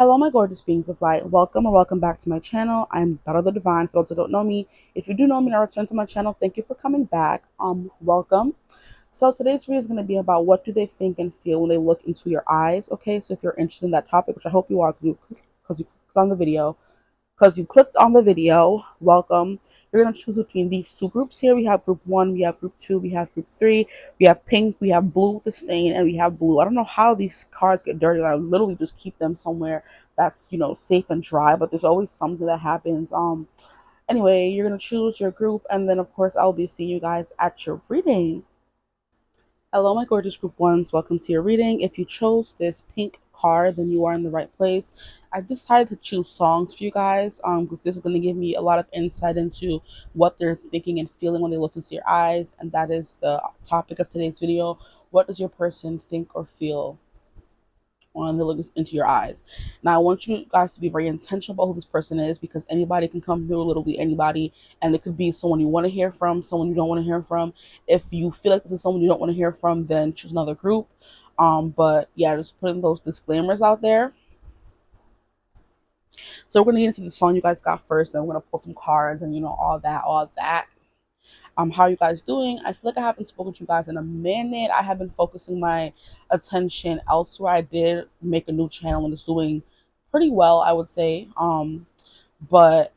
Hello, my gorgeous beings of light. Welcome or welcome back to my channel. I'm Daughter of the Divine. For those who don't know me, if you do know me and are returning to my channel, thank you for coming back. Welcome. So today's video is going to be about what do they think and feel when they look into your eyes. Okay, so if you're interested in that topic, which I hope you are, because you clicked on the video, welcome. You're going to choose between these two groups here. We have group 1, we have group 2, we have group 3, we have pink, we have blue with the stain, and we have blue. I don't know how these cards get dirty. I literally just keep them somewhere that's, safe and dry, but there's always something that happens. Anyway, you're going to choose your group, and then of course I'll be seeing you guys at your reading. Hello, my gorgeous group ones. Welcome to your reading. If you chose this pink card, then you are in the right place. I decided to choose songs for you guys because this is going to give me a lot of insight into what they're thinking and feeling when they look into your eyes. And that is the topic of today's video. What does your person think or feel when they look into your eyes? Now, I want you guys to be very intentional about who this person is, because anybody can come through, literally anybody, and it could be someone you want to hear from, someone you don't want to hear from. If you feel like this is someone you don't want to hear from, then choose another group. But yeah, just putting those disclaimers out there. So we're gonna get into the song you guys got first, and we're gonna pull some cards and all that. How are you guys doing? I feel like I haven't spoken to you guys in a minute. I have been focusing my attention elsewhere. I did make a new channel and it's doing pretty well, I would say. But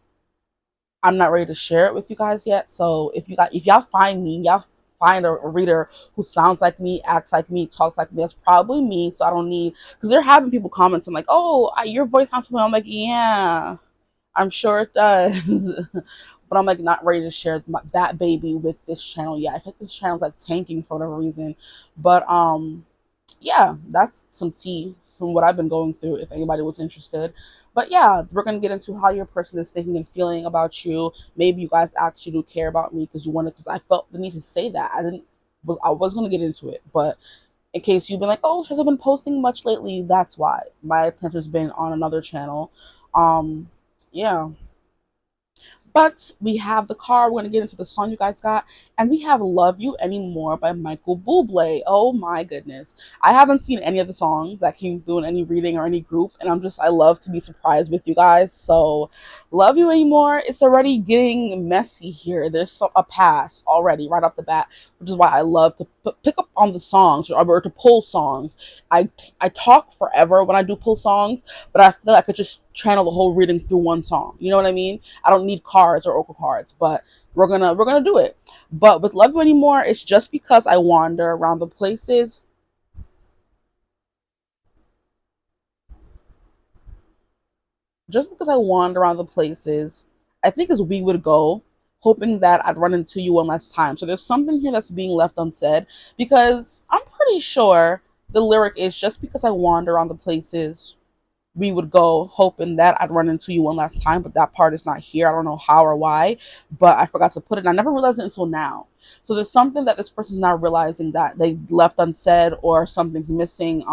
I'm not ready to share it with you guys yet. So if y'all find me, y'all find a reader who sounds like me, acts like me, talks like me, that's probably me. So I don't need, because they're having people comments. I'm like, oh, your voice sounds familiar. I'm like, yeah, I'm sure it does. But I'm like not ready to share that baby with this channel yet. I think this channel's like tanking for whatever reason. But yeah, that's some tea from what I've been going through, if anybody was interested. But yeah, we're gonna get into how your person is thinking and feeling about you. Maybe you guys actually do care about me because you wanted, because I felt the need to say that. I was gonna get into it, but in case you've been like, oh, she hasn't been posting much lately, that's why. My attention's been on another channel. Yeah. But we have the card. We're going to get into the song you guys got. And we have Love You Anymore by Michael Bublé. Oh my goodness. I haven't seen any of the songs that came through in any reading or any group. And I love to be surprised with you guys. So Love You Anymore. It's already getting messy here. There's a pass already right off the bat, which is why I love to pick up on the songs or to pull songs. I talk forever when I do pull songs, but I feel like I could just channel the whole reading through one song. You know what I mean? I don't need cards or oracle cards, but we're gonna do it. But with Love You Anymore, it's just because I wander around the places. Just because I wander around the places, I think as we would go, hoping that I'd run into you one last time. So there's something here that's being left unsaid, because I'm pretty sure the lyric is just because I wander around the places we would go, hoping that I'd run into you one last time, but that part is not here. I don't know how or why, but I forgot to put it, and I never realized it until now. So there's something that this person's not realizing that they left unsaid, or something's missing.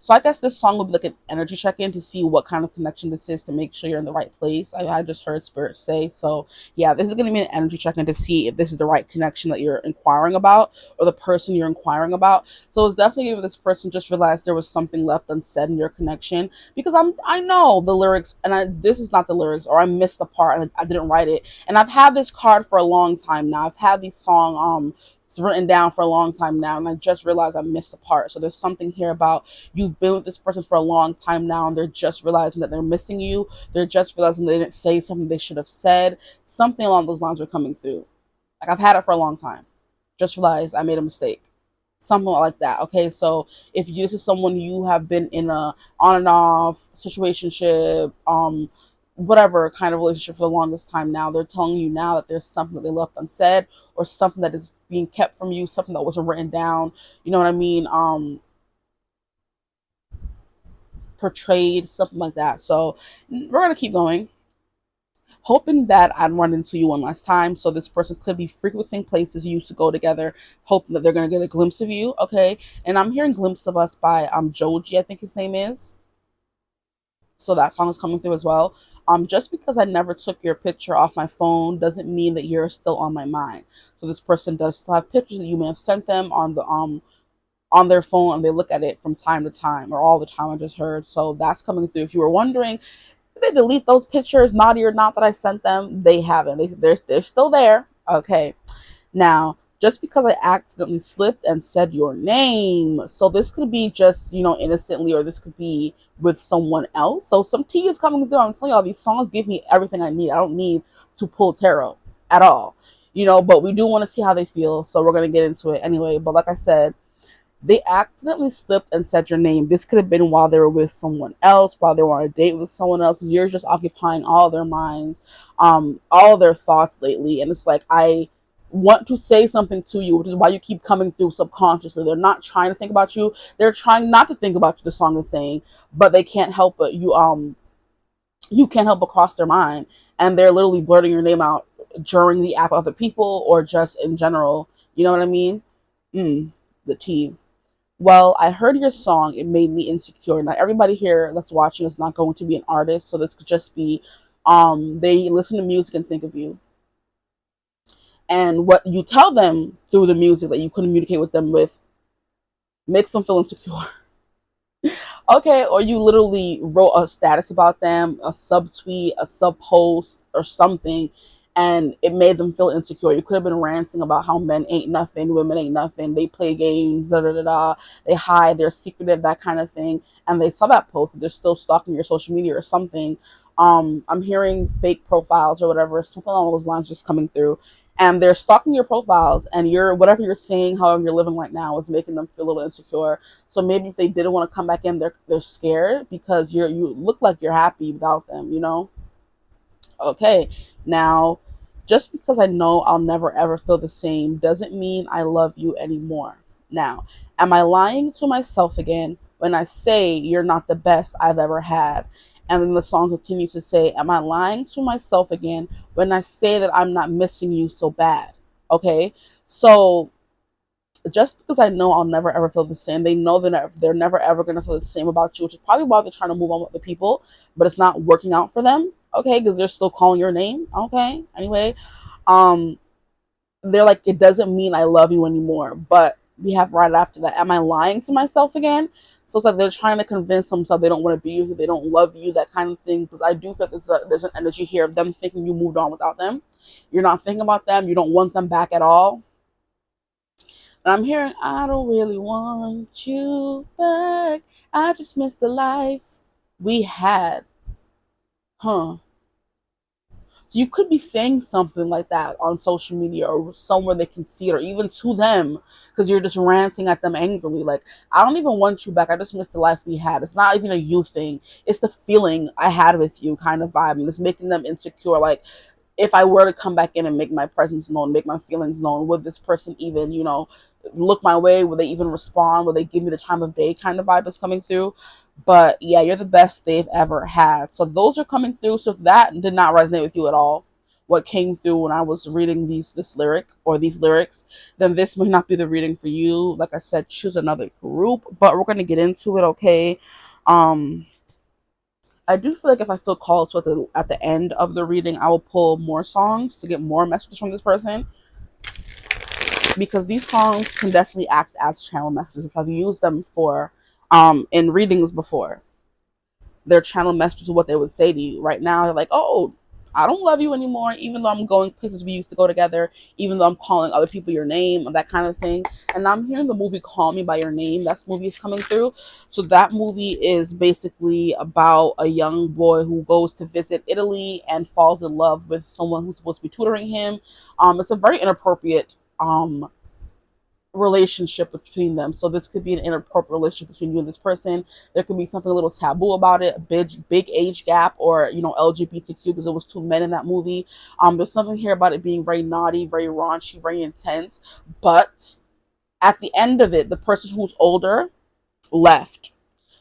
So I guess this song will be like an energy check-in to see what kind of connection this is, to make sure you're in the right place. I just heard Spirit say. So yeah, this is going to be an energy check-in to see if this is the right connection that you're inquiring about, or the person you're inquiring about. So it's definitely if this person just realized there was something left unsaid in your connection, because I know the lyrics, and this is not the lyrics, or I missed the part and I didn't write it. And I've had this card for a long time now. I've had these song it's written down for a long time now, and I just realized I missed a part. So there's something here about you've been with this person for a long time now, and they're just realizing that they're missing you. They're just realizing they didn't say something they should have said. Something along those lines are coming through. Like, I've had it for a long time. Just realized I made a mistake. Something like that. Okay, so if this is someone you have been in a on and off situationship, whatever kind of relationship for the longest time now, they're telling you now that there's something that they left unsaid, or something that is being kept from you, something that wasn't written down. You know what I mean? Portrayed, something like that. So we're gonna keep going, hoping that I'd run into you one last time. So this person could be frequenting places you used to go together, hoping that they're gonna get a glimpse of you. Okay, and I'm hearing "Glimpse of Us" by Joji, I think his name is. So that song is coming through as well. Just because I never took your picture off my phone doesn't mean that you're still on my mind. So this person does still have pictures that you may have sent them on their phone and they look at it from time to time, or all the time, I just heard. So that's coming through. If you were wondering, did they delete those pictures, naughty or not, that I sent them? They haven't. They're still there. Okay. Now, just because I accidentally slipped and said your name, so this could be just, innocently, or this could be with someone else. So some tea is coming through. I'm telling y'all, these songs give me everything I need. I don't need to pull tarot at all, but we do want to see how they feel. So we're going to get into it anyway. But like I said, they accidentally slipped and said your name. This could have been while they were with someone else, while they were on a date with someone else, because you're just occupying all their minds, all their thoughts lately. And it's like, I want to say something to you, which is why you keep coming through subconsciously. They're not trying to think about you. They're trying not to think about you, the song is saying, but they can't help it. You can't help but cross their mind. And they're literally blurting your name out during the act with other people, or just in general. You know what I mean? The tea. Well, I heard your song. It made me insecure. Now, everybody here that's watching is not going to be an artist, so this could just be, they listen to music and think of you. And what you tell them through the music that you communicate with them with makes them feel insecure. Okay, or you literally wrote a status about them, a subtweet, a sub post, or something, and it made them feel insecure. You could have been ranting about how men ain't nothing, women ain't nothing, they play games, da da da da, they hide, they're secretive, that kind of thing. And they saw that post, they're still stalking your social media or something. I'm hearing fake profiles or whatever, something along those lines just coming through. And they're stalking your profiles, and whatever you're saying, however you're living right now, is making them feel a little insecure. So maybe if they didn't want to come back in, they're scared, because you look like you're happy without them. Okay, now, just because I know I'll never ever feel the same doesn't mean I love you anymore. Now, am I lying to myself again when I say you're not the best I've ever had? And then the song continues to say, am I lying to myself again when I say that I'm not missing you so bad? Okay, so just because I know I'll never ever feel the same, they know they're never ever going to feel the same about you, which is probably why they're trying to move on with the people, but it's not working out for them. Okay, because they're still calling your name. Okay, anyway, um, they're like, it doesn't mean I love you anymore. But we have right after that, am I lying to myself again? So it's like they're trying to convince themselves they don't want to be you, they don't love you, that kind of thing. Because I do think there's an energy here of them thinking you moved on without them. You're not thinking about them. You don't want them back at all. And I'm hearing, I don't really want you back. I just miss the life we had. Huh. So you could be saying something like that on social media, or somewhere they can see it, or even to them, because you're just ranting at them angrily. Like, I don't even want you back. I just miss the life we had. It's not even a you thing. It's the feeling I had with you kind of vibe. And it's making them insecure. Like, if I were to come back in and make my presence known, make my feelings known, would this person even, look my way? Would they even respond? Would they give me the time of day kind of vibe is coming through? But yeah, you're the best they've ever had. So those are coming through. So if that did not resonate with you at all, what came through when I was reading this lyric or these lyrics, then this may not be the reading for you. Like I said, choose another group. But we're gonna get into it, okay? Um I do feel like if I feel called to at the end of the reading, I will pull more songs to get more messages from this person, because these songs can definitely act as channel messages. I've used them for in readings before. Their channel messages, what they would say to you. Right now, they're like, oh, I don't love you anymore, even though I'm going places we used to go together, even though I'm calling other people your name, that kind of thing. And I'm hearing the movie Call Me by Your Name. That movie is coming through. So that movie is basically about a young boy who goes to visit Italy and falls in love with someone who's supposed to be tutoring him. It's a very inappropriate relationship between them. So this could be an inappropriate relationship between you and this person. There could be something a little taboo about it, a big age gap, or LGBTQ, because it was two men in that movie. There's something here about it being very naughty, very raunchy, very intense. But at the end of it, the person who's older left,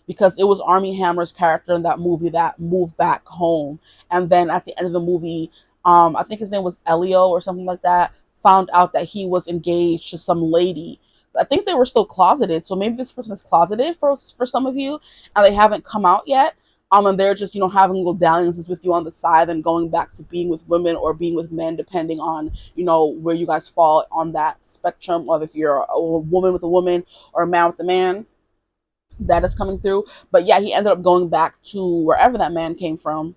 because it was Armie Hammer's character in that movie that moved back home. And then at the end of the movie, I think his name was Elio or something like that, found out that he was engaged to some lady. I think they were still closeted, so maybe this person is closeted for some of you, and they haven't come out yet. And they're just, having little dalliances with you on the side and going back to being with women or being with men, depending on, where you guys fall on that spectrum of if you're a woman with a woman or a man with a man. That is coming through. But yeah, he ended up going back to wherever that man came from,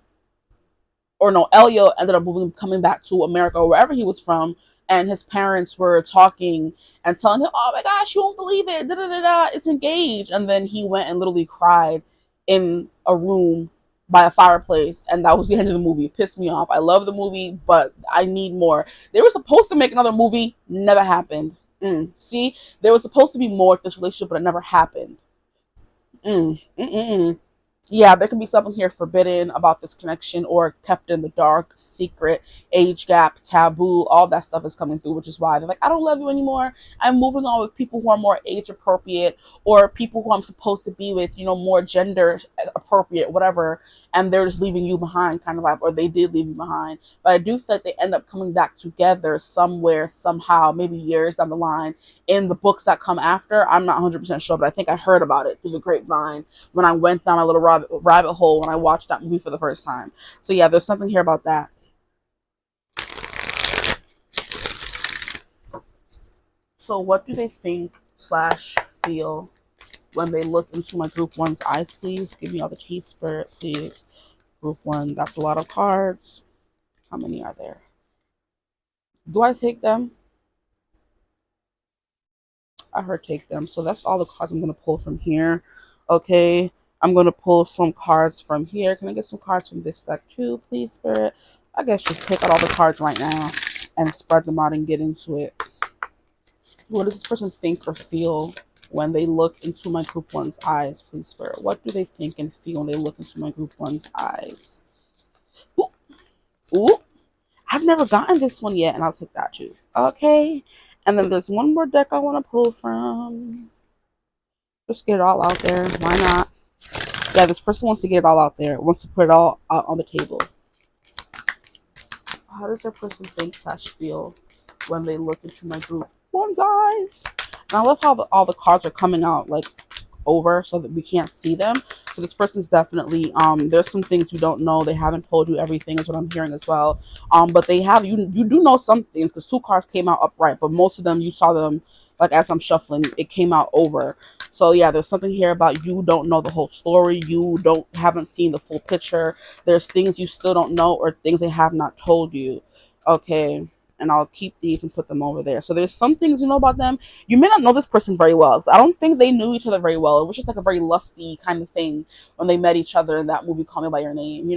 or no, Elio ended up coming back to America or wherever he was from, and his parents were talking and telling him, "Oh my gosh, you won't believe it! Da da da da! It's engaged." And then he went and literally cried in a room by a fireplace, and that was the end of the movie. It pissed me off. I love the movie, but I need more. They were supposed to make another movie, never happened. See, there was supposed to be more to this relationship, but it never happened. Mm, mm, mm, mm. Yeah, there can be something here forbidden about this connection or kept in the dark, secret, age gap, taboo, all that stuff is coming through, which is why they're like, I don't love you anymore. I'm moving on with people who are more age appropriate or people who I'm supposed to be with, more gender appropriate, whatever. And they're just leaving you behind kind of vibe, or they did leave you behind. But I do feel like they end up coming back together somewhere, somehow, maybe years down the line in the books that come after. I'm not 100% sure, but I think I heard about it through the grapevine when I went down a little rabbit hole when I watched that movie for the first time. So yeah, there's something here about that. So what do they think slash feel when they look into my group one's eyes? Please give me all the tea, spirit, please. Group one, that's a lot of cards. How many are there? Do I take them? I heard take them. So that's all the cards I'm going to pull from here. Okay. I'm going to pull some cards from here. Can I get some cards from this deck too, please, Spirit? I guess just pick out all the cards right now and spread them out and get into it. What does this person think or feel when they look into my group one's eyes, please, Spirit? What do they think and feel when they look into my group one's eyes? Ooh. Ooh. I've never gotten this one yet, and I'll take that too. Okay. And then there's one more deck I want to pull from. Just get it all out there. Why not? Yeah, this person wants to get it all out there. Wants to put it all out on the table. How does their person think slash feel when they look into my group one's eyes? And I love how all the cards are coming out like over so that we can't see them. So this person's definitely there's some things you don't know. They haven't told you everything is what I'm hearing as well. But they have you do know some things because two cards came out upright, but most of them you saw them like as I'm shuffling, it came out over. So yeah, there's something here about you don't know the whole story. You haven't seen the full picture. There's things you still don't know or things they have not told you. Okay. And I'll keep these and put them over there. So there's some things you know about them. You may not know this person very well. So I don't think they knew each other very well. It was just like a very lusty kind of thing when they met each other in that movie, Call Me By Your Name.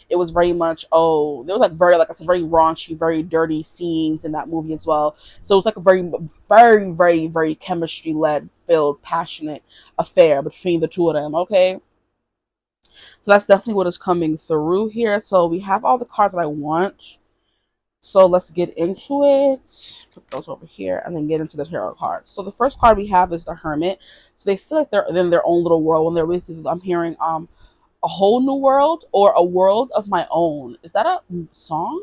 It was very much, there was like very, like I said, very raunchy, very dirty scenes in that movie as well. So it was like a very, very, very, very chemistry led, filled, passionate affair between the two of them. Okay. So that's definitely what is coming through here. So we have all the cards that I want. So let's get into it. Put those over here and then get into the tarot cards. So the first card we have is the Hermit. So they feel like they're in their own little world when they're basically, I'm hearing a whole new world or a world of my own. Is that a song?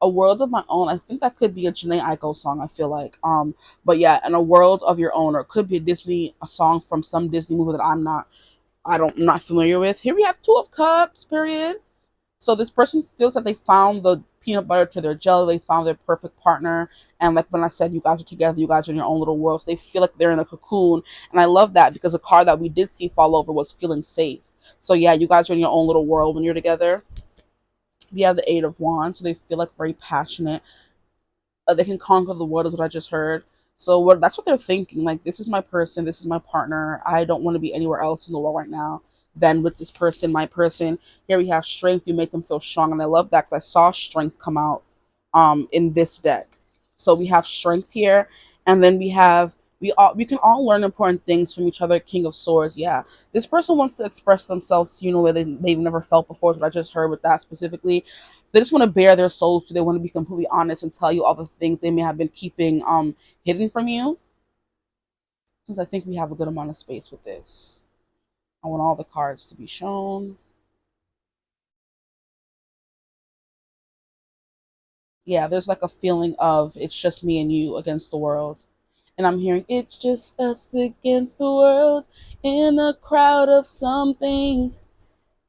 A world of my own. I think that could be a Janae Aiko song, I feel like. But yeah, and a world of your own, or it could be a song from some Disney movie that I'm not familiar with. Here we have Two of Cups, period. So this person feels that they found the peanut butter to their jelly. They found their perfect partner. And like when I said you guys are together, you guys are in your own little world. So they feel like they're in a cocoon. And I love that because the card that we did see fall over was feeling safe. So yeah, you guys are in your own little world when you're together. We have the Eight of Wands. So they feel like very passionate. They can conquer the world is what I just heard. So that's what they're thinking. Like, this is my person. This is my partner. I don't want to be anywhere else in the world right now than with this person, my person. Here we have strength. You make them feel strong. And I love that because I saw strength come out in this deck. So we have strength here. And then we can all learn important things from each other. King of Swords. Yeah. This person wants to express themselves, where they've never felt before. What I just heard with that specifically. They just want to bare their souls to. They want to be completely honest and tell you all the things they may have been keeping hidden from you. Since I think we have a good amount of space with this. I want all the cards to be shown. Yeah, there's like a feeling of it's just me and you against the world. And I'm hearing it's just us against the world in a crowd of something.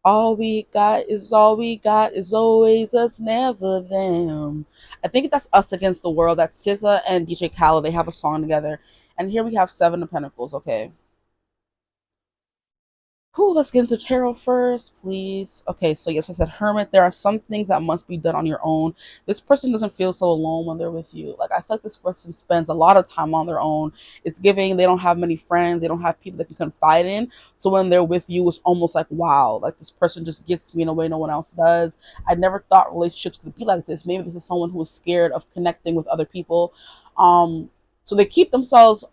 All we got is all we got is always us, never them. I think that's Us Against the World. That's SZA and DJ Khaled. They have a song together. And here we have Seven of Pentacles. Okay. Who? Let's get into tarot first, please. Okay, so yes, I said Hermit. There are some things that must be done on your own. This person doesn't feel so alone when they're with you. Like, I feel like this person spends a lot of time on their own. It's giving, they don't have many friends, they don't have people they can confide in. So when they're with you, it's almost like, wow, like this person just gets me in a way no one else does. I never thought relationships could be like this. Maybe this is someone who is scared of connecting with other people. So they keep themselves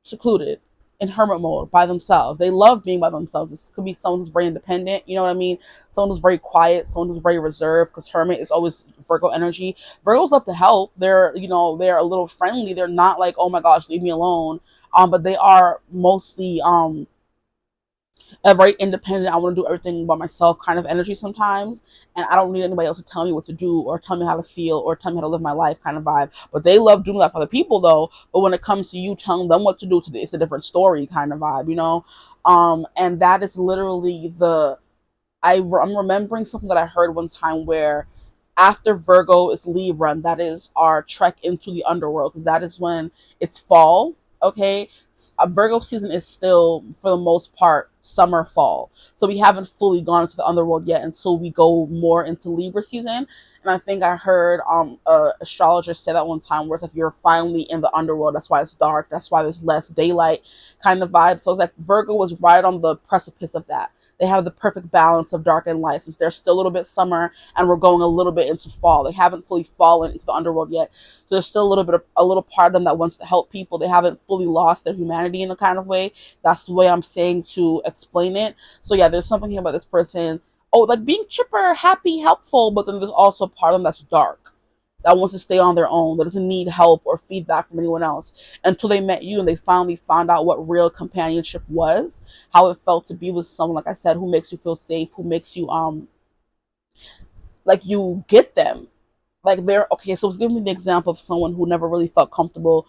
secluded in hermit mode by themselves. They love being by themselves. This could be someone who's very independent, you know what I mean? Someone who's very quiet, someone who's very reserved, because hermit is always Virgo energy. Virgos love to help. They're, you know, they're a little friendly. They're not like, oh my gosh, leave me alone. But they are mostly a very independent, I want to do everything by myself kind of energy sometimes. And I don't need anybody else to tell me what to do or tell me how to feel or tell me how to live my life kind of vibe. But they love doing that for other people though. But when it comes to you telling them what to do, it's a different story kind of vibe, you know? And that is literally I'm remembering something that I heard one time where after Virgo is Libra, and that is our trek into the underworld, because that is when it's fall. Okay, Virgo season is still, for the most part, summer, fall. So we haven't fully gone into the underworld yet until we go more into Libra season. And I think I heard a astrologer say that one time, where it's like you're finally in the underworld. That's why it's dark. That's why there's less daylight kind of vibe. So it's like Virgo was right on the precipice of that. They have the perfect balance of dark and light, since they're still a little bit summer and we're going a little bit into fall. They haven't fully fallen into the underworld yet. So there's still a little part of them that wants to help people. They haven't fully lost their humanity in a kind of way. That's the way I'm saying to explain it. So yeah, there's something here about this person. Oh, like being chipper, happy, helpful, but then there's also a part of them that's dark, that wants to stay on their own, that doesn't need help or feedback from anyone else, until they met you and they finally found out what real companionship was, how it felt to be with someone, like I said, who makes you feel safe, who makes you like you get them. Like they're okay, so it's giving me the example of someone who never really felt comfortable,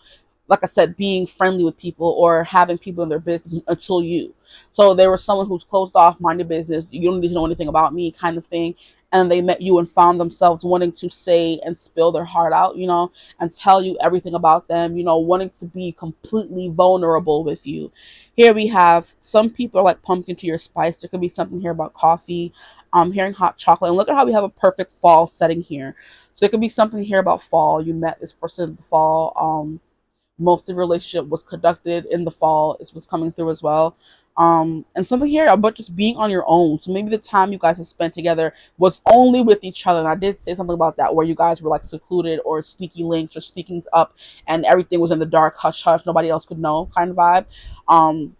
like I said, being friendly with people or having people in their business until you. So they were someone who's closed off, mind your business, you don't need to know anything about me kind of thing. And they met you and found themselves wanting to say and spill their heart out, you know, and tell you everything about them, you know, wanting to be completely vulnerable with you. Here we have some people are like pumpkin to your spice. There could be something here about coffee. I'm hearing hot chocolate. And look at how we have a perfect fall setting here. So there could be something here about fall. You met this person in the fall. Most of the relationship was conducted in the fall. It was coming through as well. And something here about just being on your own. So maybe the time you guys have spent together was only with each other. And I did say something about that, where you guys were like secluded or sneaky links or sneaking up, and everything was in the dark, hush hush, nobody else could know kind of vibe. Um,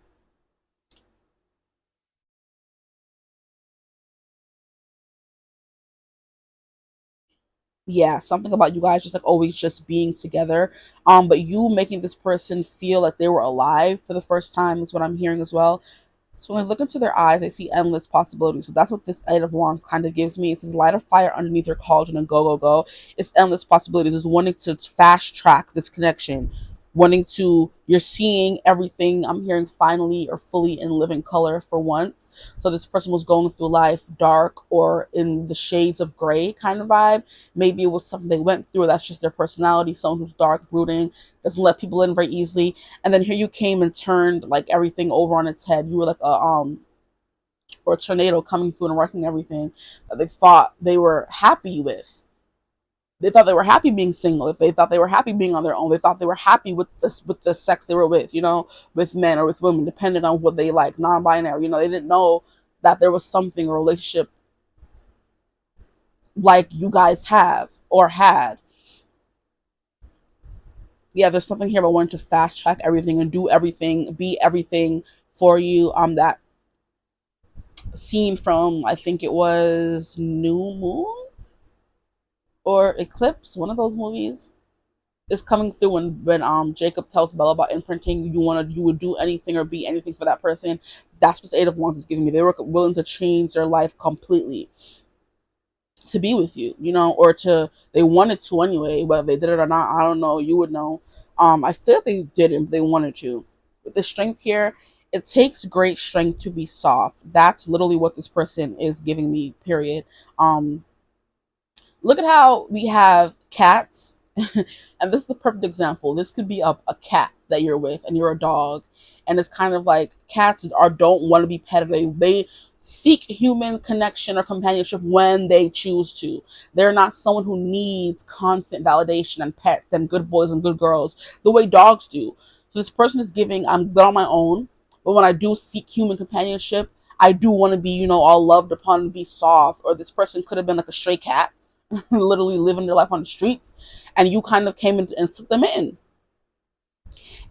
yeah, something about you guys just like always just being together. But you making this person feel like they were alive for the first time is what I'm hearing as well. So when I look into their eyes, I see endless possibilities. So that's what this Eight of Wands kind of gives me. It says light a fire underneath your cauldron and go, go, go. It's endless possibilities. It's wanting to fast track this connection. Wanting to, you're seeing everything. I'm hearing finally or fully in living color for once. So this person was going through life dark or in the shades of gray kind of vibe. Maybe it was something they went through. That's just their personality. Someone who's dark, brooding, doesn't let people in very easily. And then here you came and turned like everything over on its head. You were like a tornado coming through and wrecking everything that they thought they were happy with. They thought they were happy being single. If they thought they were happy being on their own, they thought they were happy with this, with the sex they were with, you know, with men or with women, depending on what they like, non-binary. You know, they didn't know that there was something, a relationship like you guys have or had. Yeah, there's something here about wanting to fast track everything and do everything, be everything for you. That scene from, I think it was New Moon or Eclipse, one of those movies, is coming through when Jacob tells Bella about imprinting. You would do anything or be anything for that person. That's what Eight of Wands is giving me. They were willing to change their life completely to be with you, you know, or to, they wanted to anyway. Whether they did it or not, I don't know. You would know. I feel like they didn't. They wanted to. With the strength here, It takes great strength to be soft. That's literally what this person is giving me, period. Um, Look at how we have cats, and this is the perfect example. This could be a cat that you're with, and you're a dog, and it's kind of like cats are don't want to be petted. They seek human connection or companionship when they choose to. They're not someone who needs constant validation and pets and good boys and good girls the way dogs do. So this person is giving, I'm good on my own, but when I do seek human companionship, I do want to be, all loved upon and be soft. Or this person could have been like a stray cat, literally living their life on the streets, and you kind of came in and took them in,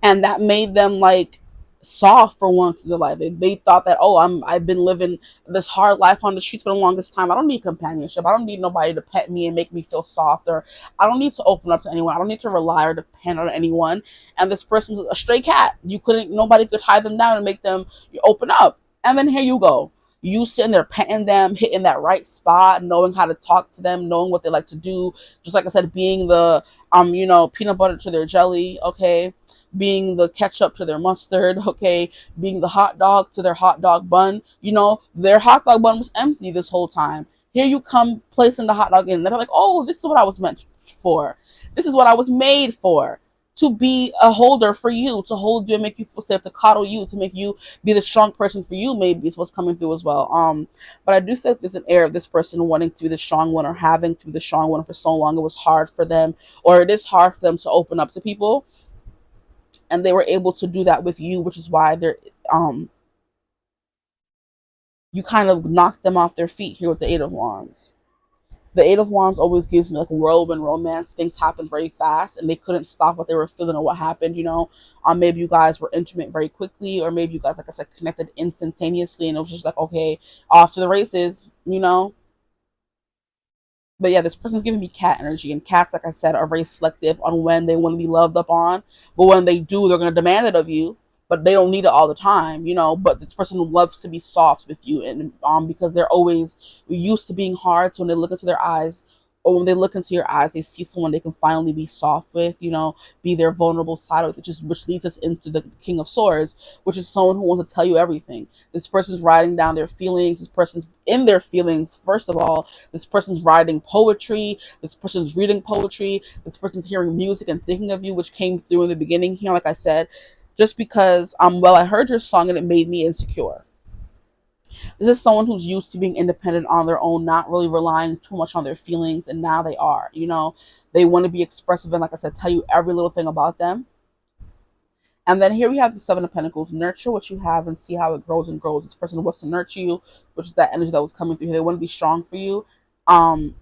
and that made them like soft for once in their life. They thought that, oh, I've been living this hard life on the streets for the longest time. I don't need companionship. I don't need nobody to pet me and make me feel soft, or I don't need to open up to anyone. I don't need to rely or depend on anyone. And this person's a stray cat. Nobody could tie them down and make them open up. And then here you go, you sitting there petting them, hitting that right spot, knowing how to talk to them, knowing what they like to do. Just like I said, being the peanut butter to their jelly, okay, being the ketchup to their mustard, okay, being the hot dog to their hot dog bun. Their hot dog bun was empty this whole time. Here you come placing the hot dog in. They're like, oh, this is what I was meant for. This is what I was made for. To be a holder for you, to hold you and make you feel safe, to coddle you, to make you be the strong person for you, maybe is what's coming through as well. But I do think there's an air of this person wanting to be the strong one, or having to be the strong one for so long. It was hard for them, or it is hard for them to open up to people, and they were able to do that with you, which is why you kind of knocked them off their feet here with the Eight of Wands. The Eight of Wands always gives me like a whirlwind romance. Things happen very fast, and they couldn't stop what they were feeling or what happened. Maybe you guys were intimate very quickly, or maybe you guys, like I said, connected instantaneously, and it was just like, okay, off to the races. But yeah, this person's giving me cat energy, and cats, like I said, are very selective on when they want to be loved up on. But when they do, they're going to demand it of you. But they don't need it all the time. But this person loves to be soft with you, and because they're always used to being hard. So when they look into their eyes, or when they look into your eyes, they see someone they can finally be soft with. Be their vulnerable side with, which leads us into the King of Swords, which is someone who wants to tell you everything. This person's writing down their feelings. This person's in their feelings. First of all, this person's writing poetry. This person's reading poetry. This person's hearing music and thinking of you, which came through in the beginning here, like I said, just because I heard your song and it made me insecure. This is someone who's used to being independent on their own, not really relying too much on their feelings, and now they are. They want to be expressive and, like I said, tell you every little thing about them. And then here we have the Seven of Pentacles. Nurture what you have and see how it grows and grows. This person wants to nurture you, which is that energy that was coming through here. They want to be strong for you. But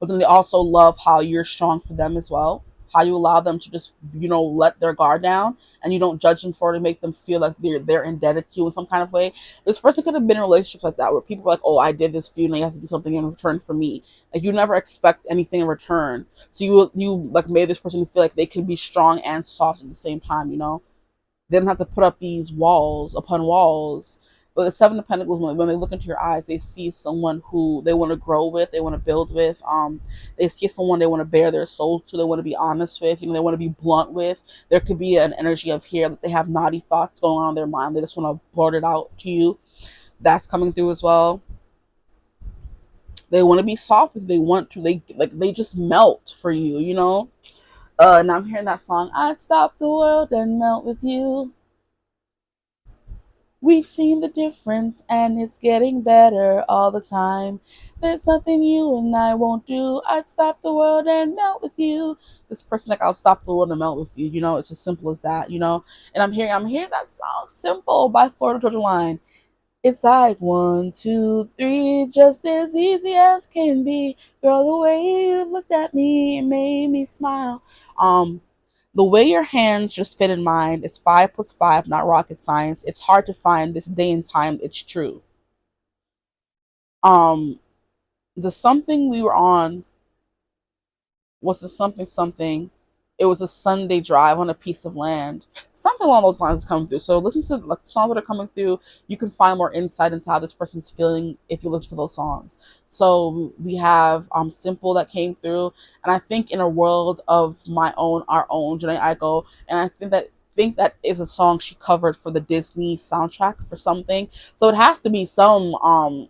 then they also love how you're strong for them as well. How you allow them to just, let their guard down, and you don't judge them for it, to make them feel like they're indebted to you in some kind of way. This person could have been in relationships like that, where people are like, oh, I did this for you, and you have to do something in return for me. Like, you never expect anything in return. So you like made this person feel like they can be strong and soft at the same time. They don't have to put up these walls upon walls. But the Seven of Pentacles, when they look into your eyes, they see someone who they want to grow with, they want to build with. They see someone they want to bare their soul to, they want to be honest with, they want to be blunt with. There could be an energy of here that they have naughty thoughts going on in their mind. They just want to blurt it out to you. That's coming through as well. They want to be soft if they want to. They just melt for you, And I'm hearing that song, I'd stop the world and melt with you. We've seen the difference, and it's getting better all the time. There's nothing you and I won't do. I'd stop the world and melt with you. This person, like, I'll stop the world and melt with you. It's as simple as that. And I'm hearing that song, Simple, by Florida Georgia Line. It's like 1, 2, 3, just as easy as can be. Girl, the way you looked at me, it made me smile. The way your hands just fit in mine is 5 + 5, not rocket science. It's hard to find this day and time. It's true. The something we were on was the something. It was a Sunday drive on a piece of land. Something along those lines is coming through. So listen to the songs that are coming through. You can find more insight into how this person's feeling if you listen to those songs. So we have Simple that came through. And I think in a world of my own, our own, Janae Aiko, and I think that think that is a song she covered for the Disney soundtrack for something. So it has to be some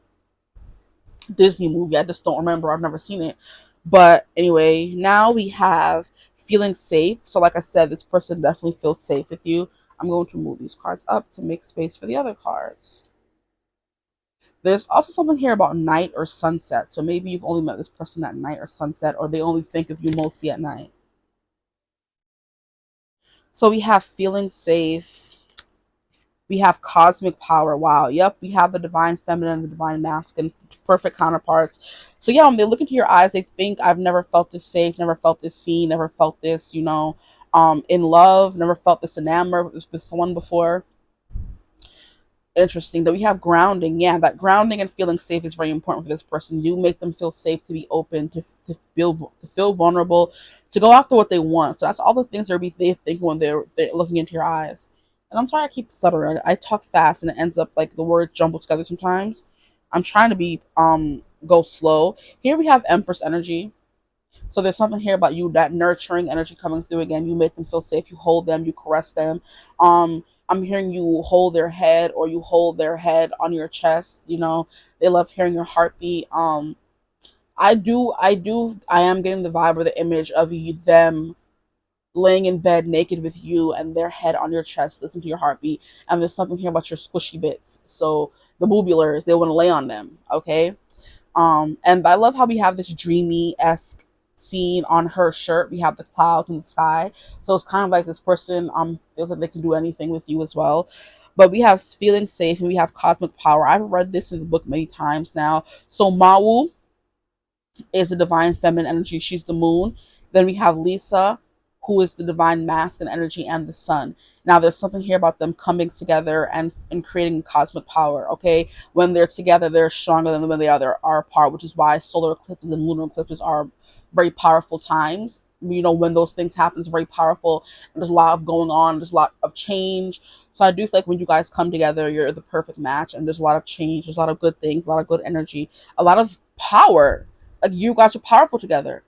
Disney movie. I just don't remember. I've never seen it. But anyway, now we have feeling safe. So like I said, this person definitely feels safe with you. I'm going to move these cards up to make space for the other cards. There's also something here about night or sunset. So maybe you've only met this person at night or sunset, or they only think of you mostly at night. So we have feeling safe. We have cosmic power. Wow. Yep. We have the divine feminine, the divine masculine, perfect counterparts. So yeah, when they look into your eyes, they think, I've never felt this safe, never felt this seen, never felt this, in love, never felt this enamored with someone before. Interesting that we have grounding. Yeah, that grounding and feeling safe is very important for this person. You make them feel safe, to be open, to feel vulnerable, to go after what they want. So that's all the things they think when they're looking into your eyes. And I'm sorry I keep stuttering. I talk fast and it ends up like the words jumble together sometimes. I'm trying to be go slow. Here we have Empress energy. So there's something here about you, that nurturing energy coming through again. You make them feel safe. You hold them. You caress them. I'm hearing you hold their head, or you hold their head on your chest. They love hearing your heartbeat. I am getting the vibe or the image of them laying in bed naked with you and their head on your chest, listen to your heartbeat. And there's something here about your squishy bits. So the bubulars, they want to lay on them. Okay. And I love how we have this dreamy-esque scene on her shirt. We have the clouds in the sky. So it's kind of like this person feels like they can do anything with you as well. But we have feeling safe and we have cosmic power. I've read this in the book many times now. So Mawu is the divine feminine energy. She's the moon. Then we have Lisa, who is the divine masculine energy, and the sun. Now, there's something here about them coming together and creating cosmic power, okay? When they're together, they're stronger than when they are apart, which is why solar eclipses and lunar eclipses are very powerful times. When those things happen, it's very powerful. And there's a lot of going on. There's a lot of change. So I do feel like when you guys come together, you're the perfect match. And there's a lot of change. There's a lot of good things, a lot of good energy, a lot of power. Like, you guys are powerful together.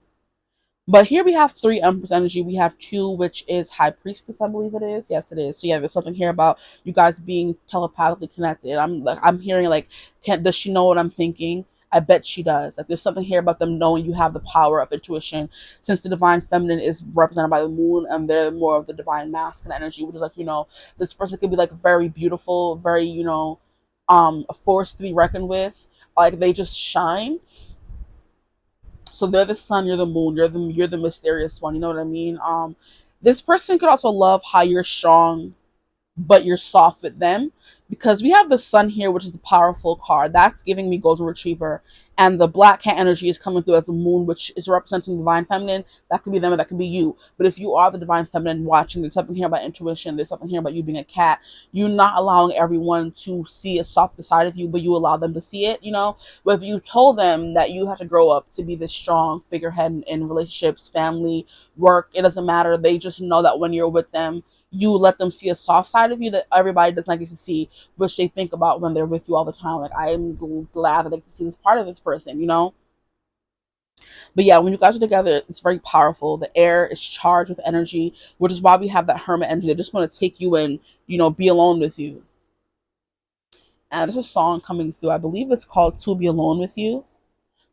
But here we have 3 Empress energy. We have 2, which is High Priestess, I believe it is. Yes, it is. So yeah, there's something here about you guys being telepathically connected. I'm hearing like, does she know what I'm thinking? I bet she does. Like, there's something here about them knowing you have the power of intuition. Since the divine feminine is represented by the moon, and they're more of the divine masculine energy, which is like, this person could be like very beautiful, very, a force to be reckoned with. Like, they just shine. So they're the sun, you're the moon, you're the mysterious one. You know what I mean? This person could also love how you're strong, but you're soft with them, because we have the sun here, which is the powerful card that's giving me golden retriever, and the black cat energy is coming through as the moon, which is representing divine feminine. That could be them, or that could be you. But if you are the divine feminine watching, there's something here about intuition. There's something here about you being a cat. You're not allowing everyone to see a softer side of you, but you allow them to see it. Whether you told them that you have to grow up to be this strong figurehead in relationships, family, work, it doesn't matter. They just know that when you're with them, you let them see a soft side of you that everybody does not get to see, which they think about when they're with you all the time. Like, I am glad that they can see this part of this person. But yeah, when you guys are together, it's very powerful. The air is charged with energy, which is why we have that hermit energy. They just want to take you and, be alone with you. And there's a song coming through. I believe it's called To Be Alone With You.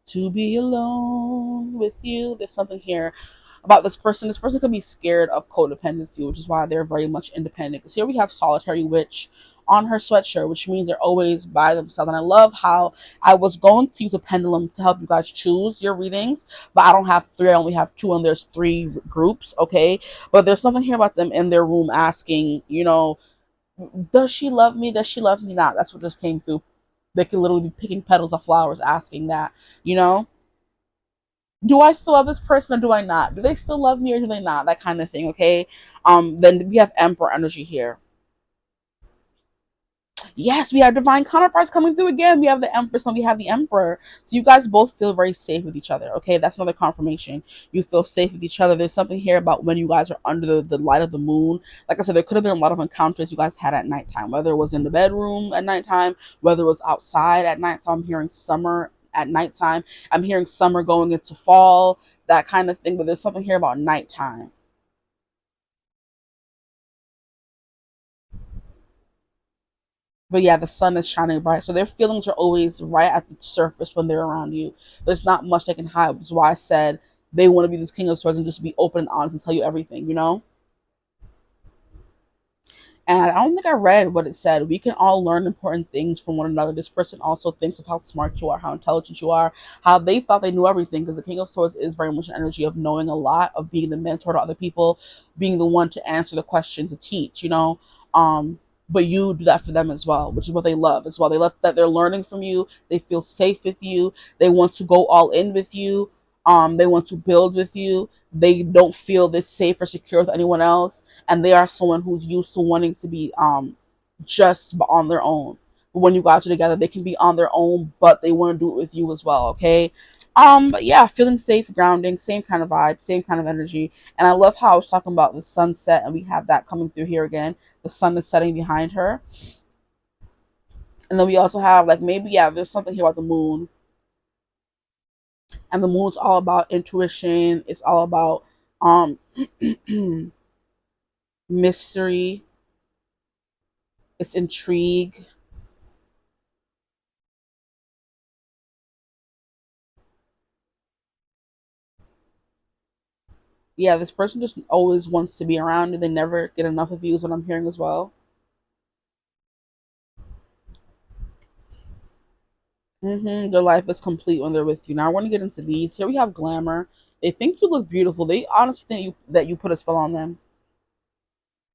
To be alone with you. There's something here about this person. This person could be scared of codependency, which is why they're very much independent. Because here we have Solitary Witch on her sweatshirt, which means they're always by themselves. And I love how I was going to use a pendulum to help you guys choose your readings, but I don't have 3. I only have 2, and there's 3 groups, okay? But there's something here about them in their room asking, does she love me? Does she love me not? That's what just came through. They could literally be picking petals of flowers asking that, do I still love this person, or do I not? Do they still love me, or do they not? That kind of thing, okay? Then we have Emperor energy here. Yes, we have divine counterparts coming through again. We have the Empress and we have the Emperor. So you guys both feel very safe with each other, okay? That's another confirmation. You feel safe with each other. There's something here about when you guys are under the light of the moon. Like I said, there could have been a lot of encounters you guys had at nighttime, whether it was in the bedroom at nighttime, whether it was outside at nighttime. I'm hearing summer at nighttime. I'm hearing summer going into fall, that kind of thing. But there's something here about nighttime. But yeah, the sun is shining bright. So their feelings are always right at the surface when they're around you. There's not much they can hide, which is why I said they want to be this King of Swords and just be open and honest and tell you everything, you know? And I don't think I read what it said. We can all learn important things from one another. This person also thinks of how smart you are, how intelligent you are, how they thought they knew everything. Because the King of Swords is very much an energy of knowing a lot, of being the mentor to other people, being the one to answer the questions, to teach, you know. But you do that for them as well, which is what they love as well. They love that they're learning from you. They feel safe with you. They want to go all in with you. They want to build with you. They don't feel this safe or secure with anyone else, and they are someone who's used to wanting to be just on their own. But when you guys are together, they can be on their own, but they want to do it with you as well. Okay. But yeah, feeling safe, grounding, same kind of vibe, same kind of energy. And I love how I was talking about the sunset, and we have that coming through here again. The sun is setting behind her. And then we also have, like, maybe, yeah, there's something here about the moon. And the moon's all about intuition. It's all about mystery. It's intrigue. Yeah, this person just always wants to be around you. They never get enough of you, is what I'm hearing as well. Their life is complete when they're with you. Now I want to get into these. Here we have glamour. They think you look beautiful. They honestly think you put a spell on them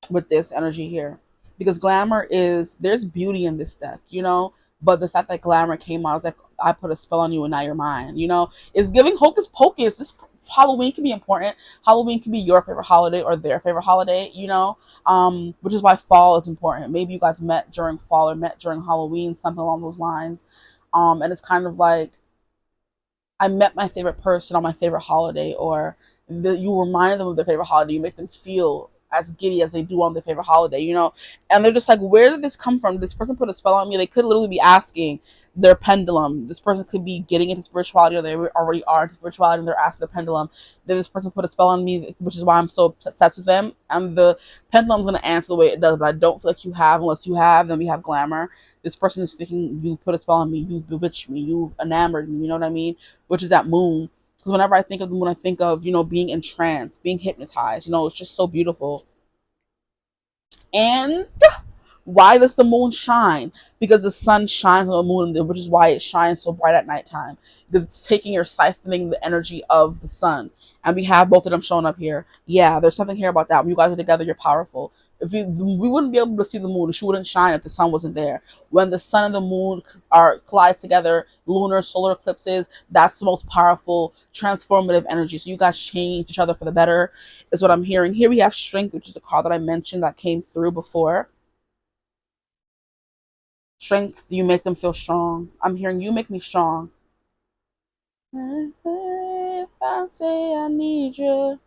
with this energy here, because glamour is, there's beauty in this deck, you know. But the fact that glamour came out, I was like, I put a spell on you and now you're mine. You know, it's giving hocus pocus. This Halloween can be important. Halloween can be your favorite holiday or their favorite holiday. You know, which is why fall is important. Maybe you guys met during fall or met during Halloween, something along those lines. And it's kind of like, I met my favorite person on my favorite holiday, or you remind them of their favorite holiday. You make them feel as giddy as they do on their favorite holiday, you know? And they're just like, where did this come from? This person put a spell on me. They could literally be asking their pendulum. This person could be getting into spirituality, or they already are into spirituality, and they're asking the pendulum, did this person put a spell on me? Which is why I'm so obsessed with them. And the pendulum's going to answer the way it does, but I don't feel like you have. Unless you have, then we have glamour. This person is thinking, you put a spell on me, you bewitched me, you've enamored me, you know what I mean? Which is that moon. Because whenever I think of them, when I think of, you know, being entranced, being hypnotized, you know, it's just so beautiful. And why does the moon shine? Because the sun shines on the moon, which is why it shines so bright at nighttime. Because it's taking or siphoning the energy of the sun. And we have both of them showing up here. Yeah, there's something here about that. When you guys are together, you're powerful. We wouldn't be able to see the moon. She wouldn't shine if the sun wasn't there. When the sun and the moon are collide together, lunar, solar eclipses, that's the most powerful, transformative energy. So you guys change each other for the better, is what I'm hearing. Here we have strength, which is the card that I mentioned that came through before. Strength, you make them feel strong. I'm hearing you make me strong. If I say I need you,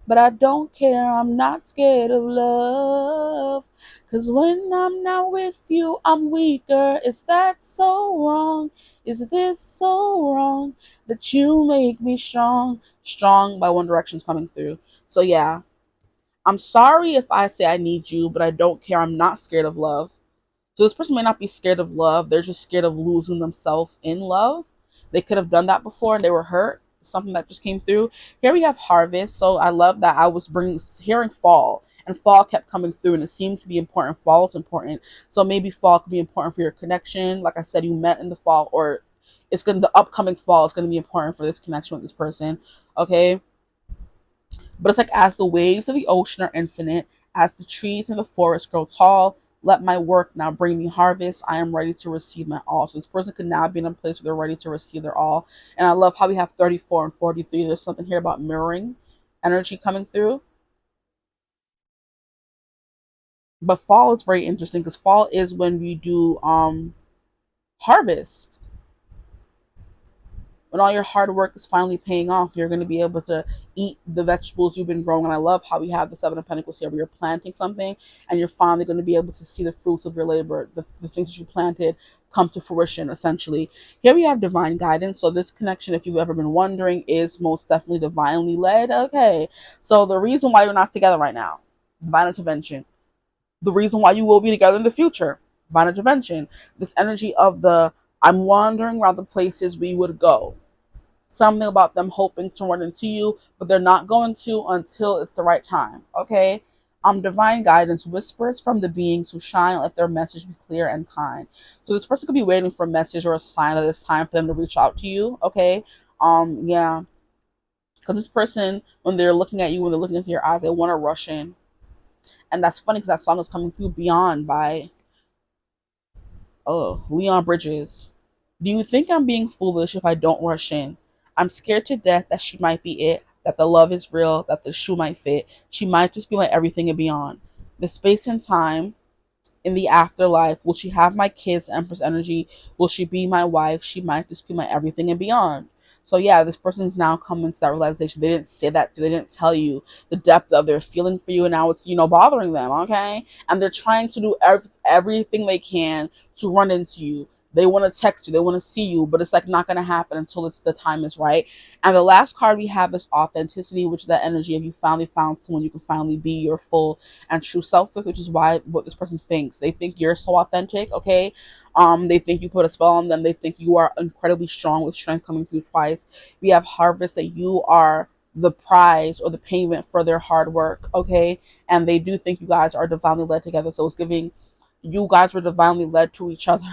but I don't care, I'm not scared of love. Cause when I'm not with you, I'm weaker. Is that so wrong? Is this so wrong that you make me strong? Strong by One Direction's coming through. So yeah, I'm sorry if I say I need you, but I don't care, I'm not scared of love. So this person may not be scared of love. They're just scared of losing themselves in love. They could have done that before and they were hurt. Something that just came through. Here we have harvest. So I love that I was hearing fall, and fall kept coming through, and it seems to be important. Fall is important. So maybe fall could be important for your connection. Like I said, you met in the fall, or the upcoming fall is gonna be important for this connection with this person. Okay. But it's like, as the waves of the ocean are infinite, as the trees in the forest grow tall, let my work now bring me harvest. I am ready to receive my all. So this person could now be in a place where they're ready to receive their all. And I love how we have 34 and 43. There's something here about mirroring energy coming through. But fall is very interesting, because fall is when we do harvest. When all your hard work is finally paying off, you're going to be able to eat the vegetables you've been growing. And I love how we have the Seven of Pentacles here, where you're planting something and you're finally going to be able to see the fruits of your labor, the things that you planted come to fruition, essentially. Here we have divine guidance. So this connection, if you've ever been wondering, is most definitely divinely led. Okay, so the reason why you're not together right now, divine intervention. The reason why you will be together in the future, divine intervention. This energy of the I'm wandering around the places we would go. Something about them hoping to run into you, but they're not going to until it's the right time. Okay? Divine guidance whispers from the beings who shine, let their message be clear and kind. So this person could be waiting for a message or a sign that it's time for them to reach out to you. Okay? Yeah. Because this person, when they're looking at you, when they're looking into your eyes, they want to rush in. And that's funny because that song is coming through Beyond by Leon Bridges. Do you think I'm being foolish if I don't rush in? I'm scared to death that she might be it, that the love is real, that the shoe might fit. She might just be my everything and beyond. The space and time in the afterlife, will she have my kids, Empress energy? Will she be my wife? She might just be my everything and beyond. So yeah, this person's now coming to that realization. They didn't say that, they didn't tell you the depth of their feeling for you, and now it's, bothering them, okay? And they're trying to do everything they can to run into you. They want to text you, they want to see you, but it's like not going to happen until the time is right. And the last card we have is authenticity, which is that energy of you finally found someone you can finally be your full and true self with, which is why what this person thinks. They think you're so authentic, okay? They think you put a spell on them. They think you are incredibly strong with strength coming through twice. We have harvest, that you are the prize or the payment for their hard work, okay? And they do think you guys are divinely led together. So it's giving you guys were divinely led to each other.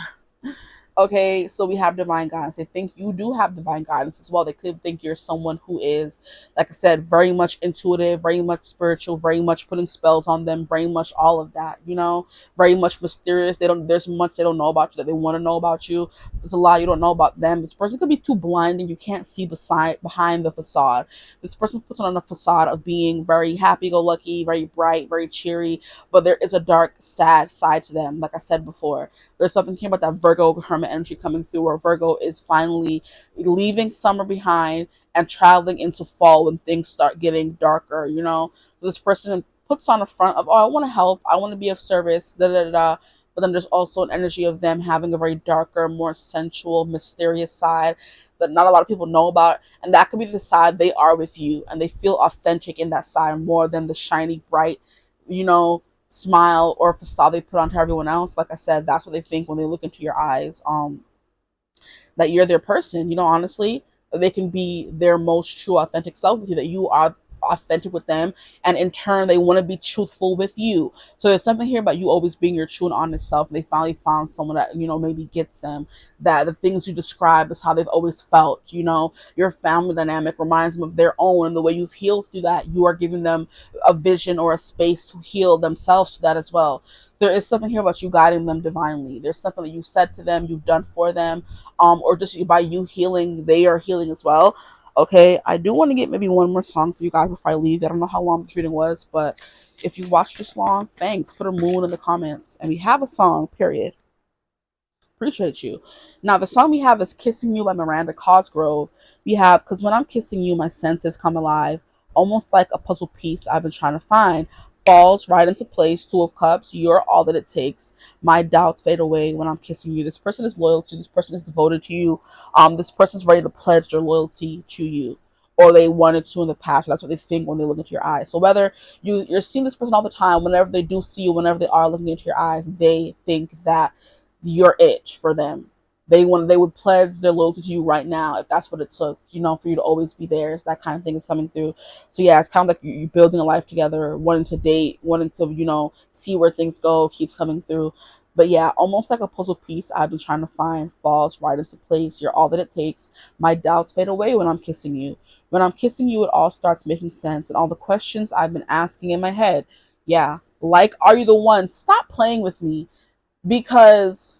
Okay, so we have divine guidance. They think you do have divine guidance as well. They could think you're someone who is, like I said, very much intuitive, very much spiritual, very much putting spells on them, very much all of that, very much mysterious. There's much they don't know about you that they want to know about you. There's a lot you don't know about them. This person could be too blind and you can't see behind the facade. This person puts on a facade of being very happy-go-lucky, very bright, very cheery, but there is a dark, sad side to them, like I said before. There's something here about that Virgo hermit energy coming through, where Virgo is finally leaving summer behind and traveling into fall when things start getting darker, This person puts on a front of, oh, I want to help, I want to be of service, da da da. But then there's also an energy of them having a very darker, more sensual, mysterious side that not a lot of people know about. And that could be the side they are with you, and they feel authentic in that side more than the shiny, bright, smile or facade they put onto everyone else. Like I said, that's what they think when they look into your eyes. That you're their person. Honestly, they can be their most true, authentic self with you. That you are authentic with them, and in turn, they want to be truthful with you. So there's something here about you always being your true and honest self. They finally found someone that maybe gets them. That the things you describe is how they've always felt. Your family dynamic reminds them of their own, and the way you've healed through that, you are giving them a vision or a space to heal themselves through that as well. There is something here about you guiding them divinely. There's something that you said to them, you've done for them, or just by you healing, they are healing as well. Okay, I do want to get maybe one more song for you guys before I leave. I don't know how long this reading was, but if you watched this long, thanks. Put a moon in the comments. And we have a song, period. Appreciate you. Now, the song we have is Kissing You by Miranda Cosgrove. We have, because when I'm kissing you, my senses come alive, almost like a puzzle piece I've been trying to find. Falls right into place. Two of Cups, you're all that it takes. My doubts fade away when I'm kissing you. This person is loyal to you. This person is devoted to you. This person's ready to pledge their loyalty to you, or they wanted to in the past. That's what they think when they look into your eyes. So whether you're seeing this person all the time, whenever they do see you, whenever they are looking into your eyes, they think that you're it for them. They would pledge their loyalty to you right now if that's what it took, for you to always be theirs. That kind of thing is coming through. So yeah, it's kind of like you're building a life together, wanting to date, wanting to, see where things go, keeps coming through. But yeah, almost like a puzzle piece I've been trying to find falls right into place. You're all that it takes. My doubts fade away when I'm kissing you. When I'm kissing you, it all starts making sense. And all the questions I've been asking in my head. Yeah, like, are you the one? Stop playing with me. Because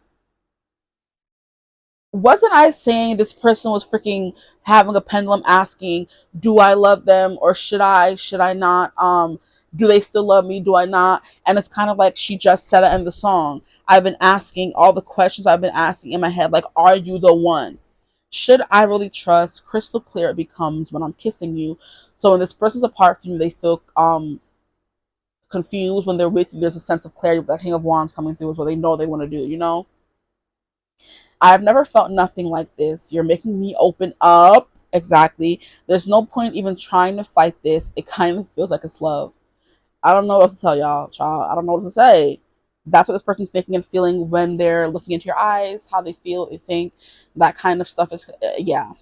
wasn't I saying this person was freaking having a pendulum asking, do I love them, or should I not? Do they still love me? Do I not? And it's kind of like she just said it in the song. I've been asking all the questions I've been asking in my head, like, are you the one? Should I really trust? Crystal clear it becomes when I'm kissing you. So when this person's apart from you, they feel confused. When they're with you, there's a sense of clarity with that King of Wands coming through is what they know they want to do. I've never felt nothing like this. You're making me open up. Exactly. There's no point even trying to fight this. It kind of feels like it's love. I don't know what to tell y'all, child. I don't know what to say. That's what this person's thinking and feeling when they're looking into your eyes, how they feel, they think. That kind of stuff is, yeah.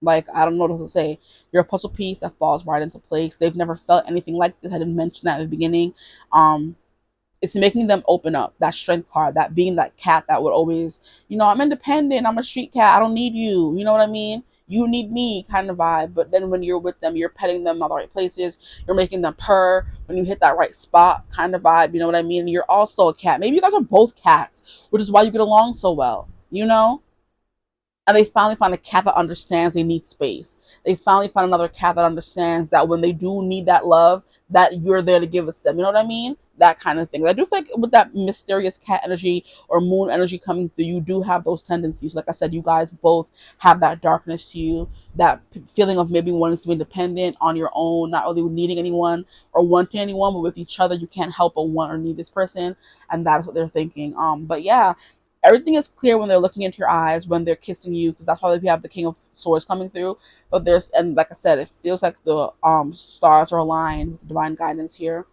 Like, I don't know what to say. You're a puzzle piece that falls right into place. They've never felt anything like this. I didn't mention that at the beginning. Um, it's making them open up. That strength card, that being that cat that would always, I'm independent, I'm a street cat, I don't need you. You know what I mean? You need me kind of vibe. But then when you're with them, you're petting them all the right places. You're making them purr when you hit that right spot kind of vibe. You know what I mean? You're also a cat. Maybe you guys are both cats, which is why you get along so well. And they finally find a cat that understands they need space. They finally find another cat that understands that when they do need that love, that you're there to give it to them. You know what I mean? That kind of thing. I do feel like with that mysterious cat energy or moon energy coming through, you do have those tendencies. Like I said, you guys both have that darkness to you, that feeling of maybe wanting to be independent on your own, not really needing anyone or wanting anyone, but with each other, you can't help but want or need this person. And that is what they're thinking. But yeah, everything is clear when they're looking into your eyes, when they're kissing you, because that's why we have the King of Swords coming through. But and like I said, it feels like the stars are aligned with the divine guidance here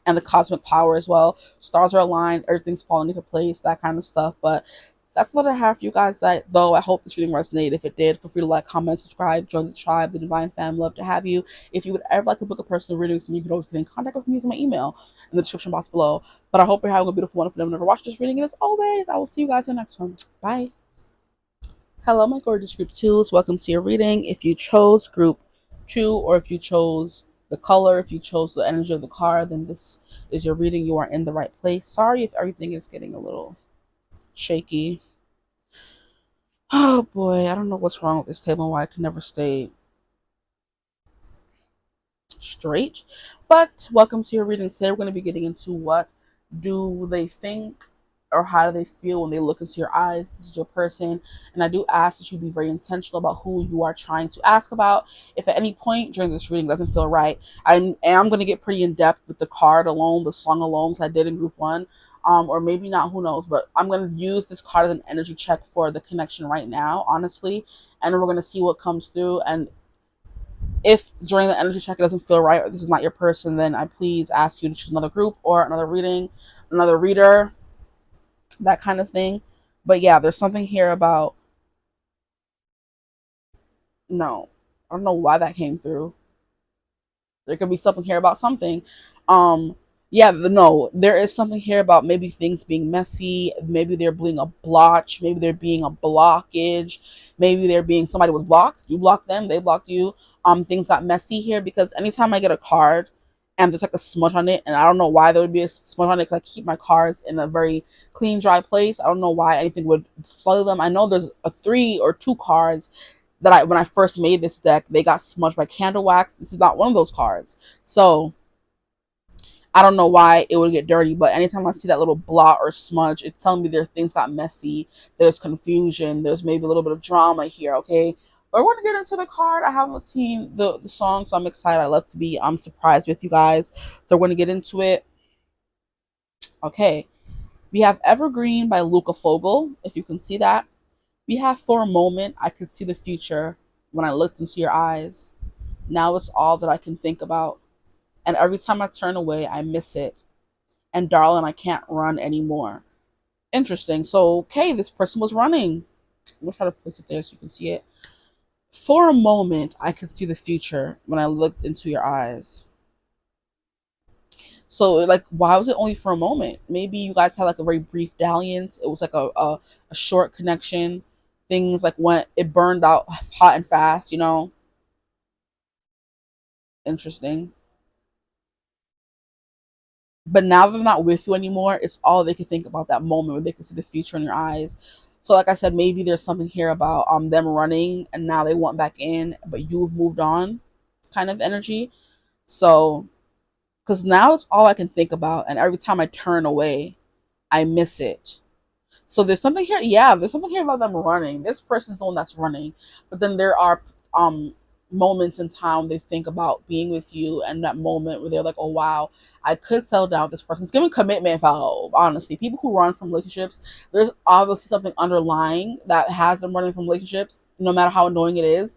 and the cosmic power as well. Stars are aligned, everything's falling into place, that kind of stuff. But that's what I have for you guys. That though, I hope this reading resonated. If it did, feel free to like, comment, subscribe, join the tribe, the divine fam. Love to have you. If you would ever like to book a personal reading with me, you can always get in contact with me using my email in the description box below. But I hope you're having a beautiful, wonderful day whenever you watch this reading. And as always, I will see you guys in the next one. Bye. Hello, my gorgeous group twos. Welcome to your reading. If you chose group two, or if you chose the color, if you chose the energy of the card, then this is your reading. You are in the right place. Sorry if everything is getting a little shaky. Oh boy, I don't know what's wrong with this table and why I can never stay straight. But welcome to your reading. Today we're going to be getting into what do they think or how do they feel when they look into your eyes. This is your person, and I do ask that you be very intentional about who you are trying to ask about. If at any point during this reading doesn't feel right, I am going to get pretty in depth with the card alone, the song alone, because I did in group one. Or maybe not, who knows, but I'm going to use this card as an energy check for the connection right now, honestly, and we're going to see what comes through. And if during the energy check it doesn't feel right or this is not your person, then I please ask you to choose another group or another reading, another reader, that kind of thing. But yeah, there's something here about, no, I don't know why that came through. There could be something here about something. Yeah, no, there is something here about maybe things being messy. Maybe there being a blotch. Maybe there being a blockage. Maybe there being somebody was blocked. You blocked them. They blocked you. Things got messy here because anytime I get a card and there's like a smudge on it, and I don't know why there would be a smudge on it because I keep my cards in a very clean, dry place. I don't know why anything would smother them. I know there's a 3 or 2 cards that when I first made this deck, they got smudged by candle wax. This is not one of those cards. So I don't know why it would get dirty, but anytime I see that little blot or smudge, it's telling me there's things got messy, there's confusion, there's maybe a little bit of drama here, okay? But we're gonna get into the card. I haven't seen the song, so I'm excited. I love to be surprised with you guys. So we're gonna get into it. Okay. We have Evergreen by Luca Fogel, if you can see that. We have For a Moment, I Could See the Future when I looked into your eyes. Now it's all that I can think about. And every time I turn away, I miss it. And darling, I can't run anymore. Interesting. So, okay, this person was running. I'm going to try to place it there so you can see it. For a moment, I could see the future when I looked into your eyes. So, like, why was it only for a moment? Maybe you guys had like a very brief dalliance. It was like a short connection. Things like when it burned out hot and fast, Interesting. But now they're not with you anymore. It's all they can think about, that moment where they can see the future in your eyes. So like I said, maybe there's something here about them running and now they want back in, but you've moved on kind of energy. So because now it's all I can think about, and every time I turn away, I miss it. So there's something here. Yeah, there's something here about them running. This person's the one that's running, but then there are moments in time they think about being with you, and that moment where they're like, "Oh wow, I could settle down with this person." It's giving commitment vow. Honestly, people who run from relationships, there's obviously something underlying that has them running from relationships, no matter how annoying it is.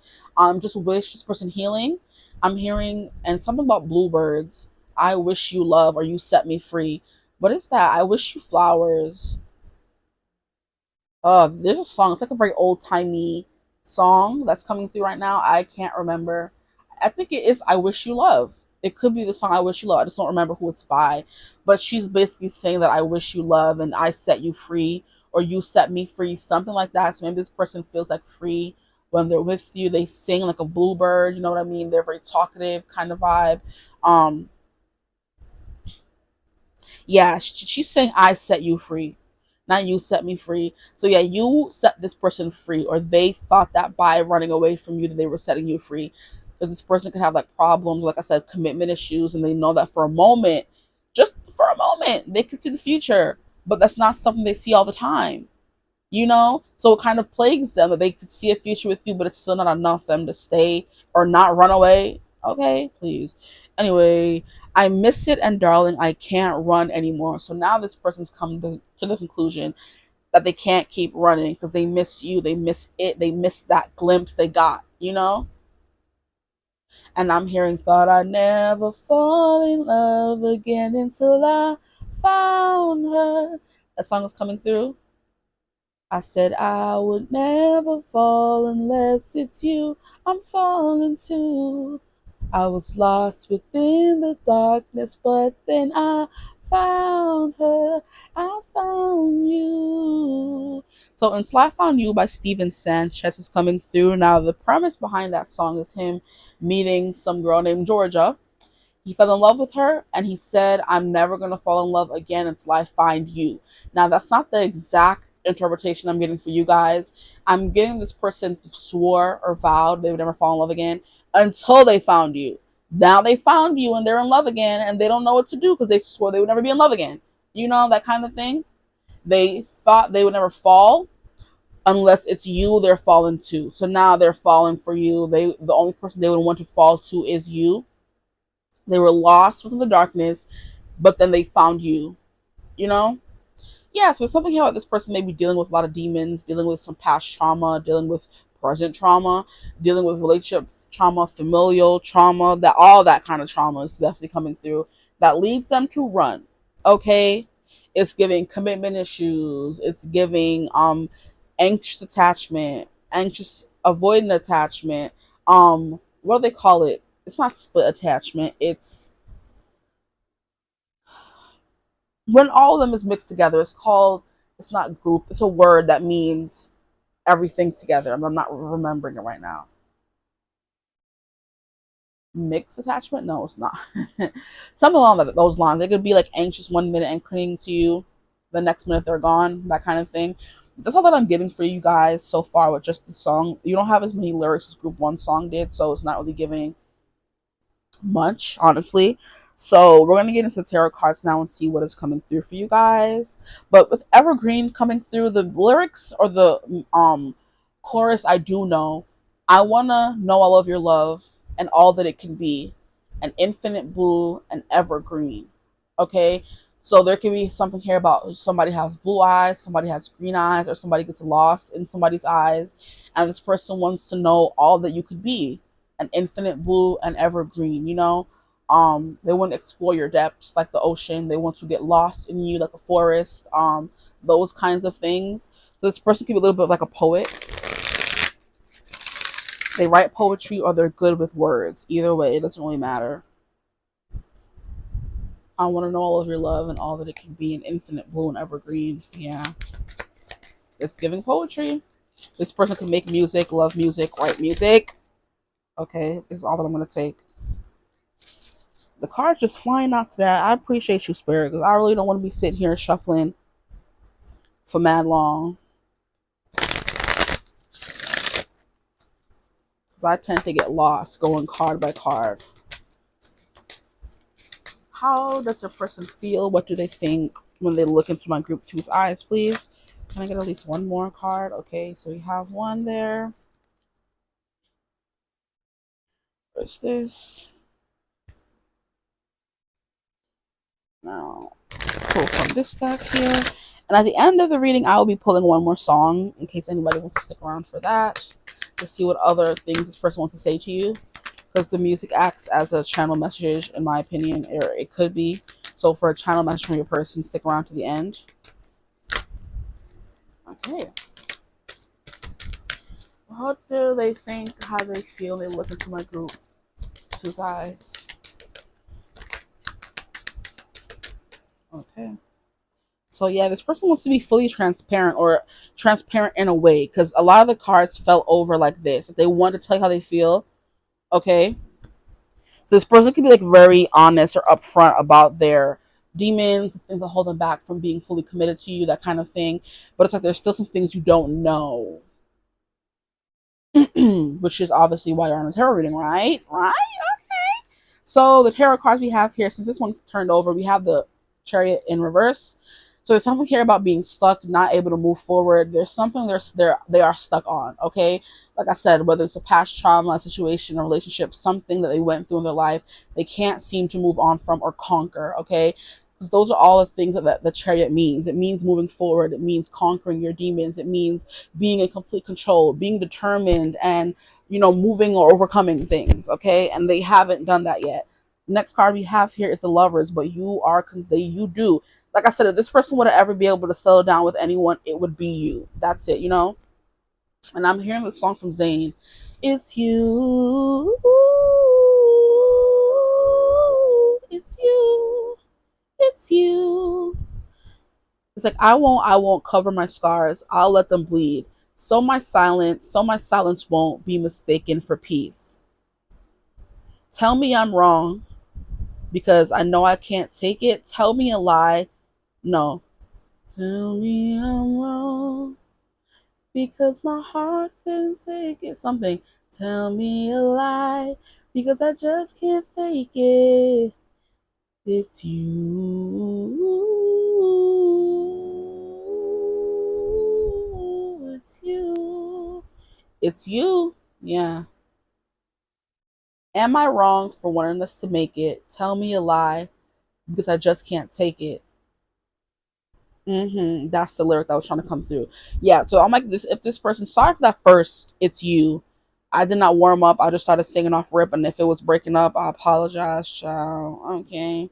Just wish this person healing. I'm hearing and something about bluebirds. I wish you love or you set me free. What is that? I wish you flowers. There's a song. It's like a very old timey song that's coming through right now. I can't remember. I think it is "I Wish You Love." It could be the song "I Wish You Love." I just don't remember who it's by. But she's basically saying that I wish you love and I set you free, or you set me free, something like that. So maybe this person feels like free when they're with you. They sing like a bluebird. You know what I mean? They're very talkative kind of vibe. Um, yeah, she's saying I set you free, not you set me free. So yeah, you set this person free, or they thought that by running away from you that they were setting you free. Because this person could have like problems, like I said, commitment issues, and they know that for a moment, just for a moment, they could see the future, but that's not something they see all the time. So it kind of plagues them that they could see a future with you, but it's still not enough for them to stay or not run away. Okay, please. Anyway, I miss it, and darling, I can't run anymore. So now this person's come to the conclusion that they can't keep running because they miss you, they miss it, they miss that glimpse they got. And I'm hearing, thought I'd never fall in love again until I found her. That song is coming through. I said I would never fall unless it's you I'm falling to. I was lost within the darkness, but then I found her. I found you. So Until I Found You by Steven Sanchez is coming through. Now the premise behind that song is him meeting some girl named Georgia. He fell in love with her and he said, I'm never going to fall in love again until I find you. Now, that's not the exact interpretation I'm getting for you guys. I'm getting this person swore or vowed they would never fall in love again until they found you. Now they found you and they're in love again and they don't know what to do because they swore they would never be in love again. That kind of thing. They thought they would never fall unless it's you they're falling to. So now they're falling for you. The only person they would want to fall to is you. They were lost within the darkness, but then they found you, you know? Yeah, so something here about this person may be dealing with a lot of demons, dealing with some past trauma, dealing with present trauma, dealing with relationship trauma, familial trauma, that all that kind of trauma is definitely coming through that leads them to run. Okay? It's giving commitment issues, it's giving anxious attachment, anxious avoidant attachment, what do they call it? It's not split attachment. When all of them is mixed together. It's not group. It's a word that means everything together. I'm not remembering it right now. Mixed attachment? No, it's not. Something along those lines. It could be like anxious one minute and clinging to you the next minute they're gone. That kind of thing. That's all that I'm getting for you guys so far with just the song. You don't have as many lyrics as Group 1 song did, so it's not really giving much, honestly. So we're gonna get into tarot cards now and see what is coming through for you guys. But with Evergreen coming through, the lyrics or the chorus, I do know. I wanna know all of your love and all that it can be, an infinite blue and evergreen. Okay, so there can be something here about somebody has blue eyes, somebody has green eyes, or somebody gets lost in somebody's eyes, and this person wants to know all that you could be, an infinite blue and evergreen. They want to explore your depths like the ocean. They want to get lost in you like a forest. Those kinds of things. So this person can be a little bit like a poet. They write poetry or they're good with words. Either way, it doesn't really matter. I want to know all of your love and all that it can be, an infinite blue and evergreen. Yeah, it's giving poetry. This person can make music, love music, write music. Okay, this is all that I'm going to take. The cards just flying out to that. I appreciate you, Spirit, because I really don't want to be sitting here shuffling for mad long. Because I tend to get lost going card by card. How does the person feel? What do they think when they look into my Group 2's eyes, please? Can I get at least one more card? Okay, so we have one there. What's this? Now, pull from this stack here. And at the end of the reading, I will be pulling one more song in case anybody wants to stick around for that to see what other things this person wants to say to you. Because the music acts as a channel message, in my opinion, or it could be. So for a channel message from your person, stick around to the end. Okay. What do they think? How they feel? They look into my group. Two sides. Okay. So yeah, this person wants to be fully transparent, or transparent in a way, because a lot of the cards fell over like this. They want to tell you how they feel. Okay. So this person can be like very honest or upfront about their demons, things that hold them back from being fully committed to you, that kind of thing. But it's like there's still some things you don't know. Which is obviously why you're on a tarot reading, right? Right? Okay. So the tarot cards we have here, since this one turned over, we have the Chariot in reverse. So there's something here about being stuck, not able to move forward. There's something they are stuck on, okay? Like I said, whether it's a past trauma, a situation, a relationship, something that they went through in their life, they can't seem to move on from or conquer, okay? Because those are all the things that the Chariot means. It means moving forward. It means conquering your demons. It means being in complete control, being determined, and moving or overcoming things, okay? And they haven't done that yet. Next card we have here is the Lovers, but you do. Like I said, if this person would ever be able to settle down with anyone, it would be you. That's it, And I'm hearing this song from Zayn. It's you. It's you. It's you. It's like I won't cover my scars. I'll let them bleed. So my silence won't be mistaken for peace. Tell me I'm wrong because I know I can't take it. Tell me a lie. No. Tell me I'm wrong because my heart couldn't take it. Something. Tell me a lie because I just can't fake it. It's you. It's you. It's you. Yeah. Am I wrong for wanting us to make it? Tell me a lie because I just can't take it. That's the lyric that was trying to come through. Yeah, so I'm like this. If this person, sorry for that first, it's you. I did not warm up. I just started singing off rip, and if it was breaking up, I apologize, child. Okay,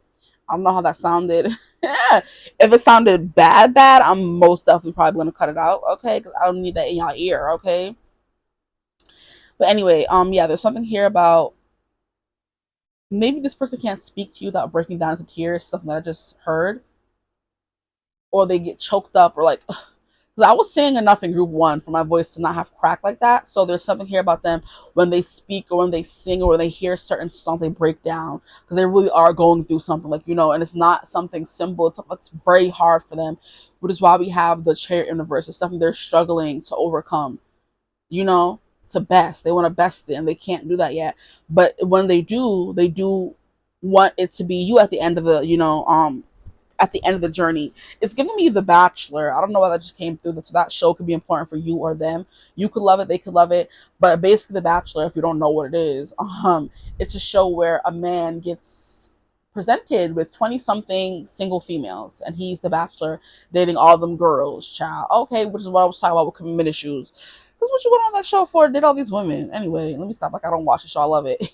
I don't know how that sounded. If it sounded bad, I'm most definitely probably gonna cut it out. Okay, because I don't need that in y'all ear. Okay, but anyway, yeah, there's something here about maybe this person can't speak to you without breaking down into tears. Something that I just heard, or they get choked up, or like. Because I was saying enough in group one for my voice to not have crack like that. So there's something here about them when they speak or when they sing or when they hear certain songs, they break down because they really are going through something, and it's not something simple. It's something that's very hard for them, which is why we have the Chariot in reverse. It's something they're struggling to overcome, to best. They want to best it and they can't do that yet. But when they do want it to be you at the end of the journey. It's giving me The Bachelor. I don't know why that just came through. So that show could be important for you or them. You could love it, they could love it. But basically, The Bachelor, if you don't know what it is, it's a show where a man gets presented with 20 something single females, and he's the bachelor dating all them girls, child. Okay, which is what I was talking about with commitment issues. Because what you went on that show for? Did all these women. Anyway, let me stop. Like, I don't watch the show. I love it.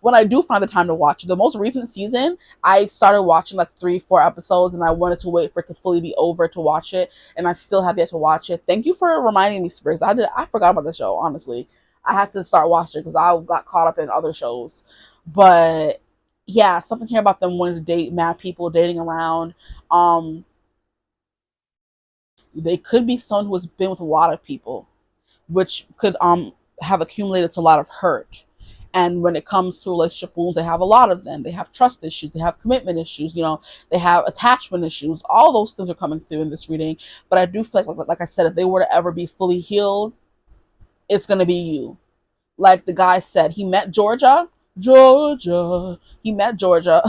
When I do find the time to watch the most recent season, I started watching like 3-4 episodes, and I wanted to wait for it to fully be over to watch it, and I still have yet to watch it. Thank you for reminding me, Spirits. I forgot about the show, honestly. I had to start watching it because I got caught up in other shows. But yeah, something here about them wanting to date mad people, dating around. They could be someone who has been with a lot of people, which could have accumulated to a lot of hurt. And when it comes to relationship wounds, they have a lot of them. They have trust issues, they have commitment issues, they have attachment issues. All those things are coming through in this reading. But I do feel like I said, if they were to ever be fully healed, it's gonna be you. Like the guy said, he met Georgia. He met Georgia.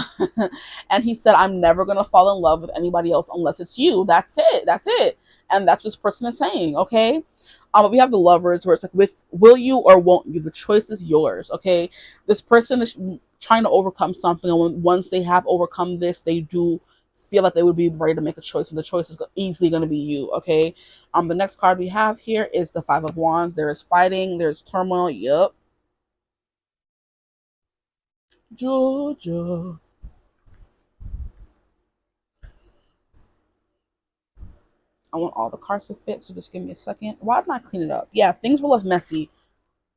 And he said, I'm never going to fall in love with anybody else unless it's you. That's it. And that's what this person is saying, okay? We have the Lovers, where it's like, with will you or won't you? The choice is yours, okay? This person is trying to overcome something, and once they have overcome this, they do feel like they would be ready to make a choice, and the choice is easily going to be you, okay? The next card we have here is the Five of Wands. There is fighting, there's turmoil. Yep. Georgia. I want all the cards to fit, so just give me a second. Why didn't I clean it up? Yeah, things were left messy.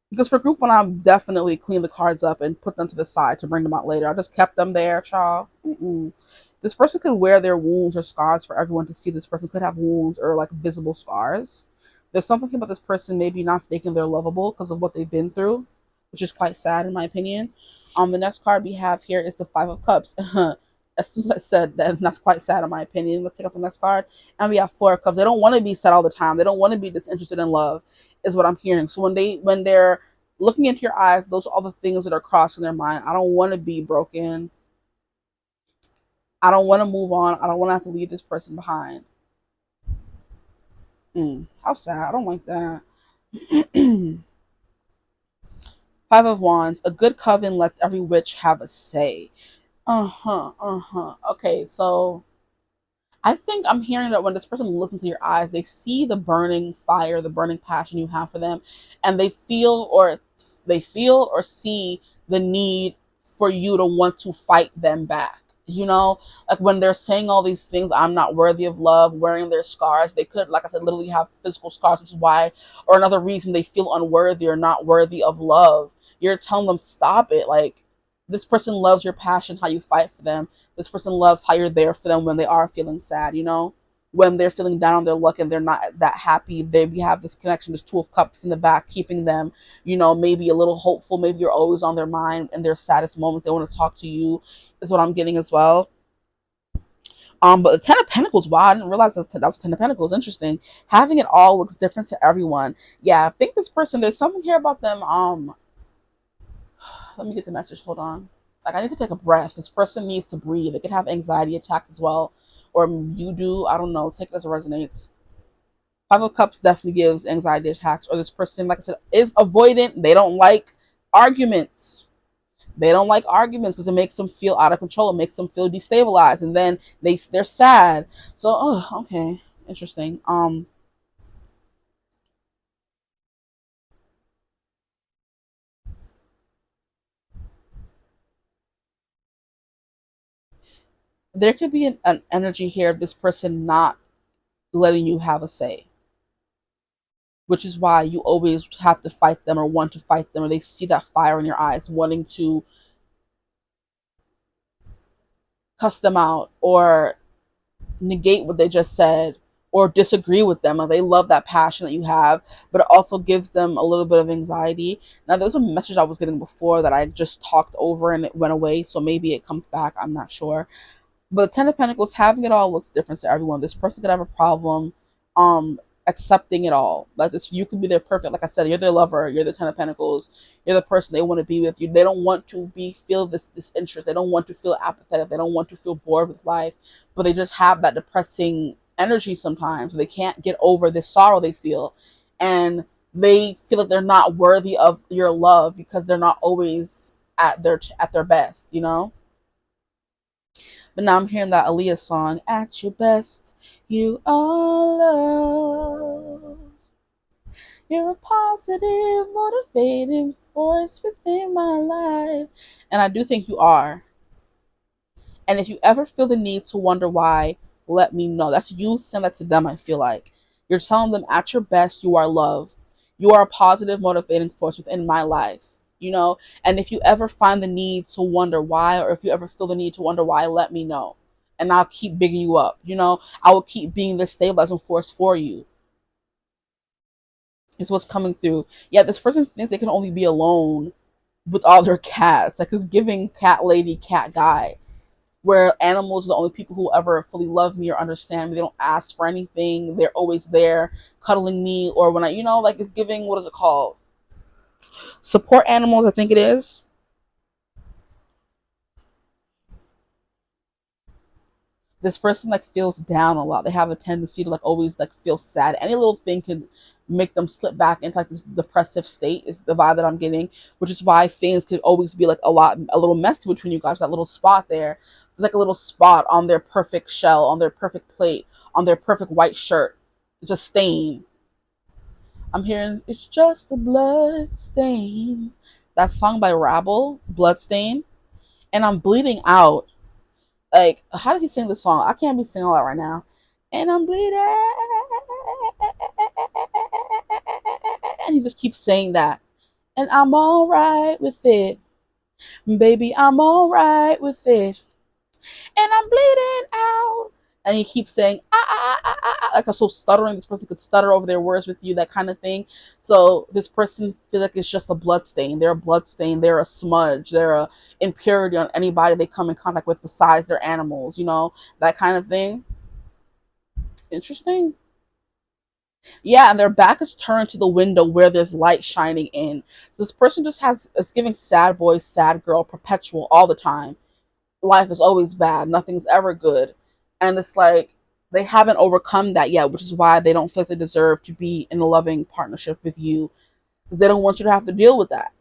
Because for group one, I've definitely cleaned the cards up and put them to the side to bring them out later. I just kept them there, child. Mm-mm. This person could wear their wounds or scars for everyone to see. This person could have wounds or like visible scars. There's something about this person maybe not thinking they're lovable because of what they've been through, which is quite sad in my opinion. The next card we have here is the Five of Cups. As soon as I said that, that's quite sad in my opinion. Let's take up the next card, and we have Four of Cups. They don't want to be sad all the time. They don't want to be disinterested in love, is what I'm hearing. So when they're looking into your eyes, those are all the things that are crossing their mind. I don't want to be broken. I don't want to move on. I don't want to have to leave this person behind. How sad. I don't like that. Five of Wands. A good coven lets every witch have a say. Okay, so I think I'm hearing that when this person looks into your eyes, they see the burning fire, the burning passion you have for them, and they feel or see the need for you to want to fight them back. Like when they're saying all these things, I'm not worthy of love, wearing their scars, they could, like I said, literally have physical scars, which is why, or another reason they feel unworthy or not worthy of love. You're telling them, stop it. Like, this person loves your passion, how you fight for them. This person loves how you're there for them when they are feeling sad. When they're feeling down on their luck and they're not that happy, we have this connection, this Two of Cups in the back, keeping them, maybe a little hopeful. Maybe you're always on their mind in their saddest moments. They want to talk to you, is what I'm getting as well. But the Ten of Pentacles, wow, I didn't realize that was Ten of Pentacles. Interesting. Having it all looks different to everyone. Yeah, I think this person, there's something here about them. Let me get the message. Hold on. Like, I need to take a breath. This person needs to breathe. They could have anxiety attacks as well. Or you do. I don't know. Take it as it resonates. Five of Cups definitely gives anxiety attacks. Or this person, like I said, is avoidant. They don't like arguments. They don't like arguments because it makes them feel out of control. It makes them feel destabilized. And then they're sad. So, oh, okay. Interesting. There could be an energy here of this person not letting you have a say, which is why you always have to fight them or want to fight them, or they see that fire in your eyes, wanting to cuss them out or negate what they just said or disagree with them. Like, they love that passion that you have, but it also gives them a little bit of anxiety. Now, there's a message I was getting before that I just talked over and it went away, so maybe it comes back. I'm not sure. But the Ten of Pentacles, having it all looks different to everyone. This person could have a problem accepting it all. Like, this, you could be their perfect, like I said, you're their lover, you're the Ten of Pentacles, you're the person they want to be with. You, they don't want to feel this interest. They don't want to feel apathetic. They don't want to feel bored with life. But they just have that depressing energy sometimes. They can't get over this sorrow they feel. And they feel that they're not worthy of your love because they're not always at their best. But now I'm hearing that Aaliyah song, At Your Best, You Are Love. You're a positive, motivating force within my life. And I do think you are. And if you ever feel the need to wonder why, let me know. That's you saying that to them, I feel like. You're telling them, at your best, you are love. You are a positive, motivating force within my life. And if you ever find the need to wonder why, or if you ever feel the need to wonder why, let me know. And I'll keep bigging you up. I will keep being this stabilizing force for you. Is what's coming through. Yeah, this person thinks they can only be alone with all their cats. Like, it's giving cat lady, cat guy, where animals are the only people who ever fully love me or understand me. They don't ask for anything. They're always there cuddling me, or when like, it's giving, what is it called? Support animals, I think it is. This person like feels down a lot. They have a tendency to like always like feel sad. Any little thing can make them slip back into like this depressive state, is the vibe that I'm getting, which is why things could always be like a little messy between you guys. That little spot there. There's like a little spot on their perfect shell, on their perfect plate, on their perfect white shirt. It's a stain. I'm hearing it's just a blood stain. That song by Rabble, Bloodstain. And I'm bleeding out. Like, how does he sing the song? I can't be singing all that right now. and I'm bleeding. And he just keeps saying that. And I'm all right with it. Baby, I'm all right with it. And I'm bleeding out. And he keeps saying, like I'm so stuttering. This person could stutter over their words with you, that kind of thing. So this person feels like it's just a blood stain. They're a blood stain. They're a smudge. They're a impurity on anybody they come in contact with besides their animals, that kind of thing. Interesting. Yeah, and their back is turned to the window where there's light shining in. This person just it's giving sad boy, sad girl, perpetual all the time. Life is always bad. Nothing's ever good. And it's like they haven't overcome that yet, which is why they don't feel like they deserve to be in a loving partnership with you, because they don't want you to have to deal with that.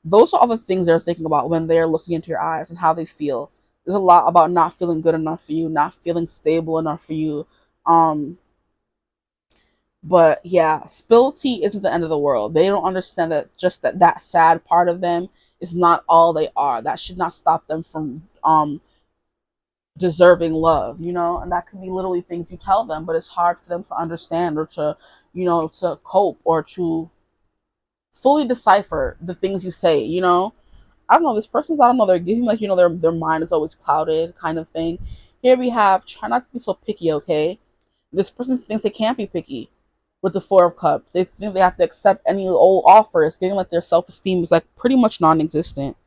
Those are all the things they're thinking about when they're looking into your eyes and how they feel. There's a lot about not feeling good enough for you, not feeling stable enough for you. Um, but yeah, spill tea isn't the end of the world. They don't understand that just that sad part of them is not all they are. That should not stop them from deserving love, and that could be literally things you tell them, but it's hard for them to understand or to, to cope or to fully decipher the things you say. I don't know, this person's, I don't know, they're giving like, their mind is always clouded kind of thing. Here we have, try not to be so picky, okay? This person thinks they can't be picky with the Four of Cups. They think they have to accept any old offer. It's getting like their self-esteem is like pretty much non-existent.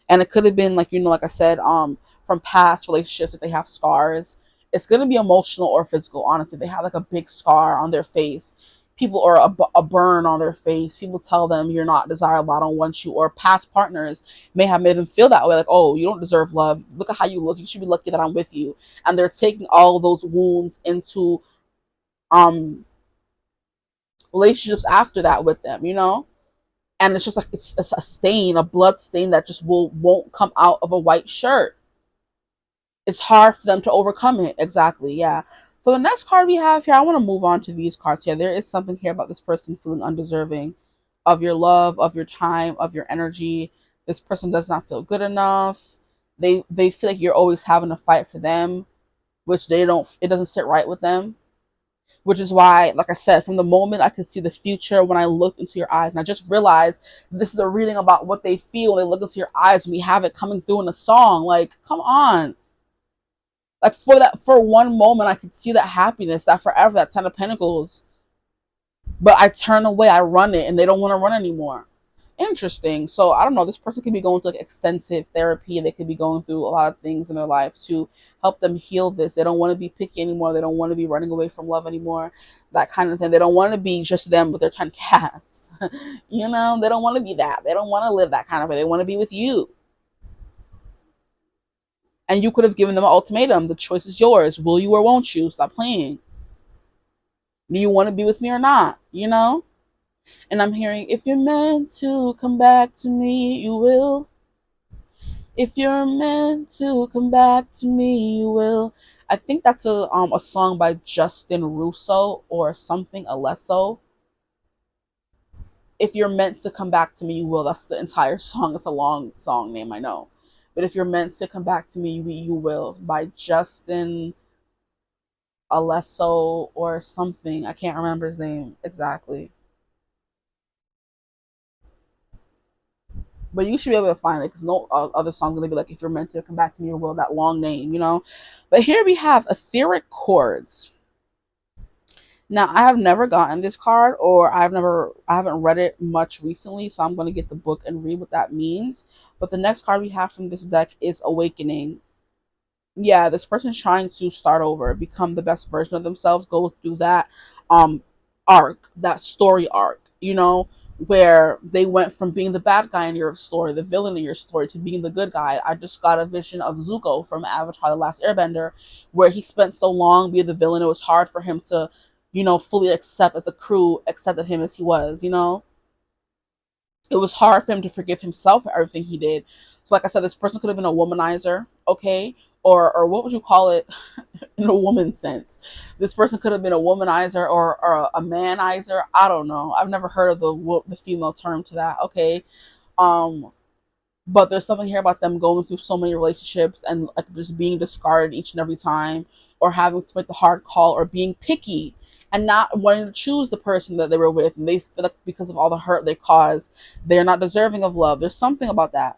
And it could have been like, like I said, from past relationships, if they have scars. It's going to be emotional or physical, honestly. They have like a big scar on their face, people, or a burn on their face. People tell them you're not desirable, I don't want you. Or past partners may have made them feel that way, like, oh, you don't deserve love, look at how you look, you should be lucky that I'm with you. And they're taking all those wounds into um relationships after that with them. And it's just like it's a stain, a blood stain that just won't come out of a white shirt. It's hard for them to overcome it. Exactly, yeah. So the next card we have here, I want to move on to these cards here. There is something here about this person feeling undeserving of your love, of your time, of your energy. This person does not feel good enough. They feel like you're always having to fight for them, which they don't. It doesn't sit right with them. Which is why, like I said, from the moment I could see the future when I looked into your eyes, and I just realized this is a reading about what they feel when they look into your eyes, and we have it coming through in a song. Like, come on. Like, for one moment, I could see that happiness, that forever, that Ten of Pentacles. But I turn away, I run it, and they don't want to run anymore. Interesting. So I don't know. This person could be going through like extensive therapy. They could be going through a lot of things in their life to help them heal this. They don't want to be picky anymore. They don't want to be running away from love anymore. That kind of thing. They don't want to be just them with their 10 cats. They don't want to be that. They don't want to live that kind of way. They want to be with you. And you could have given them an ultimatum. The choice is yours. Will you or won't you? Stop playing. Do you want to be with me or not? And I'm hearing, if you're meant to come back to me, you will. If you're meant to come back to me, you will. I think that's a song by Justin Russo or something Alesso. If you're meant to come back to me, you will. That's the entire song. It's a long song name, I know. But if you're meant to come back to me, you will. By Justin Alesso or something. I can't remember his name exactly. But you should be able to find it, because no other song's gonna be like, if you're meant to come back to me, you will, that long name. But here we have etheric chords. Now, I have never gotten this card, or I haven't read it much recently, so I'm gonna get the book and read what that means. But the next card we have from this deck is Awakening. Yeah, this person's trying to start over, become the best version of themselves, go through that um arc, that story arc, where they went from being the bad guy in your story, the villain in your story, to being the good guy. I just got a vision of Zuko from Avatar The Last Airbender, where he spent so long being the villain, it was hard for him to, fully accept that the crew accepted him as he was. It was hard for him to forgive himself for everything he did. So like I said, this person could have been a womanizer, okay? Or what would you call it in a woman sense? This person could have been a womanizer or a manizer. I don't know. I've never heard of the female term to that, okay? Um, But there's something here about them going through so many relationships and like just being discarded each and every time, or having to make the hard call, or being picky and not wanting to choose the person that they were with, and they feel like because of all the hurt they caused, they're not deserving of love. There's something about that.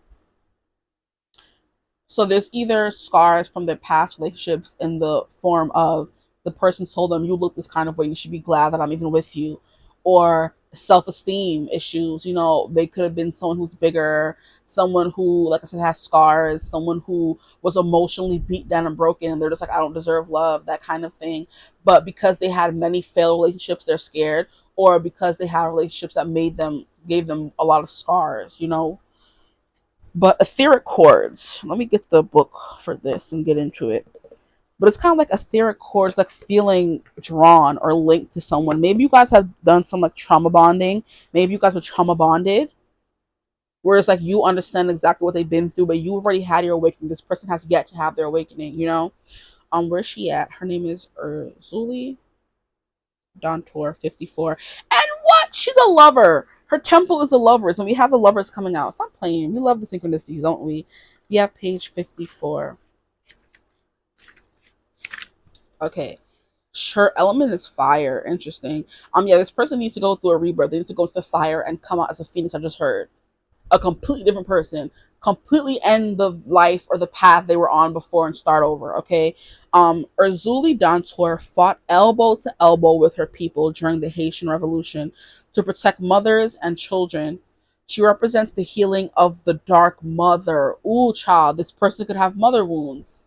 So there's either scars from their past relationships in the form of the person told them, you look this kind of way, you should be glad that I'm even with you, or self-esteem issues. You know, they could have been someone who's bigger, someone who, like I said, has scars, someone who was emotionally beat down and broken, and they're just like, I don't deserve love, that kind of thing. But because they had many failed relationships, they're scared, or because they had relationships that gave them a lot of scars, you know. But etheric chords, let me get the book for this and get into it. But it's kind of like etheric chords, like feeling drawn or linked to someone. Maybe you guys have done some like trauma bonding. Maybe you guys were trauma bonded, where it's like you understand exactly what they've been through, but you already had your awakening. This person has yet to have their awakening, you know? Where's she at? Her name is Urzuli Dontor 54. And what? She's a lover. Her temple is the lovers, and we have the lovers coming out. Stop playing. We love the synchronicities, don't we? We have page 54. Okay. Her element is fire. Interesting. Yeah, this person needs to go through a rebirth. They need to go to the fire and come out as a phoenix. I just heard a completely different person, completely end the life or the path they were on before and start over. Okay. Urzuli Dantor fought elbow to elbow with her people during the Haitian Revolution to protect mothers and children. She represents the healing of the dark mother. Ooh, child, this person could have mother wounds.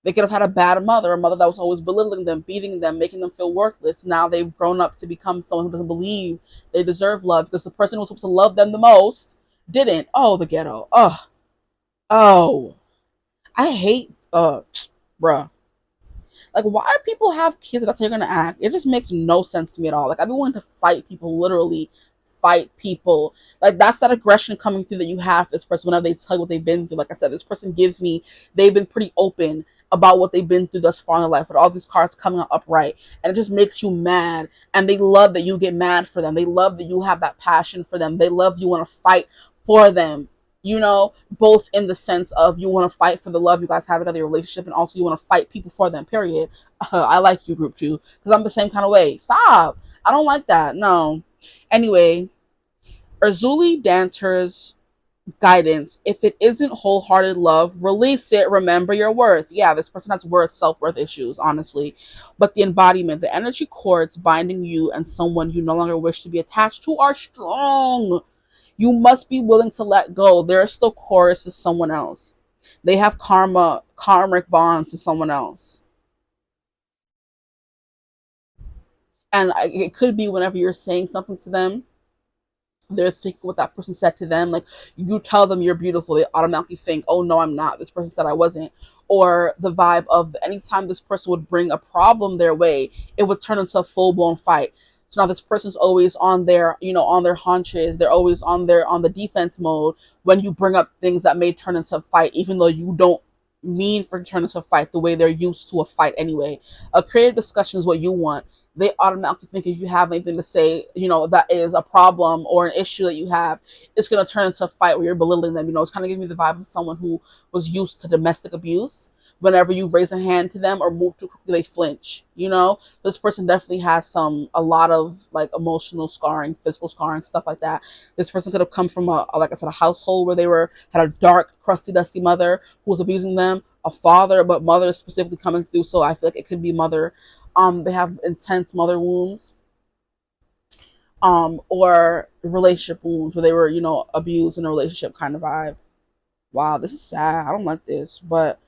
They could have had a bad mother, a mother that was always belittling them, beating them, making them feel worthless. Now they've grown up to become someone who doesn't believe they deserve love because the person who was supposed to love them the most didn't. Oh, the ghetto. Oh, oh. I hate, bruh. Like, why do people have kids that's how they're gonna act? It just makes no sense to me at all. Like, I've been wanting to fight people, literally fight people. Like, that's that aggression coming through that you have for this person whenever they tell you what they've been through. Like I said, this person gives me, they've been pretty open about what they've been through thus far in their life, with all these cards coming out upright. And it just makes you mad. And they love that you get mad for them. They love that you have that passion for them. They love you want to fight for them, you know, both in the sense of you want to fight for the love you guys have in your relationship, and also you want to fight people for them, period. I like you, group 2, because I'm the same kind of way. Stop. I don't like that. No. Anyway, Urzuli Danter's guidance. If it isn't wholehearted love, release it. Remember your worth. Yeah, this person has self-worth issues, honestly. But the embodiment, the energy cords binding you and someone you no longer wish to be attached to are strong. You must be willing to let go. There are still cords to someone else. They have karmic bonds to someone else. And it could be whenever you're saying something to them, they're thinking what that person said to them. Like, you tell them you're beautiful, they automatically think, oh no, I'm not, this person said I wasn't. Or the vibe of anytime this person would bring a problem their way, it would turn into a full-blown fight. So now this person's always on their, on their haunches. They're always on the defense mode when you bring up things that may turn into a fight, even though you don't mean for it to turn into a fight the way they're used to a fight anyway. A creative discussion is what you want. They automatically think if you have anything to say, that is a problem or an issue that you have, it's going to turn into a fight where you're belittling them. It's kind of giving me the vibe of someone who was used to domestic abuse. Whenever you raise a hand to them or move too quickly, they flinch. This person definitely has a lot of like emotional scarring, physical scarring, stuff like that. This person could have come from like I said, a household where had a dark, crusty, dusty mother who was abusing them, a father, but mother specifically coming through. So I feel like it could be mother. They have intense mother wounds, or relationship wounds where they were, abused in a relationship kind of vibe. Wow, this is sad. I don't like this. But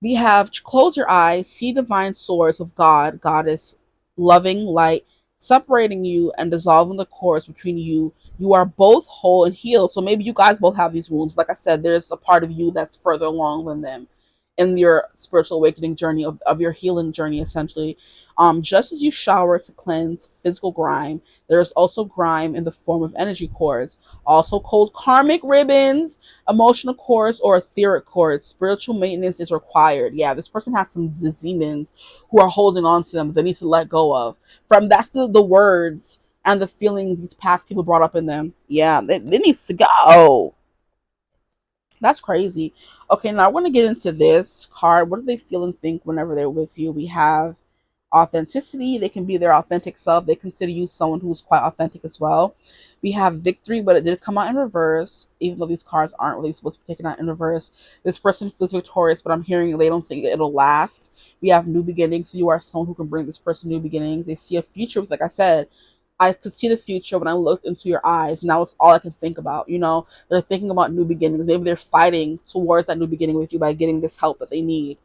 we have close your eyes, see divine swords of God, goddess, loving light, separating you and dissolving the cords between you. You are both whole and healed. So maybe you guys both have these wounds. Like I said, there's a part of you that's further along than them in your spiritual awakening journey of your healing journey, essentially. Just as you shower to cleanse physical grime, there is also grime in the form of energy cords, also called karmic ribbons, emotional cords, or etheric cords. Spiritual maintenance is required. Yeah, this person has some demons who are holding on to them that they need to let go of. That's the words and the feelings these past people brought up in them. Yeah, they needs to go. That's crazy. Okay, now I want to get into this card. What do they feel and think whenever they're with you? We have authenticity. They can be their authentic self. They consider you someone who's quite authentic as well. We have victory, but it did come out in reverse, even though these cards aren't really supposed to be taken out in reverse. This person feels victorious, but I'm hearing they don't think it'll last. We have new beginnings. So you are someone who can bring this person new beginnings. They see a future with, like I said, I could see the future when I looked into your eyes. Now it's all I can think about. They're thinking about new beginnings. Maybe they're fighting towards that new beginning with you by getting this help that they need.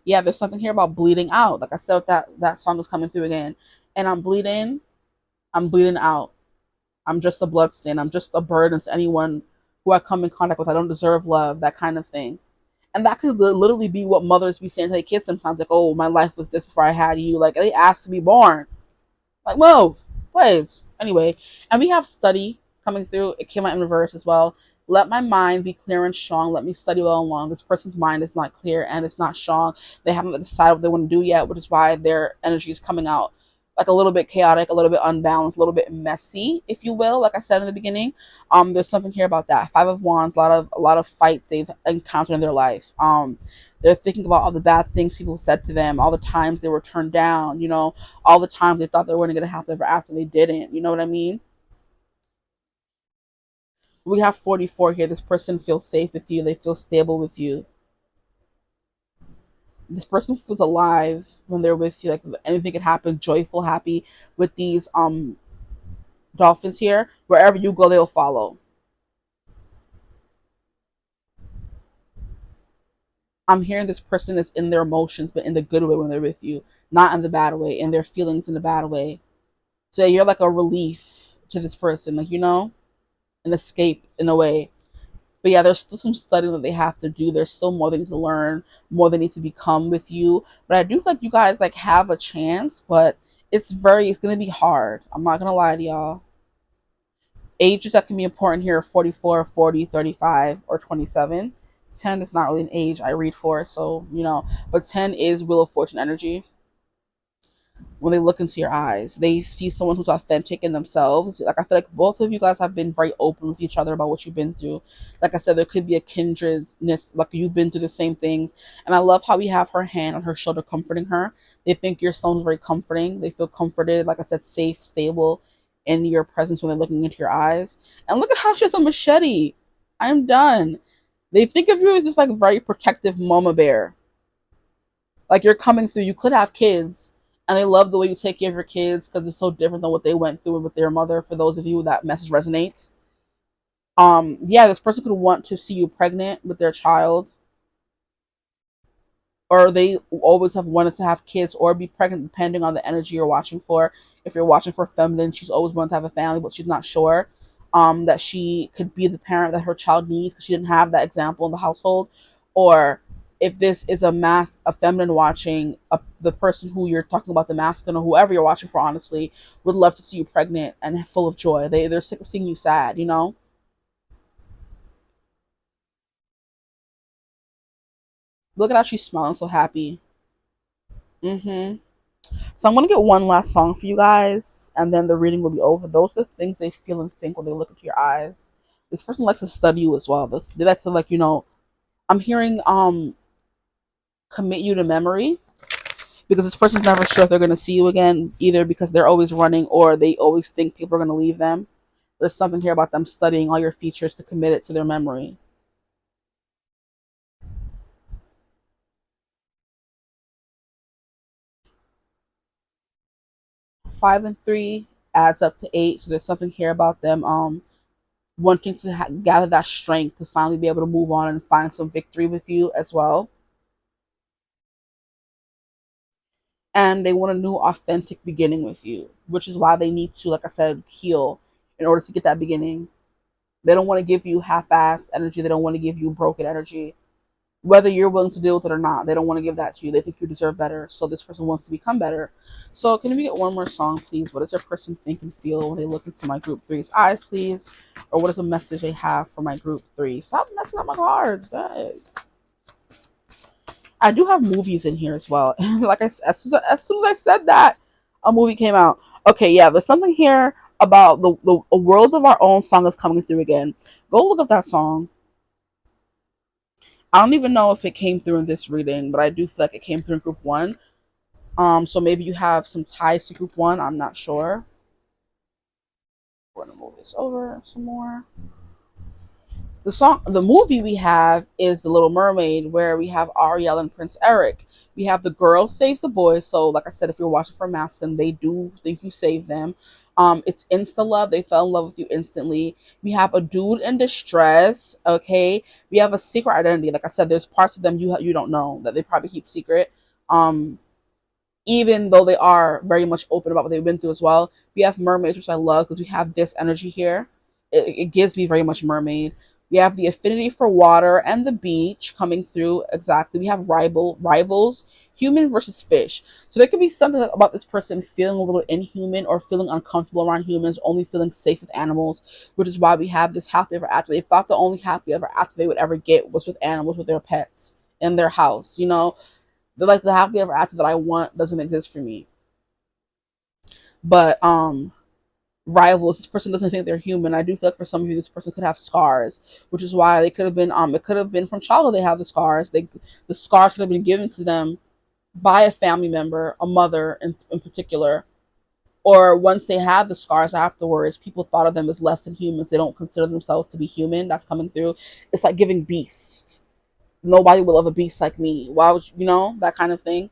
Yeah, there's something here about bleeding out. Like I said, that song is coming through again, and I'm bleeding out. I'm just a bloodstain. I'm just a burden to anyone who I come in contact with. I don't deserve love. That kind of thing. And that could literally be what mothers be saying to their kids sometimes, like, "Oh, my life was this before I had you." Like they asked to be born. Like, move, please. Anyway, and we have study coming through. It came out in reverse as well. Let my mind be clear and strong. Let me study well and long. This person's mind is not clear and it's not strong. They haven't decided what they want to do yet, which is why their energy is coming out like a little bit chaotic, a little bit unbalanced, a little bit messy, if you will. Like I said in the beginning, there's something here about that. Five of Wands, a lot of fights they've encountered in their life. They're thinking about all the bad things people said to them, all the times they were turned down, all the times they thought they weren't going to happen ever after they didn't. You know what I mean? We have 44 here. This person feels safe with you. They feel stable with you. This person feels alive when they're with you. Like anything could happen, joyful, happy with these dolphins here. Wherever you go, they'll follow. I'm hearing this person is in their emotions, but in the good way when they're with you, not in the bad way, in their feelings in the bad way. So you're like a relief to this person, like, an escape in a way. But yeah, there's still some studying that they have to do. There's still more they need to learn, more they need to become with you. But I do feel like you guys like have a chance, but it's gonna be hard. I'm not gonna lie to y'all. Ages that can be important here are 44, 40, 35, or 27. 10 is not really an age I read for, so but 10 is Wheel of Fortune energy. When they look into your eyes, they see someone who's authentic in themselves. Like I feel like both of you guys have been very open with each other about what you've been through. Like I said, there could be a kindredness, like you've been through the same things. And I love how we have her hand on her shoulder comforting her. They think your someone's very comforting. They feel comforted, like I said, safe, stable in your presence when they're looking into your eyes. And look at how she has a machete. I'm done. They think of you as just like a very protective mama bear. Like you're coming through. You could have kids, and they love the way you take care of your kids because it's so different than what they went through with their mother. For those of you that message resonates, yeah, this person could want to see you pregnant with their child, or they always have wanted to have kids or be pregnant, depending on the energy you're watching for. If you're watching for feminine, she's always wanted to have a family, but she's not sure. That she could be the parent that her child needs because she didn't have that example in the household, or if this is a feminine watching, the person who you're talking about, the masculine or whoever you're watching for, honestly, would love to see you pregnant and full of joy. They're sick of seeing you sad. Look at how she's smiling, so happy. Mm-hmm. So I'm gonna get one last song for you guys, and then the reading will be over. Those are the things they feel and think when they look into your eyes. This person likes to study you as well. They like to, like, I'm hearing commit you to memory, because this person's never sure if they're gonna see you again, either because they're always running or they always think people are gonna leave them. There's something here about them studying all your features to commit it to their memory. 5 and 3 adds up to 8. So there's something here about them wanting to gather that strength to finally be able to move on and find some victory with you as well. And they want a new authentic beginning with you, which is why they need to, like I said, heal in order to get that beginning. They don't want to give you half-assed energy. They don't want to give you broken energy, whether you're willing to deal with it or not. They don't want to give that to you. They think you deserve better, so this person wants to become better. So can we get one more song, please? What does their person think and feel when they look into my group three's eyes, please? Or what is the message they have for my group three? Stop messing up my cards, guys. I do have movies in here as well. Like as soon as I said that, a movie came out. Okay, yeah, there's something here about the A World of Our Own song is coming through again. Go look up that song. I don't even know if it came through in this reading, but I do feel like it came through in group one. So maybe you have some ties to group one. I'm not sure. We're gonna move this over some more. The movie we have is The Little Mermaid, where we have Ariel and Prince Eric. We have the girl saves the boy. So, like I said, if you're watching for masculine, they do think you saved them. It's insta love. They fell in love with you instantly. We have a dude in distress. Okay, we have a secret identity. Like I said, there's parts of them you don't know that they probably keep secret. Um, Even though they are very much open about what they've been through as well. We have mermaids, which I love because we have this energy here. It gives me very much mermaid. We have the affinity for water and the beach coming through. Exactly. We have rivals, human versus fish. So there could be something about this person feeling a little inhuman or feeling uncomfortable around humans, only feeling safe with animals, which is why we have this happy ever after. They thought the only happy ever after they would ever get was with animals, with their pets in their house. They're like, the happy ever after that I want doesn't exist for me. But rivals, this person doesn't think they're human. I do feel like for some of you this person could have scars, which is why they could have been it could have been from childhood they have the scars. The scars could have been given to them by a family member, a mother in particular. Or once they had the scars afterwards, people thought of them as less than humans. They don't consider themselves to be human. That's coming through. It's like giving beasts. Nobody will love a beast like me. Why would that kind of thing?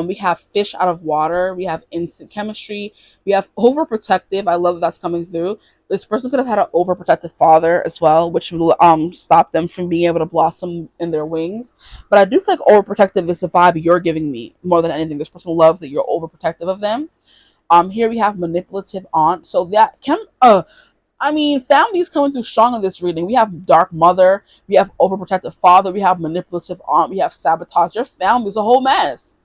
We have fish out of water. We have instant chemistry. We have overprotective. I love that that's coming through. This person could have had an overprotective father as well, which will stop them from being able to blossom in their wings. But I do feel like overprotective is the vibe you're giving me more than anything. This person loves that you're overprotective of them. Here we have manipulative aunt. So that can family is coming through strong in this reading. We have dark mother. We have overprotective father. We have manipulative aunt. We have sabotage. Your family is a whole mess.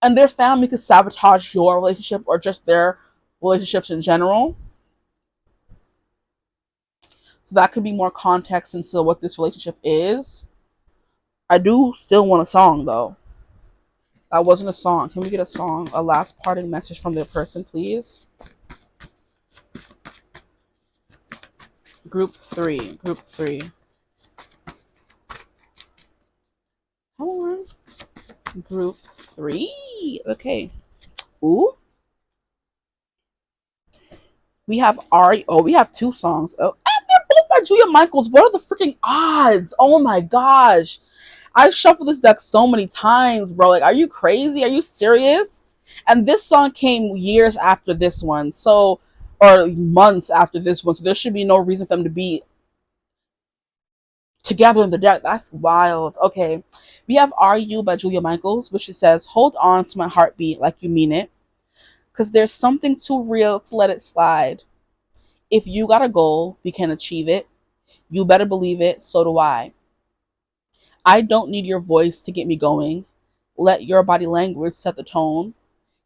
And their family could sabotage your relationship or just their relationships in general. So that could be more context into what this relationship is. I do still want a song though. That wasn't a song. Can we get a song? A last parting message from their person, please. Group three. Come on. Group three. Okay. Ooh. We have Ari. Oh, we have two songs. Oh, and they're both by Julia Michaels. What are the freaking odds? Oh my gosh. I've shuffled this deck so many times, bro. Like, are you crazy? Are you serious? And this song came years after this one. So, or months after this one. So there should be no reason for them to be together in the deck. That's wild. Okay. We have Are You by Julia Michaels, which it says, hold on to my heartbeat like you mean it. Because there's something too real to let it slide. If you got a goal, we can achieve it. You better believe it, so do I. I don't need your voice to get me going. Let your body language set the tone.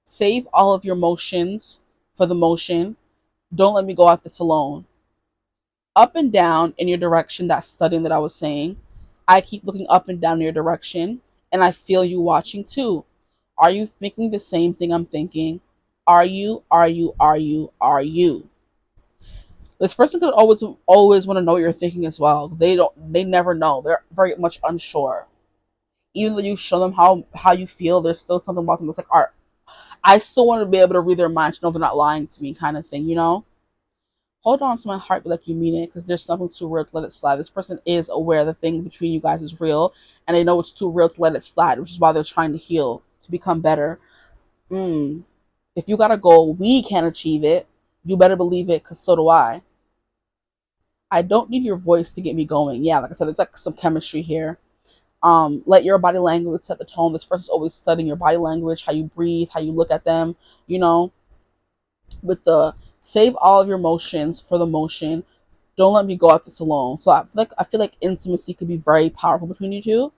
Save all of your motions for the motion. Don't let me go out this alone. Up and down in your direction, that studying that I was saying. I keep looking up and down in your direction, and I feel you watching too. Are you thinking the same thing I'm thinking? Are you? This person could always want to know what you're thinking as well. They never know. They're very much unsure. Even though you show them how you feel, there's still something about them that's like, art. I still want to be able to read their mind to know they're not lying to me, kind of thing. Hold on to my heart like you mean it, because there's something too real to let it slide. This person is aware the thing between you guys is real, and they know it's too real to let it slide, which is why they're trying to heal, to become better. If you got a goal, we can achieve it. You better believe it, because so do I. I don't need your voice to get me going. Yeah, like I said, there's like some chemistry here. Let your body language set the tone. This person's always studying your body language, how you breathe, how you look at them, with the save all of your emotions for the motion. Don't let me go out this alone. So I feel like intimacy could be very powerful between you two,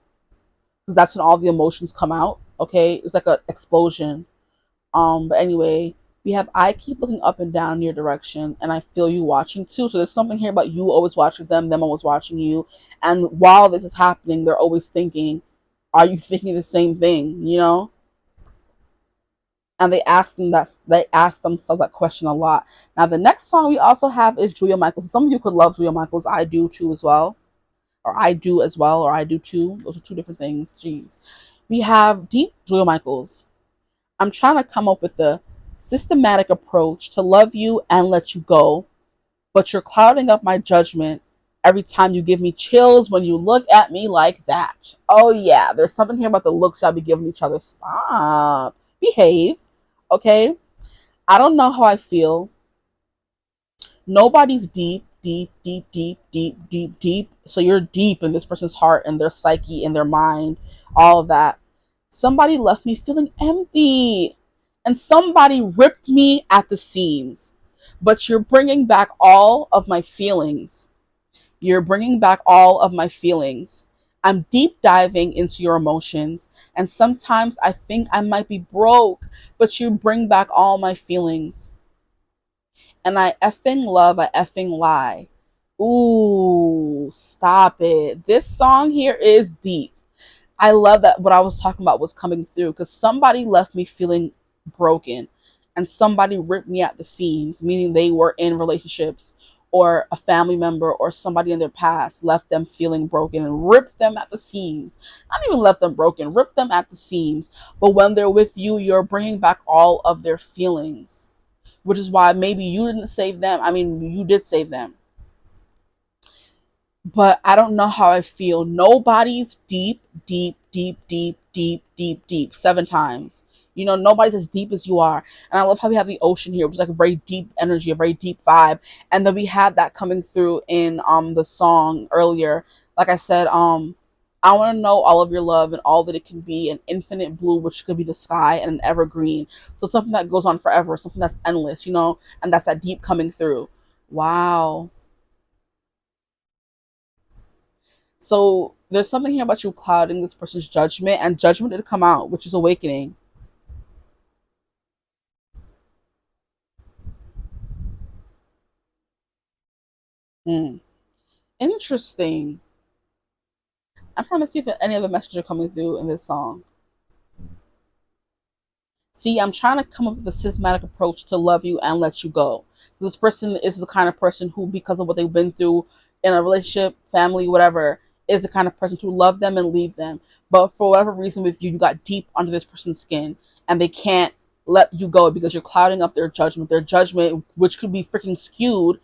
because that's when all the emotions come out. Okay, it's like an explosion. But anyway, we have I keep looking up and down in your direction, and I feel you watching too. So there's something here about you always watching them always watching you. And while this is happening, they're always thinking, are you thinking the same thing? and they ask themselves that question a lot. Now, the next song we also have is Julia Michaels. Some of you could love Julia Michaels. I do too as well, or I do as well, or I do too. Those are two different things. Jeez. We have deep Julia Michaels. I'm trying to come up with a systematic approach to love you and let you go, but you're clouding up my judgment every time you give me chills when you look at me like that. Oh, yeah, there's something here about the looks y'all be giving each other. Stop. Behave. Okay? I don't know how I feel. Nobody's deep, deep, deep, deep, deep, deep, deep. So you're deep in this person's heart and their psyche and their mind, all of that. Somebody left me feeling empty, and somebody ripped me at the seams. But you're bringing back all of my feelings. You're bringing back all of my feelings. I'm deep diving into your emotions, and sometimes I think I might be broke, but you bring back all my feelings. And I effing love, I effing lie. Ooh, stop it. This song here is deep. I love that what I was talking about was coming through, because somebody left me feeling broken and somebody ripped me at the seams, meaning they were in relationships, or a family member or somebody in their past left them feeling broken and ripped them at the seams. Not even left them broken, ripped them at the seams. But when they're with you, you're bringing back all of their feelings, which is why maybe you didn't save them. I mean, you did save them, but I don't know how I feel. Nobody's deep, deep, deep, deep, deep, deep, deep, 7 times. You know, nobody's as deep as you are. And I love how we have the ocean here, which is like a very deep energy, a very deep vibe. And then we had that coming through in the song earlier. Like I said, I want to know all of your love and all that it can be, an infinite blue, which could be the sky, and an evergreen. So something that goes on forever, something that's endless, you know, and that's that deep coming through. Wow. So there's something here about you clouding this person's judgment, and judgment did come out, which is awakening. Hmm. Interesting. I'm trying to see if any other messages are coming through in this song. See, I'm trying to come up with a systematic approach to love you and let you go. This person is the kind of person who, because of what they've been through in a relationship, family, whatever, is the kind of person to love them and leave them. But for whatever reason with you, you got deep under this person's skin and they can't let you go because you're clouding up their judgment, which could be freaking skewed.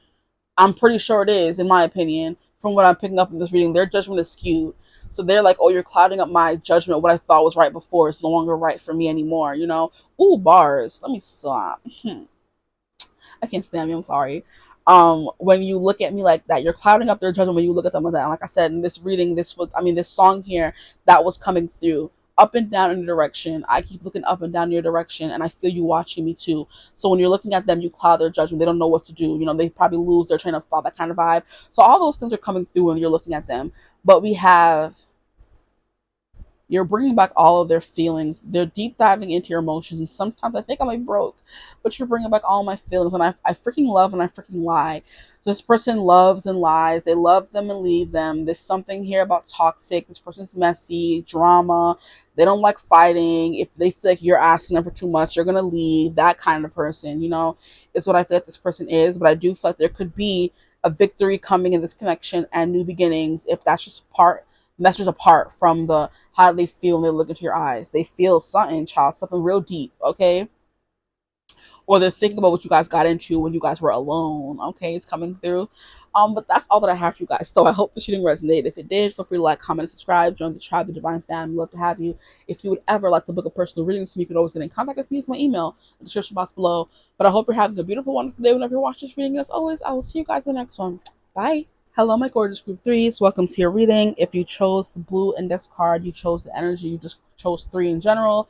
I'm pretty sure it is, in my opinion, from what I'm picking up in this reading. Their judgment is skewed. So they're like, oh, you're clouding up my judgment. What I thought was right before is no longer right for me anymore, you know? Ooh, bars. Let me stop. I can't stand you. I'm sorry. When you look at me like that, you're clouding up their judgment when you look at them like that. And like I said, in this reading, this song here that was coming through up and down in your direction. I keep looking up and down in your direction, and I feel you watching me too. So when you're looking at them, you cloud their judgment. They don't know what to do. You know, they probably lose their train of thought, that kind of vibe. So all those things are coming through when you're looking at them. But we have you're bringing back all of their feelings. They're deep diving into your emotions. And sometimes I think I might be broke, but you're bringing back all my feelings. And I freaking love and I freaking lie. This person loves and lies. They love them and leave them. There's something here about toxic. This person's messy, drama. They don't like fighting. If they feel like you're asking them for too much, they're going to leave. That kind of person, you know, is what I feel like this person is. But I do feel like there could be a victory coming in this connection and new beginnings if that's just messages apart from the how they feel when they look into your eyes. They feel something, child, something real deep, okay? Or they're thinking about what you guys got into when you guys were alone, okay? It's coming through. But that's all that I have for you guys. So I hope the shooting resonated. If it did, feel free to like, comment, and subscribe. Join the tribe, the Divine Fam. We'd love to have you. If you would ever like to book a personal reading with me, you can always get in contact with me. It's my email in the description box below. But I hope you're having a beautiful, wonderful day whenever you watch this reading. And as always, I will see you guys in the next one. Bye. Hello, my gorgeous group threes. Welcome to your reading. If you chose the blue index card, you chose the energy, you just chose 3 in general.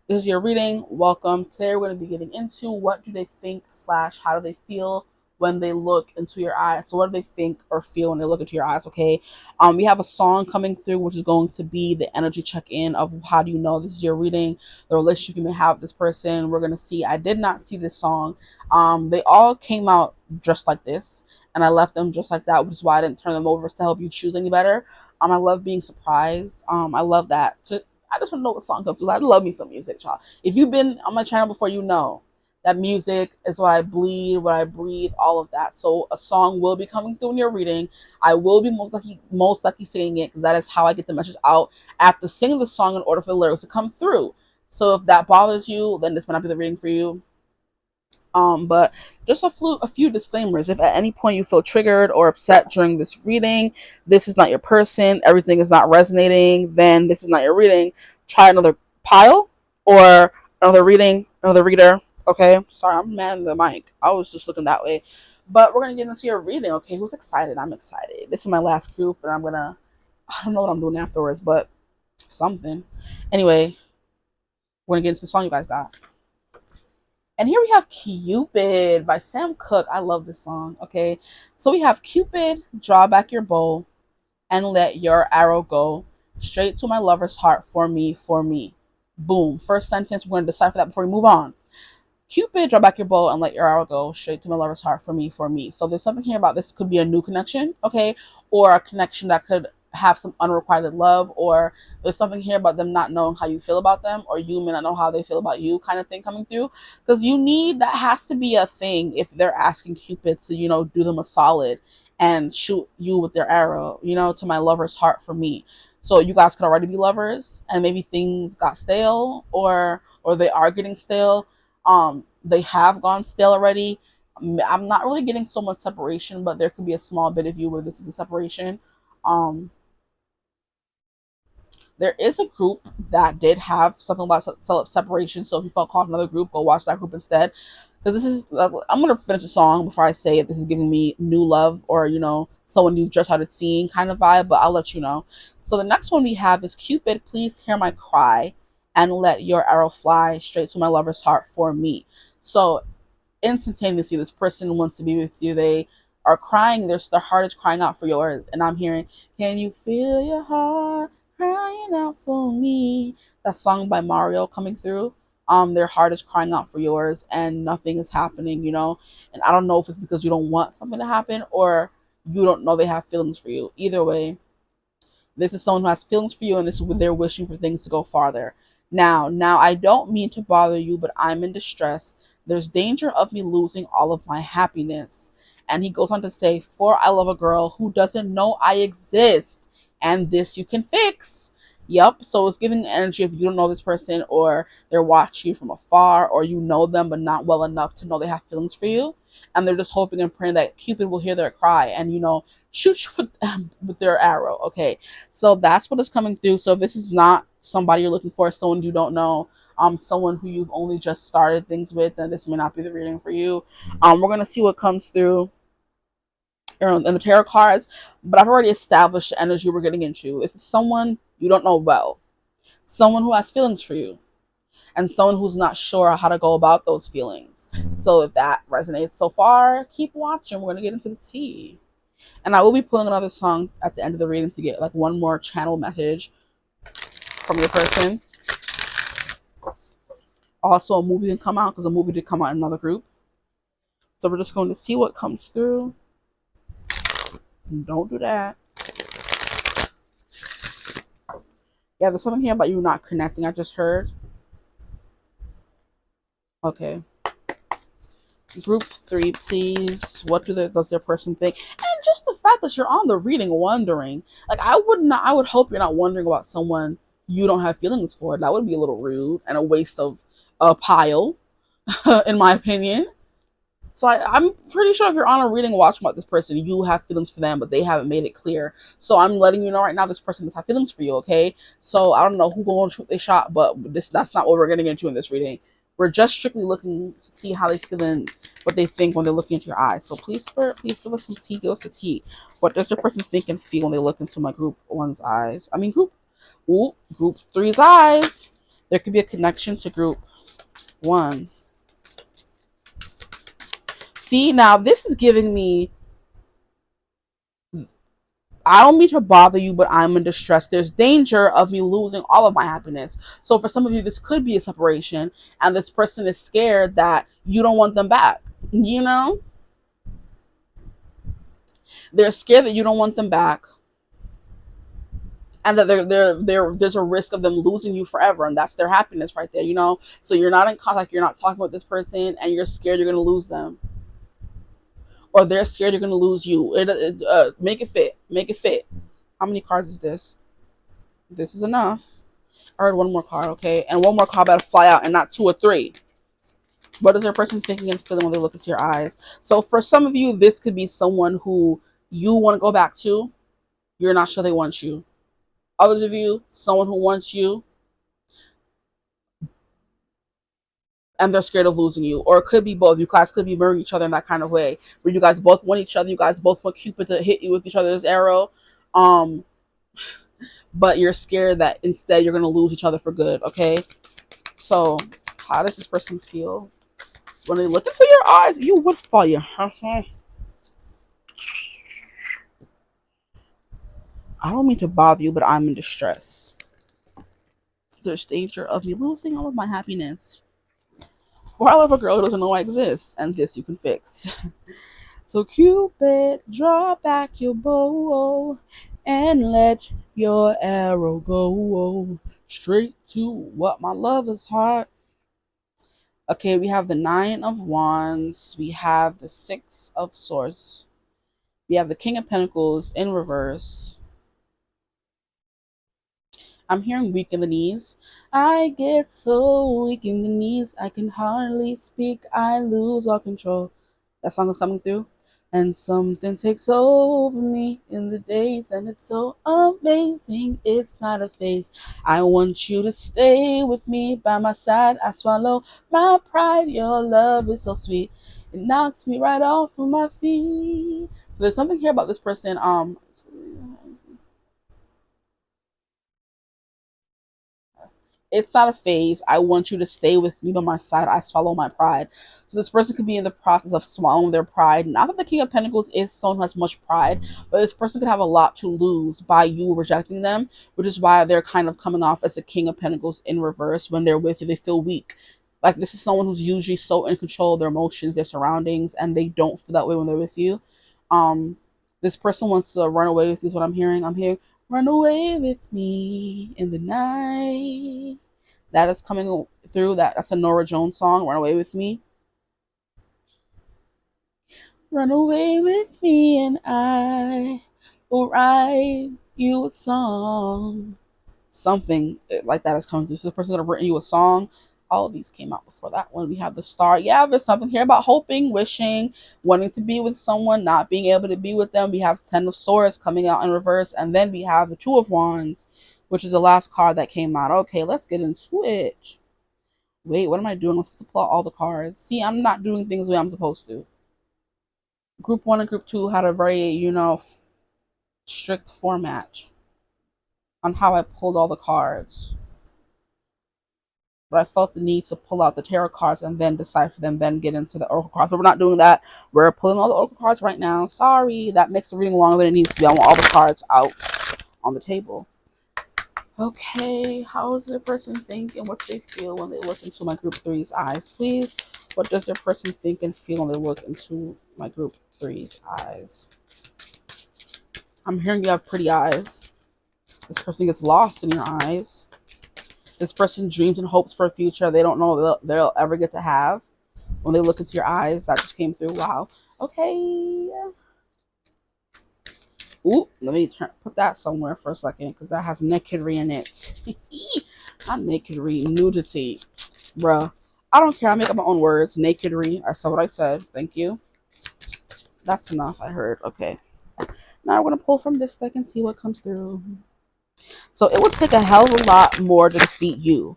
This is your reading. Welcome. Today we're going to be getting into what do they think / how do they feel when they look into your eyes. So what do they think or feel when they look into your eyes, okay? We have a song coming through, which is going to be the energy check-in of how do you know this is your reading, the relationship you may have with this person. We're going to see. I did not see this song. They all came out just like this, and I left them just like that, which is why I didn't turn them over to help you choose any better. I love being surprised. I love that. I just want to know what song comes through. I love me some music, y'all. If you've been on my channel before, you know that music is what I bleed, what I breathe, all of that. So a song will be coming through in your reading. I will be most likely singing it because that is how I get the message out. I have to sing the song in order for the lyrics to come through. So if that bothers you, then this might not be the reading for you. But just a few disclaimers. If at any point you feel triggered or upset during this reading, this is not your person, everything is not resonating, then this is not your reading. Try another pile or another reading, another reader. Okay, sorry, I'm mad at the mic. I was just looking that way. But we're going to get into your reading, okay? Who's excited? I'm excited. This is my last group, and I don't know what I'm doing afterwards, but something. Anyway, we're going to get into the song you guys got. And here we have Cupid by Sam Cooke. I love this song, okay? So we have Cupid, draw back your bow and let your arrow go straight to my lover's heart for me, for me. Boom. First sentence, we're going to decipher that before we move on. Cupid, draw back your bow and let your arrow go straight to my lover's heart for me, for me. So there's something here about this could be a new connection, okay? Or a connection that could have some unrequited love, or there's something here about them not knowing how you feel about them, or you may not know how they feel about you, kind of thing coming through. Because that has to be a thing if they're asking Cupid to, do them a solid and shoot you with their arrow, to my lover's heart for me. So you guys could already be lovers and maybe things got stale or they are getting stale. They have gone stale already. I'm not really getting so much separation, but there could be a small bit of you where this is a separation. There is a group that did have something about separation. So if you felt called another group, go watch that group instead. Because I'm going to finish the song before I say if this is giving me new love or, someone you've just started seeing kind of vibe, but I'll let you know. So the next one we have is Cupid, please hear my cry and let your arrow fly straight to my lover's heart for me. So instantaneously, this person wants to be with you. They are crying. Their heart is crying out for yours. And I'm hearing, can you feel your heart crying out for me? That song by Mario coming through. Their heart is crying out for yours and nothing is happening, And I don't know if it's because you don't want something to happen or you don't know they have feelings for you. Either way, this is someone who has feelings for you and this is when they're wishing for things to go farther. Now, I don't mean to bother you, but I'm in distress. There's danger of me losing all of my happiness. And he goes on to say, for I love a girl who doesn't know I exist. And this you can fix. Yep. So it's giving energy if you don't know this person or they're watching you from afar or you know them but not well enough to know they have feelings for you. And they're just hoping and praying that Cupid will hear their cry and, shoot you with their arrow. Okay. So that's what is coming through. So if this is not somebody you're looking for, someone you don't know, someone who you've only just started things with, then this may not be the reading for you. We're going to see what comes through in the tarot cards, but I've already established the energy we're getting into. This is someone you don't know well, someone who has feelings for you, and someone who's not sure how to go about those feelings. So if that resonates so far, keep watching. We're going to get into the tea. And I will be pulling another song at the end of the reading to get like one more channel message from your person. Also, a movie can come out because a movie did come out in another group. So we're just going to see what comes through. Don't do that. Yeah, there's something here about you not connecting. I just heard. Okay. Group 3, please. What does their person think? And just the fact that you're on the reading wondering. Like, I would hope you're not wondering about someone you don't have feelings for. That would be a little rude and a waste of a pile, in my opinion. So I'm pretty sure if you're on a reading watching about this person, you have feelings for them, but they haven't made it clear. So I'm letting you know right now this person does have feelings for you, okay? So I don't know who going to shoot they shot, but that's not what we're getting into in this reading. We're just strictly looking to see how they feel and what they think when they're looking into your eyes. So please, Spirit, please give us some tea. Give us a tea. What does the person think and feel when they look into my group 1's eyes? I mean, group 3's eyes. There could be a connection to group 1. See, now this is giving me, I don't mean to bother you, but I'm in distress. There's danger of me losing all of my happiness. So for some of you, this could be a separation, and this person is scared that you don't want them back. They're scared that you don't want them back. and that there's a risk of them losing you forever, and that's their happiness right there, you know. So you're not in contact, you're not talking with this person, and you're scared you're going to lose them, or they're scared you're going to lose you. Make it fit, make it fit. How many cards is this? This is enough. I heard one more card, okay, and one more card better fly out, and not two or three. What is their person thinking and feeling when they look into your eyes? So for some of you, this could be someone who you want to go back to. You're not sure they want you. Others of you, someone who wants you and they're scared of losing you. Or it could be both. You guys could be mirroring each other in that kind of way, where you guys both want each other. You guys both want Cupid to hit you with each other's arrow. But you're scared that instead you're going to lose each other for good, okay? So how does this person feel when they look into your eyes? You would fire. I don't mean to bother you, but I'm in distress. There's danger of me losing all of my happiness. For I love a girl who doesn't know I exist, and this you can fix. So Cupid, draw back your bow and let your arrow go straight to what my lover's heart. Okay, we have the Nine of Wands, we have the Six of Swords, we have the King of Pentacles in reverse. I'm hearing weak in the knees. I get so weak in the knees, I can hardly speak, I lose all control. That song is coming through. And something takes over me in the days, and it's so amazing, it's not a phase. I want you to stay with me by my side. I swallow my pride, your love is so sweet. It knocks me right off of my feet. There's something here about this person. It's not a phase. I want you to stay with me by my side. I swallow my pride. So this person could be in the process of swallowing their pride. Not that the King of Pentacles is someone who has much pride, but this person could have a lot to lose by you rejecting them, which is why they're kind of coming off as the King of Pentacles in reverse. When they're with you, they feel weak. Like this is someone who's usually so in control of their emotions, their surroundings, and they don't feel that way when they're with you. This person wants to run away with you is what I'm hearing. I'm hearing, run away with me in the night. That is coming through. That's a Nora Jones song, Run Away With Me. Run away with me and I will write you a song. Something like that is coming through. So the person that have written you a song. All of these came out before that one. We have the Star. Yeah, there's something here about hoping, wishing, wanting to be with someone, not being able to be with them. We have Ten of Swords coming out in reverse. And then we have the Two of Wands, which is the last card that came out. Okay, let's get into it. Wait, what am I doing? I'm supposed to pull out all the cards. See, I'm not doing things the way I'm supposed to. Group 1 and Group 2 had a very, strict format on how I pulled all the cards. But I felt the need to pull out the tarot cards and then decipher them, then get into the oracle cards. But we're not doing that. We're pulling all the oracle cards right now. Sorry, that makes the reading longer than it needs to be. I want all the cards out on the table. Okay, how does the person think and what they feel when they look into my Group 3's eyes? Please, what does their person think and feel when they look into my Group 3's eyes? I'm hearing you have pretty eyes. This person gets lost in your eyes. This person dreams and hopes for a future they don't know they'll ever get to have. When they look into your eyes, that just came through. Wow. Okay. Ooh, let me put that somewhere for a second because that has nakedry in it. Not nakedry, nudity. Bruh. I don't care. I make up my own words. Nakedry. I saw what I said. Thank you. That's enough, I heard. Okay. Now I'm going to pull from this deck and see what comes through. So it would take a hell of a lot more to defeat you.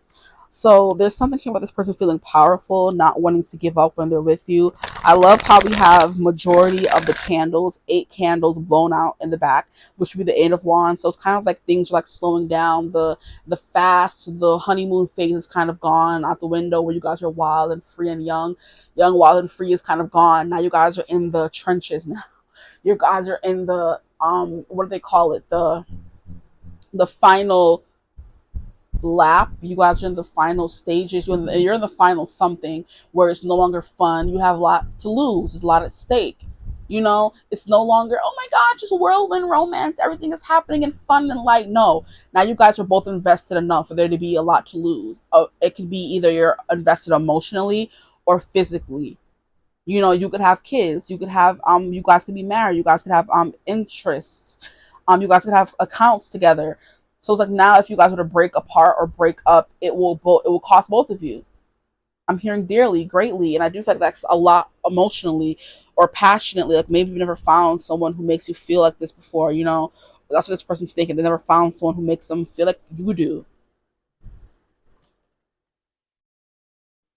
So there's something here about this person feeling powerful, not wanting to give up when they're with you. I love how we have majority of the candles, 8 candles blown out in the back, which would be the 8 of Wands. So it's kind of like things are like slowing down. The fast, the honeymoon phase is kind of gone out the window where you guys are wild and free and young. Young, wild, and free is kind of gone. Now you guys are in the trenches now. You guys are in the, what do they call it? The final lap. You guys are in the final stages. You're in the final something where it's no longer fun. You have a lot to lose. There's a lot at stake. You know, it's no longer, oh my God, just whirlwind romance. Everything is happening and fun and light. No, now you guys are both invested enough for there to be a lot to lose. It could be either you're invested emotionally or physically. You know, you could have kids. You could have you guys could be married. You guys could have interests. You guys could have accounts together. So it's like now, if you guys were to break apart or break up, it will cost both of you. I'm hearing dearly, greatly, and I do feel like that's a lot emotionally or passionately. Like maybe you've never found someone who makes you feel like this before. You know, that's what this person's thinking. They never found someone who makes them feel like you do,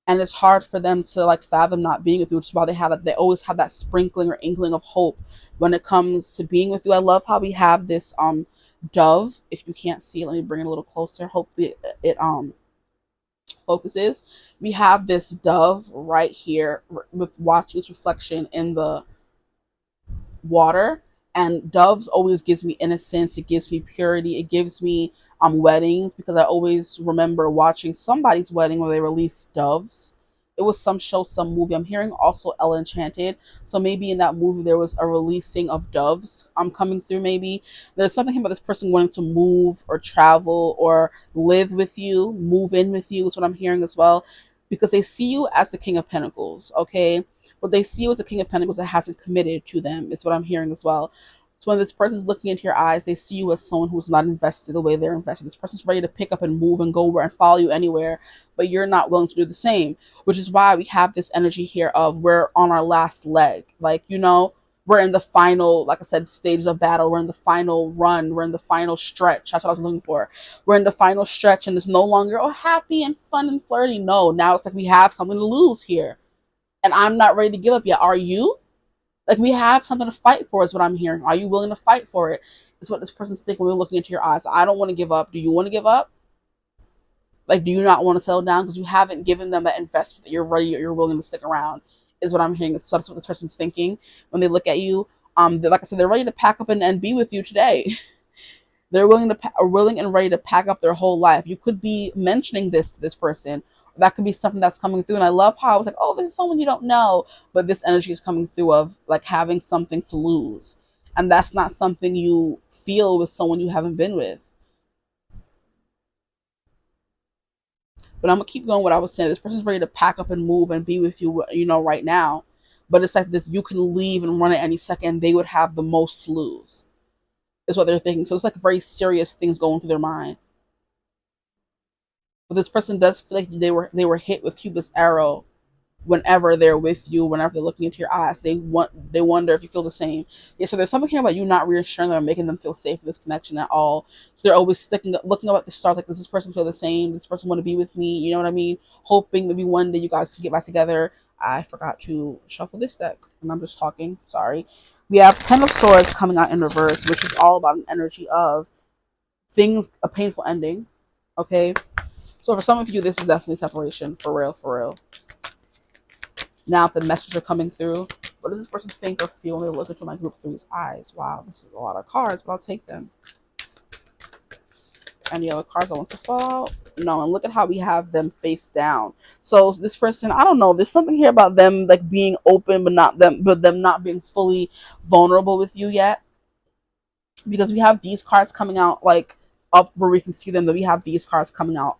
and it's hard for them to like fathom not being with you, which is why they always have that sprinkling or inkling of hope when it comes to being with you. I love how we have this dove. If you can't see it, let me bring it a little closer. Hopefully it focuses. We have this dove right here with watching its reflection in the water. And doves always gives me innocence, it gives me purity, it gives me weddings, because I always remember watching somebody's wedding where they released doves. It was some show, some movie. I'm hearing also Ella Enchanted. So maybe in that movie there was a releasing of doves coming through. Maybe there's something about this person wanting to move or travel or live with you, move in with you is what I'm hearing as well. Because they see you as the King of Pentacles, okay? What they see you as a King of Pentacles that hasn't committed to them is what I'm hearing as well. So when this person's looking into your eyes, they see you as someone who's not invested the way they're invested. This person's ready to pick up and move and go where and follow you anywhere, but you're not willing to do the same, which is why we have this energy here of we're on our last leg. Like, you know, we're in the final, like I said, stages of battle. We're in the final run. We're in the final stretch. That's what I was looking for. We're in the final stretch, and it's no longer, oh, happy and fun and flirty. No, now it's like we have something to lose here, and I'm not ready to give up yet. Are you? Like, we have something to fight for is what I'm hearing. Are you willing to fight for it? Is what this person's thinking when they're looking into your eyes. I don't want to give up. Do you want to give up? Like, do you not want to settle down because you haven't given them that investment that you're ready or you're willing to stick around? Is what I'm hearing. So that's what this person's thinking when they look at you. Like I said, they're ready to pack up and be with you today. They're willing and ready to pack up their whole life. You could be mentioning this to this person. That could be something that's coming through. And I love how I was like, oh, this is someone you don't know. But this energy is coming through of like having something to lose. And that's not something you feel with someone you haven't been with. But I'm going to keep going what I was saying. This person's ready to pack up and move and be with you, you know, right now. But it's like this, you can leave and run at any second. They would have the most to lose, is what they're thinking. So it's like very serious things going through their mind. But this person does feel like they were hit with Cupid's arrow whenever they're with you, whenever they're looking into your eyes. They wonder if you feel the same. Yeah, so there's something here about you not reassuring them or making them feel safe in this connection at all. So they're always looking up at the stars, like, does this person feel the same? Does this person want to be with me? You know what I mean? Hoping maybe one day you guys can get back together. I forgot to shuffle this deck, and I'm just talking. Sorry. We have Ten of Swords coming out in reverse, which is all about an energy of things, a painful ending. Okay? So for some of you, this is definitely separation. For real, for real. Now the messages are coming through. What does this person think or feel when they look into my group through his eyes? Wow, this is a lot of cards, but I'll take them. Any other cards that want to fall out? No, and look at how we have them face down. So this person, I don't know, there's something here about them like being open, but them not being fully vulnerable with you yet. Because we have these cards coming out like up where we can see them, that we have these cards coming out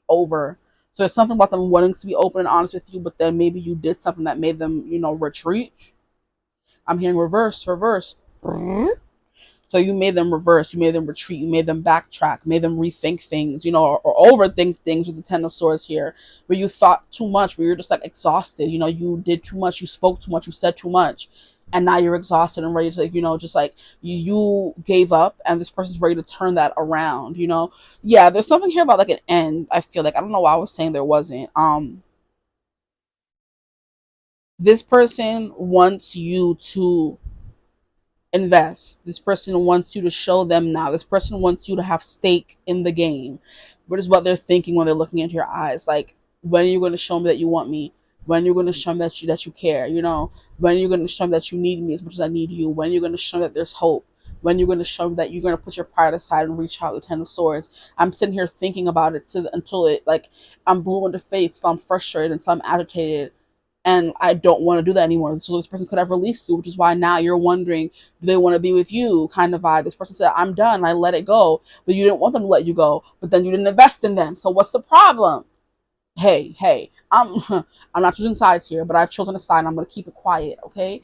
over. So there's something about them wanting to be open and honest with you, but then maybe you did something that made them, you know, retreat. I'm hearing reverse, reverse. So you made them reverse, you made them retreat, you made them backtrack, made them rethink things, you know, or overthink things with the Ten of Swords here, where you thought too much, where you're just like exhausted, you know, you did too much, you spoke too much, you said too much, and now you're exhausted and ready to, like, you know, just like you gave up, and this person's ready to turn that around, you know. Yeah, there's something here about like an end. I feel like, I don't know why I was saying there wasn't. This person wants you to invest. This person wants you to show them now. This person wants you to have stake in the game. What is what they're thinking when they're looking into your eyes? Like, when are you going to show me that you want me? When are you going to show me that you care? You know, when are you going to show me that you need me as much as I need you? When are you going to show me that there's hope? When you're going to show me that you're going to put your pride aside and reach out the Ten of Swords? I'm sitting here thinking about it until it, like, I'm blue in the face, until I'm frustrated, until I'm agitated. and I don't want to do that anymore. So this person could have released you, which is why now you're wondering, do they want to be with you? Kind of vibe. This person said, I'm done. I let it go, but you didn't want them to let you go. But then you didn't invest in them. So what's the problem? Hey, I'm not choosing sides here, but I've chosen a side and I'm gonna keep it quiet, okay?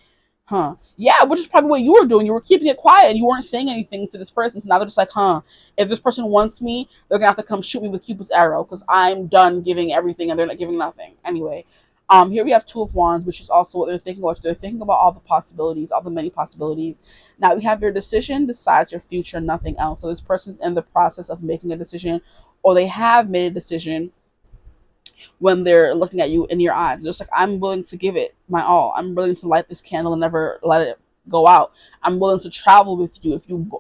Yeah, which is probably what you were doing. You were keeping it quiet and you weren't saying anything to this person. So now they're just like, if this person wants me, they're gonna have to come shoot me with Cupid's arrow because I'm done giving everything and they're not giving nothing. Anyway, here we have Two of Wands, which is also what they're thinking about. They're thinking about all the possibilities, all the many possibilities. Now we have your decision decides your future, nothing else. So this person's in the process of making a decision, or they have made a decision when they're looking at you in your eyes. Just like, I'm willing to give it my all. I'm willing to light this candle and never let it go out. I'm willing to travel with you if you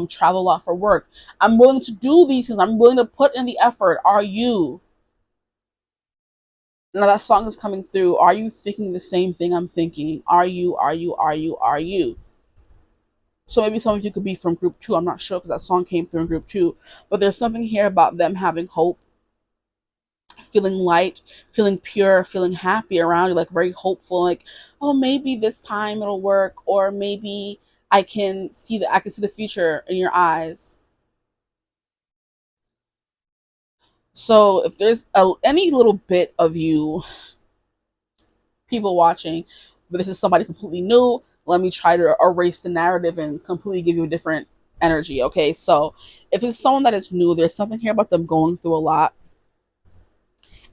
travel a lot for work. I'm willing to do these things. I'm willing to put in the effort. Are you? Now that song is coming through. Are you thinking the same thing I'm thinking? Are you? Are you? Are you? Are you? So maybe some of you could be from group 2. I'm not sure because that song came through in group 2. But there's something here about them having hope, feeling light, feeling pure, feeling happy around you, like very hopeful, like, oh, maybe this time it'll work, or maybe I can see the future in your eyes. So if there's any little bit of you, people watching, but this is somebody completely new, let me try to erase the narrative and completely give you a different energy. Okay, so if it's someone that is new, there's something here about them going through a lot,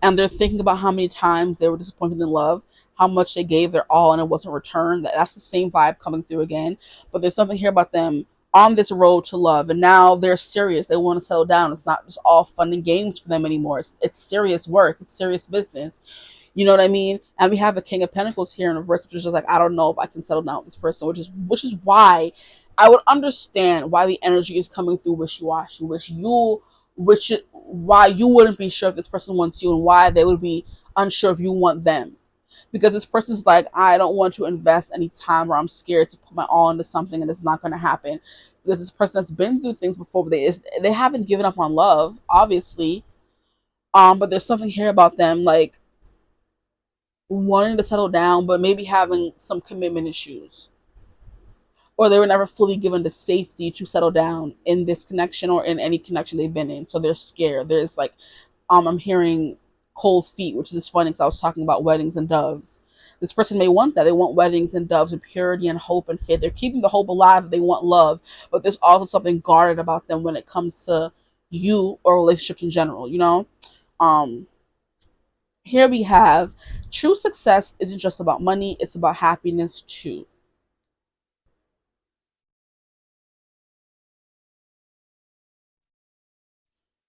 and they're thinking about how many times they were disappointed in love, how much they gave their all and it wasn't returned. That's the same vibe coming through again. But there's something here about them on this road to love, and now they're serious. They want to settle down. It's not just all fun and games for them anymore. It's serious work. It's serious business. You know what I mean? And we have the King of Pentacles here in reverse, which is just like, I don't know if I can settle down with this person, which is why I would understand why the energy is coming through wishy-washy, why you wouldn't be sure if this person wants you and why they would be unsure if you want them. Because this person's like, I don't want to invest any time, or I'm scared to put my all into something and it's not going to happen. Because this person has been through things before, but they haven't given up on love, obviously. But there's something here about them, like, wanting to settle down, but maybe having some commitment issues, or they were never fully given the safety to settle down in this connection or in any connection they've been in. So they're scared. There's like, I'm hearing cold feet, which is funny because I was talking about weddings and doves. This person may want that. They want weddings and doves and purity and hope and faith. They're keeping the hope alive. They want love, but there's also something guarded about them when it comes to you or relationships in general, you know? Um, Here we have true success isn't just about money, it's about happiness too.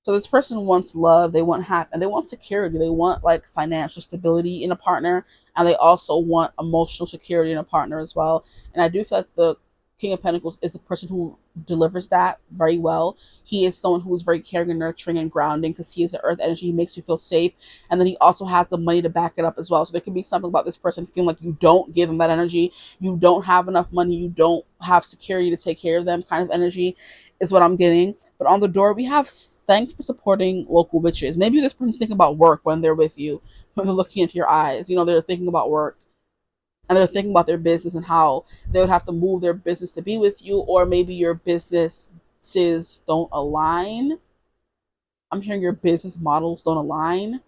So this person wants love, they want happy, and they want security. They want like financial stability in a partner, and they also want emotional security in a partner as well. And I do feel like the King of Pentacles is the person who delivers that very well. He is someone who is very caring and nurturing and grounding because he is the earth energy. He makes you feel safe. And then he also has the money to back it up as well. So there could be something about this person feeling like you don't give them that energy. You don't have enough money. You don't have security to take care of them kind of energy is what I'm getting. But on the door, we have thanks for supporting local witches. Maybe this person's thinking about work when they're with you, when they're looking into your eyes. You know, they're thinking about work and they're thinking about their business and how they would have to move their business to be with you, or maybe your businesses don't align. I'm hearing your business models don't align.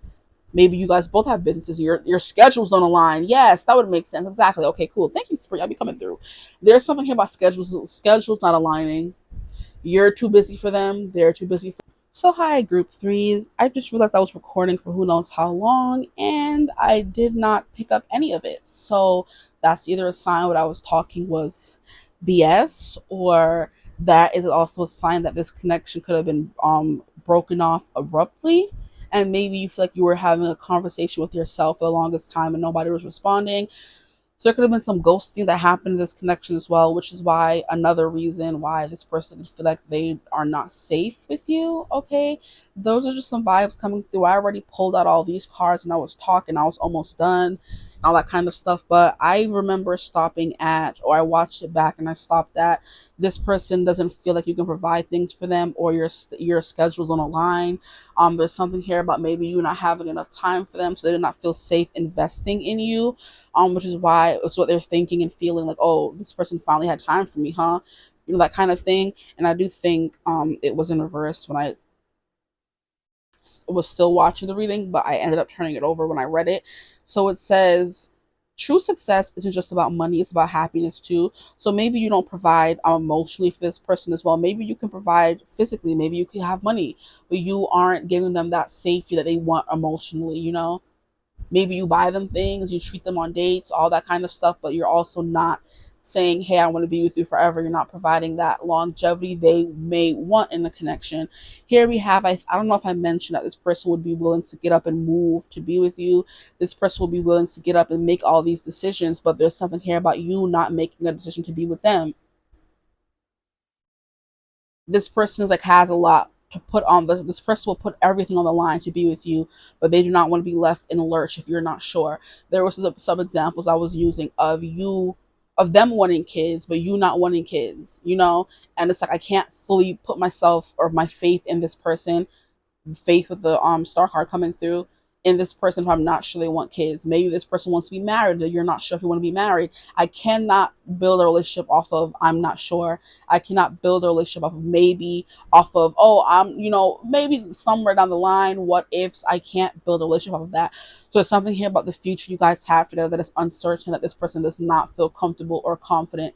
Maybe you guys both have businesses. Your schedules don't align. Yes, that would make sense. Exactly. Okay, cool. Thank you, Spring. I'll be coming through. There's something here about schedules not aligning. You're too busy for them. They're too busy for. So hi, group threes. I just realized I was recording for who knows how long, and I did not pick up any of it. So that's either a sign what I was talking was BS, or that is also a sign that this connection could have been broken off abruptly. And maybe you feel like you were having a conversation with yourself for the longest time and nobody was responding. So there could have been some ghosting that happened in this connection as well, which is why another reason why this person could feel like they are not safe with you. Okay, those are just some vibes coming through. I already pulled out all these cards and I was talking. I was almost done. all that kind of stuff. But I remember stopping at, or I watched it back and I stopped at, this person doesn't feel like you can provide things for them, or your schedule's on a line. There's something here about maybe you not having enough time for them, so they do not feel safe investing in you. Which is why it's what they're thinking and feeling like, oh, this person finally had time for me, huh? You know, that kind of thing. And I do think it was in reverse when I was still watching the reading, but I ended up turning it over when I read it. So it says, true success isn't just about money, it's about happiness too. So maybe you don't provide emotionally for this person as well. Maybe you can provide physically, maybe you can have money, but you aren't giving them that safety that they want emotionally, you know? Maybe you buy them things, you treat them on dates, all that kind of stuff, but you're also not saying, hey, I want to be with you forever. You're not providing that longevity they may want in the connection. Here we have, I don't know if I mentioned that this person would be willing to get up and move to be with you. This person will be willing to get up and make all these decisions, but there's something here about you not making a decision to be with them. This person is like has a lot to put on this person will put everything on the line to be with you, but they do not want to be left in a lurch if you're not sure. There was some examples I was using of them wanting kids but you not wanting kids, you know. And it's like I can't fully put myself or my faith in this person, faith with the star card coming through, in this person if I'm not sure they want kids. Maybe this person wants to be married, but you're not sure if you want to be married. I cannot build a relationship off of I'm not sure. I cannot build a relationship off of maybe, off of, oh, I'm, you know, maybe somewhere down the line, what ifs. I can't build a relationship off of that. So there's something here about the future you guys have together that is uncertain, that this person does not feel comfortable or confident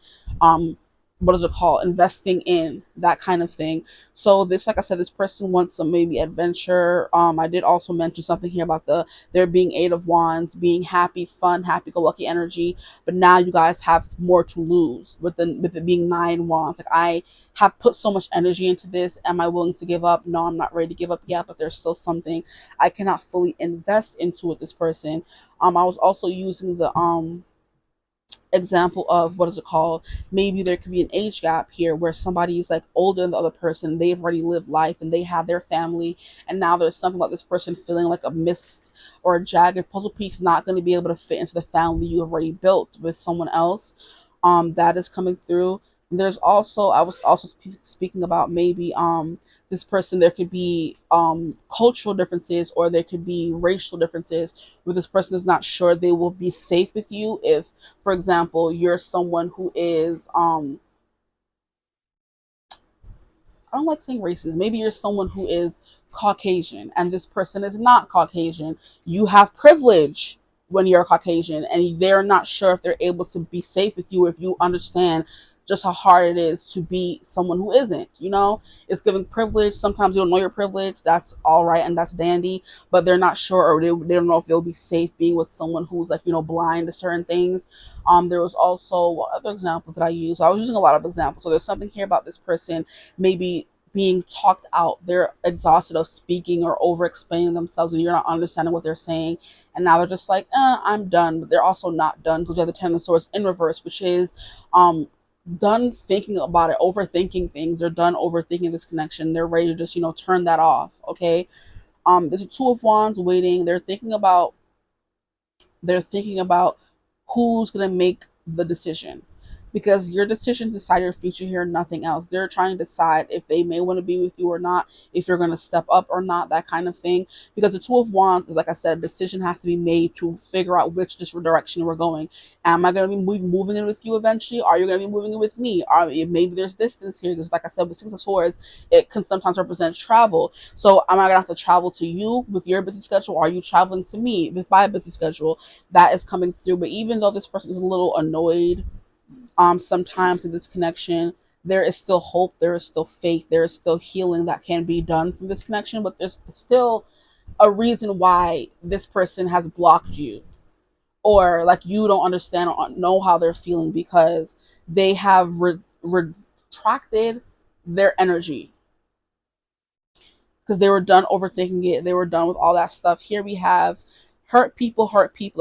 what is it called, investing in, that kind of thing. So this, like I said, this person wants some maybe adventure. I did also mention something here about there being Eight of Wands, being happy, fun, happy-go-lucky energy. But now you guys have more to lose with it being Nine Wands. Like, I have put so much energy into this. Am I willing to give up? No, I'm not ready to give up yet. But there's still something I cannot fully invest into with this person. I was also using the example of what is it called, maybe there could be an age gap here where somebody is like older than the other person, they've already lived life and they have their family, and now there's something about this person feeling like a missed or a jagged puzzle piece not going to be able to fit into the family you have already built with someone else. That is coming through. There's also, I was also speaking about maybe this person, there could be cultural differences or there could be racial differences where this person is not sure they will be safe with you if, for example, you're someone who is I don't like saying racist. Maybe you're someone who is Caucasian and this person is not Caucasian. You have privilege when you're Caucasian, and they're not sure if they're able to be safe with you if you understand just how hard it is to be someone who isn't. You know, it's giving privilege. Sometimes you don't know your privilege. That's all right and that's dandy, but they're not sure, or they don't know if they'll be safe being with someone who's like, you know, blind to certain things. There was also, what other examples that I used? I was using a lot of examples. So there's something here about this person maybe being talked out. They're exhausted of speaking or over explaining themselves and you're not understanding what they're saying. And now they're just like, I'm done. But they're also not done because you have the Ten of Swords in reverse, which is done thinking about it, overthinking things. They're done overthinking this connection. They're ready to just, you know, turn that off. Okay. There's a Two of Wands waiting. They're thinking about who's going to make the decision, because your decision decide your future here, nothing else. They're trying to decide if they may want to be with you or not, if you're going to step up or not, that kind of thing. Because the Two of Wands is, like I said, a decision has to be made to figure out which direction we're going. Am I going to be moving in with you eventually? Are you going to be moving in with me? Maybe there's distance here, because like I said, with Six of Swords, it can sometimes represent travel. So am I going to have to travel to you with your busy schedule? Or are you traveling to me with my busy schedule? That is coming through. But even though this person is a little annoyed sometimes in this connection, there is still hope, there is still faith, there is still healing that can be done from this connection. But there's still a reason why this person has blocked you, or like you don't understand or know how they're feeling, because they have retracted their energy, because they were done overthinking it. They were done with all that stuff. Here we have hurt people,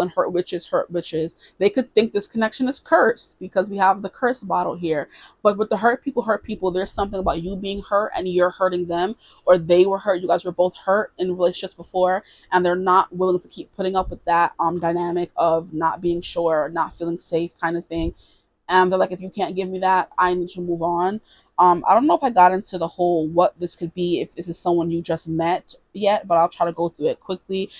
and hurt witches hurt witches. They could think this connection is cursed because we have the curse bottle here. But with the hurt people, there's something about you being hurt and you're hurting them, or they were hurt. You guys were both hurt in relationships before, and they're not willing to keep putting up with that dynamic of not being sure, not feeling safe, kind of thing. And they're like, if you can't give me that, I need to move on. I don't know if I got into the whole what this could be, if this is someone you just met yet, but I'll try to go through it quickly.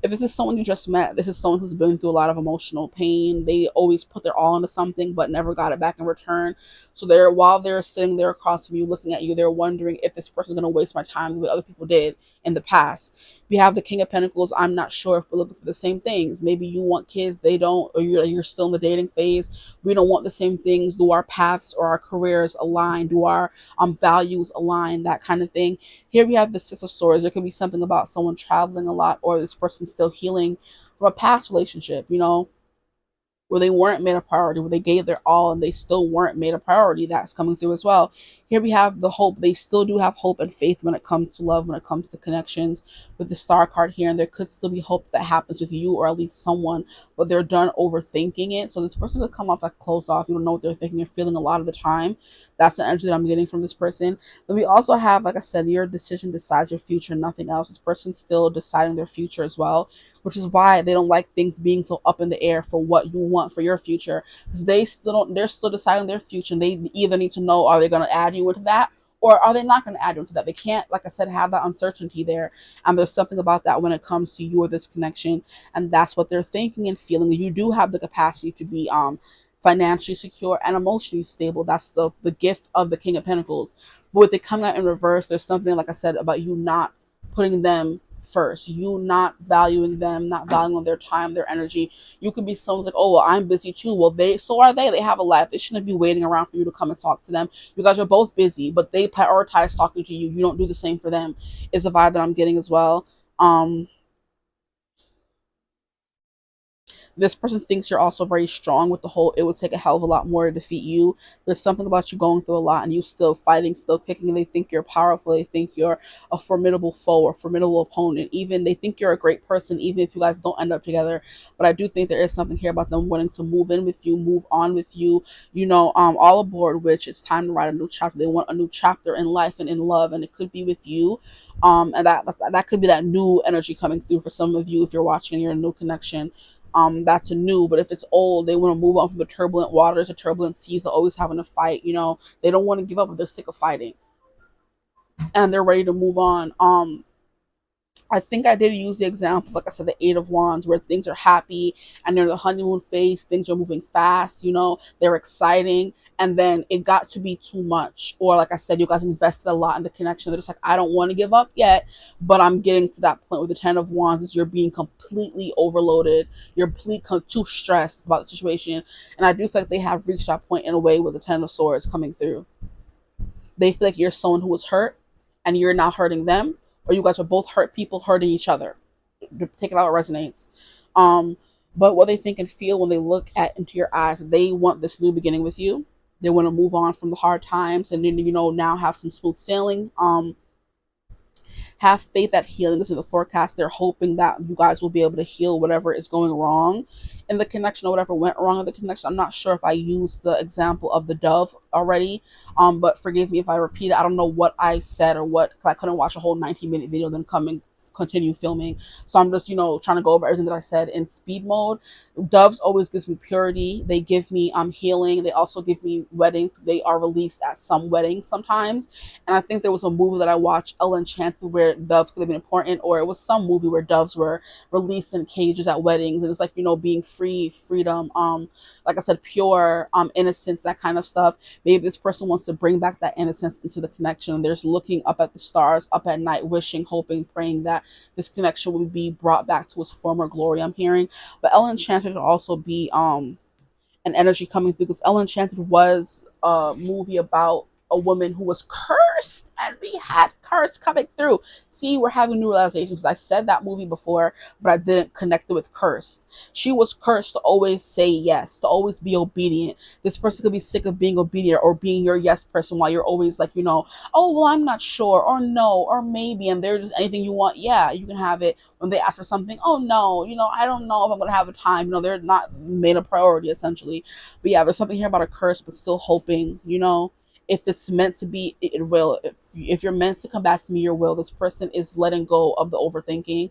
If this is someone you just met, this is someone who's been through a lot of emotional pain. They always put their all into something but never got it back in return. So they're while they're sitting there across from you looking at you, they're wondering if this person's gonna waste my time the way other people did in the past. We have the King of Pentacles. I'm not sure if we're looking for the same things. Maybe you want kids, they don't, or you're still in the dating phase. We don't want the same things. Do our paths or our careers align? Do our values align? That kind of thing. Here we have the Six of Swords. There could be something about someone traveling a lot, or this person still healing from a past relationship, where they weren't made a priority, where they gave their all and they still weren't made a priority. That's coming through as well. Here we have the hope. They still do have hope and faith when it comes to love, when it comes to connections, with the Star card here. And there could still be hope that happens with you or at least someone, but they're done overthinking it. So this person could come off like closed off. You don't know what they're thinking or feeling a lot of the time. That's the energy that I'm getting from this person. Then we also have, like I said, your decision decides your future, nothing else. This person's still deciding their future as well, which is why they don't like things being so up in the air for what you want for your future, because they're still deciding their future, and they either need to know, are they going to add you into that, or are they not going to add you into that? They can't, like I said, have that uncertainty there. And there's something about that when it comes to you or this connection, and that's what they're thinking and feeling. You do have the capacity to be financially secure and emotionally stable. That's the gift of the King of Pentacles. But with it coming out in reverse, there's something, like I said, about you not putting them first, you not valuing them, not valuing their time, their energy. You could be someone's like, oh well, I'm busy too. Well, so are they. They have a life. They shouldn't be waiting around for you to come and talk to them. You guys are both busy, but they prioritize talking to you. You don't do the same for them, is a vibe that I'm getting as well. This person thinks you're also very strong with the whole, it would take a hell of a lot more to defeat you. There's something about you going through a lot and you still fighting, still picking, and they think you're powerful. They think you're a formidable foe or formidable opponent. Even they think you're a great person, even if you guys don't end up together. But I do think there is something here about them wanting to move in with you, move on with you, all aboard, which it's time to write a new chapter. They want a new chapter in life and in love, and it could be with you. And that could be that new energy coming through for some of you if you're watching and you're in a new connection. That's a new. But if it's old, they want to move on from the turbulent waters, the turbulent seas of always having to fight. They don't want to give up, but they're sick of fighting and they're ready to move on. I think I did use the example, like I said, the Eight of Wands, where things are happy and they're in the honeymoon phase, things are moving fast, they're exciting, and then it got to be too much. Or like I said, you guys invested a lot in the connection. They're just like, I don't want to give up yet, but I'm getting to that point with the Ten of Wands is you're being completely overloaded. You're too stressed about the situation. And I do feel like they have reached that point in a way with the Ten of Swords coming through. They feel like you're someone who was hurt and you're not hurting them, or you guys are both hurt people hurting each other. Take it out, it resonates. But what they think and feel when they look into your eyes, they want this new beginning with you. They want to move on from the hard times and then, now have some smooth sailing. Have faith that healing is in the forecast. They're hoping that you guys will be able to heal whatever is going wrong in the connection or whatever went wrong in the connection. I'm not sure if I used the example of the dove already, but forgive me if I repeat it. I don't know what I said or what, cause I couldn't watch a whole 19-minute video then come and continue filming. So I'm just, trying to go over everything that I said in speed mode. Doves always gives me purity. They give me healing. They also give me weddings. They are released at some weddings sometimes. And I think there was a movie that I watched, Enchanted, where doves could have been important, or it was some movie where doves were released in cages at weddings. And it's like, being free, freedom, like I said, pure, innocence, that kind of stuff. Maybe this person wants to bring back that innocence into the connection. They're looking up at the stars, up at night, wishing, hoping, praying that this connection will be brought back to its former glory, I'm hearing. But Enchanted could also be an energy coming through, because Enchanted was a movie about a woman who was cursed, and we had curse coming through. See, we're having new realizations. I said that movie before, but I didn't connect it with cursed. She was cursed to always say yes, to always be obedient. This person could be sick of being obedient or being your yes person while you're always like, oh, well, I'm not sure, or no, or maybe, and they're just anything you want. Yeah, you can have it. When they ask for something, oh no, I don't know if I'm going to have the time. They're not made a priority essentially. But yeah, there's something here about a curse, but still hoping, if it's meant to be, it will. If you're meant to come back to me, your will. This person is letting go of the overthinking.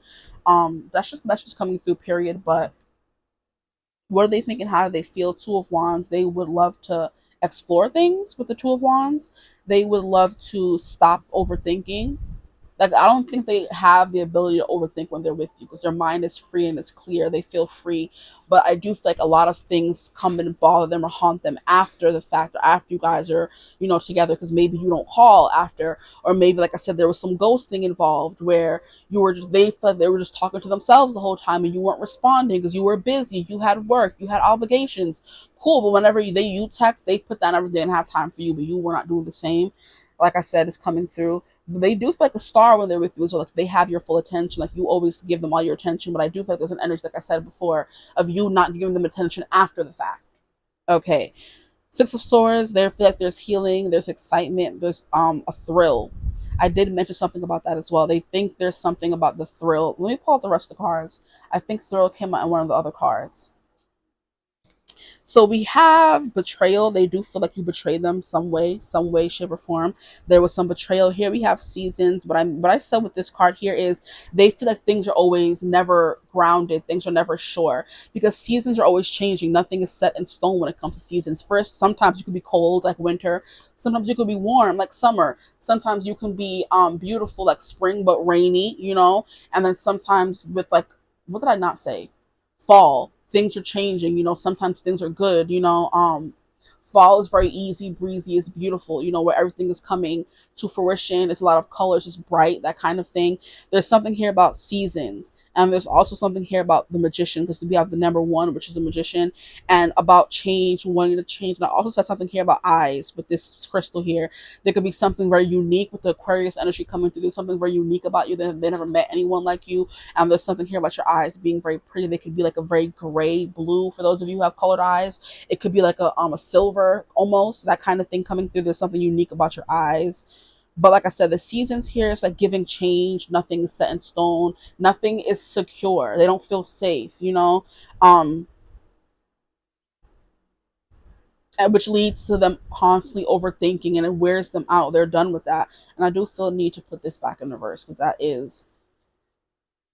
That's just messages coming through, period. But what are they thinking? How do they feel? Two of Wands. They would love to explore things with the Two of Wands. They would love to stop overthinking. Like, I don't think they have the ability to overthink when they're with you because their mind is free and it's clear. They feel free. But I do feel like a lot of things come and bother them or haunt them after the fact, or after you guys are, together, because maybe you don't call after, or maybe, like I said, there was some ghosting involved where they felt like they were just talking to themselves the whole time and you weren't responding because you were busy, you had work, you had obligations. Cool, but whenever you text, they put down everything and have time for you, but you were not doing the same. Like I said, it's coming through. They do feel like a star when they're with you as well. Like, they have your full attention. Like, you always give them all your attention. But I do feel like there's an energy, like I said before, of you not giving them attention after the fact. Okay. Six of Swords, they feel like there's healing, there's excitement, there's a thrill. I did mention something about that as well. They think there's something about the thrill. Let me pull out the rest of the cards. I think thrill came out in one of the other cards. So we have betrayal. They do feel like you betrayed them some way, shape, or form. There was some betrayal here. We have seasons. What I said with this card here is they feel like things are always never grounded. Things are never sure because seasons are always changing. Nothing is set in stone when it comes to seasons. First, sometimes you could be cold like winter. Sometimes you could be warm like summer. Sometimes you can be beautiful like spring but rainy, And then sometimes with like, what did I not say? Fall, things are changing, sometimes things are good, fall is very easy breezy, it's beautiful, where everything is coming to fruition. It's a lot of colors, it's bright, that kind of thing. There's something here about seasons, and there's also something here about the Magician, because we have the number one, which is the Magician, and about change, wanting to change. And I also said something here about eyes with this crystal here. There could be something very unique with the Aquarius energy coming through. There's something very unique about you that they never met anyone like you. And there's something here about your eyes being very pretty. They could be like a very gray blue for those of you who have colored eyes. It could be like a silver, almost, that kind of thing coming through. There's something unique about your eyes. But like I said, the seasons here is like giving change. Nothing is set in stone. Nothing is secure. They don't feel safe, and which leads to them constantly overthinking, and it wears them out. They're done with that. And I do feel a need to put this back in reverse because that is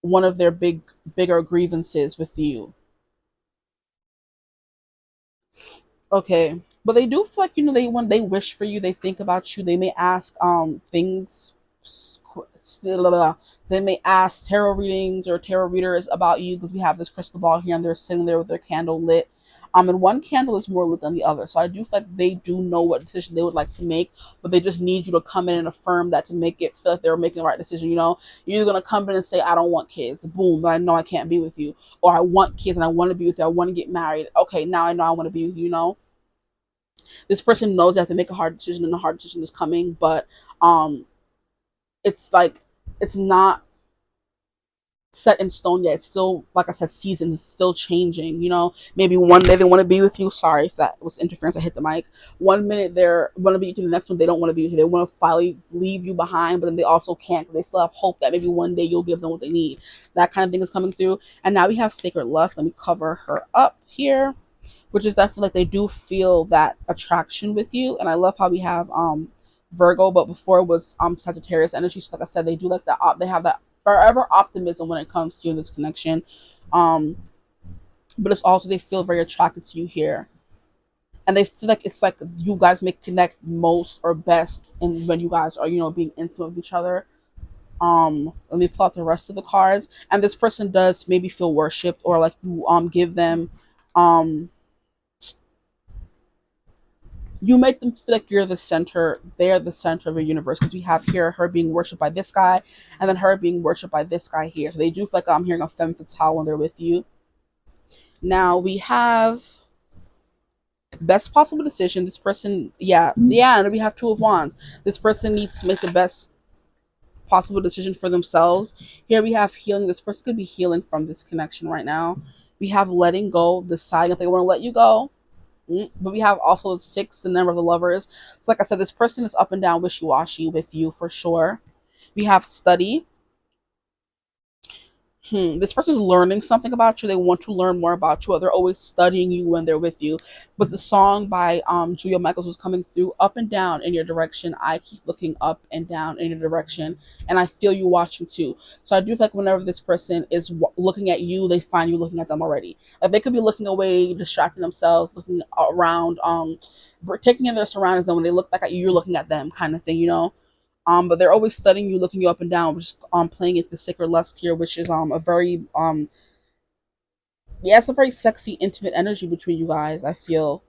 one of their bigger grievances with you. Okay. But they do feel like, when they wish for you, they think about you. They may ask things, they may ask tarot readings or tarot readers about you, because we have this crystal ball here and they're sitting there with their candle lit. And one candle is more lit than the other. So I do feel like they do know what decision they would like to make, but they just need you to come in and affirm that to make it feel like they're making the right decision. You're either going to come in and say, I don't want kids. Boom, but I know I can't be with you. Or I want kids and I want to be with you. I want to get married. Okay, now I know I want to be with you, This person knows they have to make a hard decision, and the hard decision is coming, but it's like, it's not set in stone yet. It's still, like I said, seasons. It's still changing. Maybe one day they want to be with you. Sorry if that was interference. I hit the mic. 1 minute they're want to be with you, the next one they don't want to be with you. They want to finally leave you behind, but then they also can't, because they still have hope that maybe one day you'll give them what they need. That kind of thing is coming through. And now we have Sacred Lust. Let me cover her up here, which is definitely like they do feel that attraction with you. And I love how we have Virgo, but before it was Sagittarius energy. So like I said, they do like that. They have that forever optimism when it comes to this connection. But it's also, they feel very attracted to you here. And they feel like it's like you guys may connect most or best in when you guys are, being intimate with each other. Let me pull out the rest of the cards. And this person does maybe feel worshipped, or like you give them you make them feel like you're the center, they're the center of the universe, because we have here her being worshipped by this guy, and then her being worshipped by this guy here. So they do feel like I'm hearing a femme fatale when they're with you. Now we have Best possible decision. This person, yeah, and then we have Two of Wands. This person needs to make the best possible decision for themselves. Here we have healing. This person could be healing from this connection right now. We have letting go, deciding if they want to let you go. But we have also the six, the number of the lovers. So like I said, this person is up and down, wishy-washy with you for sure. We have study. This person's learning something about you. They want to learn more about you. They're always studying you when they're with you. But the song by Julia Michaels was coming through, up and down in your direction. I keep looking up and down in your direction, and I feel you watching too. So I do feel like whenever this person is looking at you, they find you looking at them already. Like they could be looking away, distracting themselves, looking around, taking in their surroundings. And when they look back at you, you're looking at them, kind of thing, you know. But they're always studying you, looking you up and down, which is playing into the sacred lust here, which is a very yeah, it's a very sexy, intimate energy between you guys, I feel.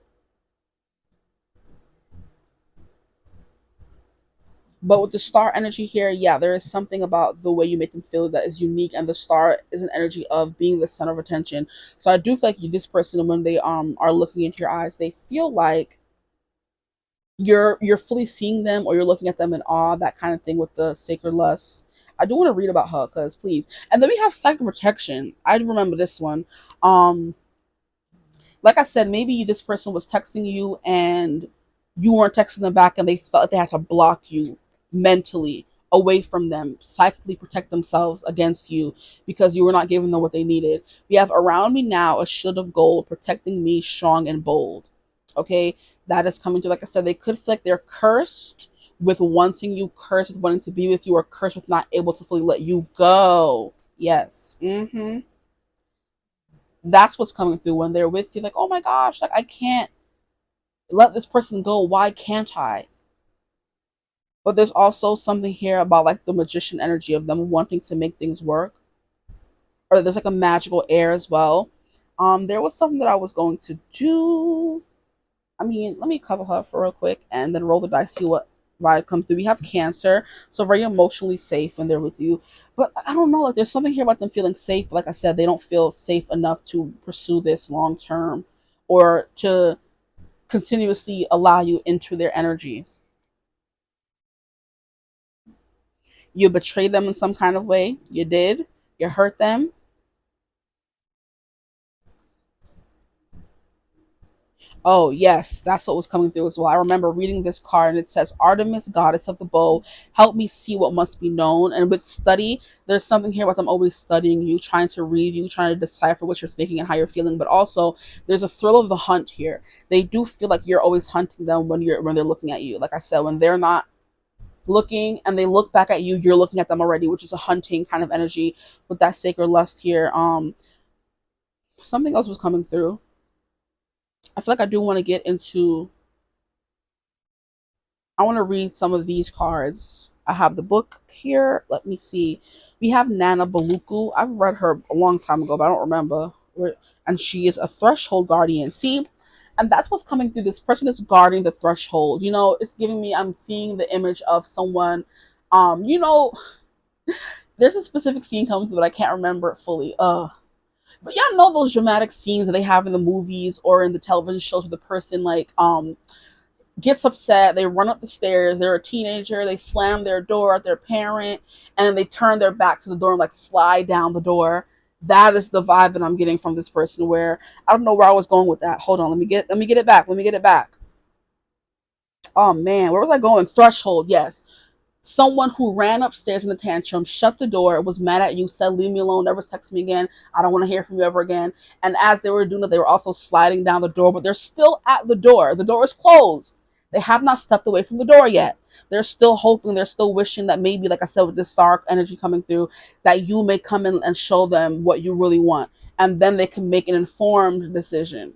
But with the star energy here, yeah, there is something about the way you make them feel that is unique, and the star is an energy of being the center of attention. So I do feel like you, this person, when they are looking into your eyes, they feel like you're fully seeing them, or you're looking at them in awe, that kind of thing with the sacred lust. I do want to read about her, because please. And then we have psychic protection. I remember this one. um like I said, maybe this person was texting you and you weren't texting them back, and they felt they had to block you mentally away from them, psychically protect themselves against you because you were not giving them what they needed. We have around me now a shield of gold protecting me strong and bold. Okay, that is coming to, like I said, they could feel like they're cursed with wanting you, cursed with wanting to be with you, or cursed with not able to fully let you go. Yes. That's what's coming through when they're with you. Like, oh my gosh, like I can't let this person go. Why can't I? But there's also something here about like the magician energy of them wanting to make things work. Or there's like a magical air as well. There was something that I was going to do. I mean, let me cover her for real quick and then roll the dice, see what vibe comes through. We have Cancer, so very emotionally safe when they're with you. But I don't know, like there's something here about them feeling safe. But like I said, they don't feel safe enough to pursue this long term, or to continuously allow you into their energy. You betrayed them in some kind of way. You did. You hurt them. Oh, yes, that's what was coming through as well. I remember reading this card, and it says, Artemis, goddess of the bow, help me see what must be known. And with study, there's something here about them always studying you, trying to read you, trying to decipher what you're thinking and how you're feeling. But also, there's a thrill of the hunt here. They do feel like you're always hunting them when they're looking at you. Like I said, when they're not looking and they look back at you, you're looking at them already, which is a hunting kind of energy with that sacred lust here. Something else was coming through. I feel like I do want to get into, I want to read some of these cards. I have the book here. Let me see. We have Nana Baluku. I've read her a long time ago, but I don't remember. And she is a threshold guardian. See, and that's what's coming through. This person is guarding the threshold. You know, it's giving me, I'm seeing the image of someone, you know, there's a specific scene coming through, but I can't remember it fully. But y'all know those dramatic scenes that they have in the movies or in the television shows where the person like gets upset, they run up the stairs, they're a teenager, they slam their door at their parent, and they turn their back to the door and like slide down the door. That is the vibe that I'm getting from this person, where I don't know where I was going with that. Hold on, let me get it back. Let me get it back. Oh man, where was I going? Threshold, yes. Someone who ran upstairs in the tantrum, shut the door, was mad at you, said, leave me alone, never text me again. I don't want to hear from you ever again. And as they were doing it, they were also sliding down the door, but they're still at the door. The door is closed. They have not stepped away from the door yet. They're still hoping, they're still wishing that maybe, like I said, with this dark energy coming through, that you may come in and show them what you really want. And then they can make an informed decision.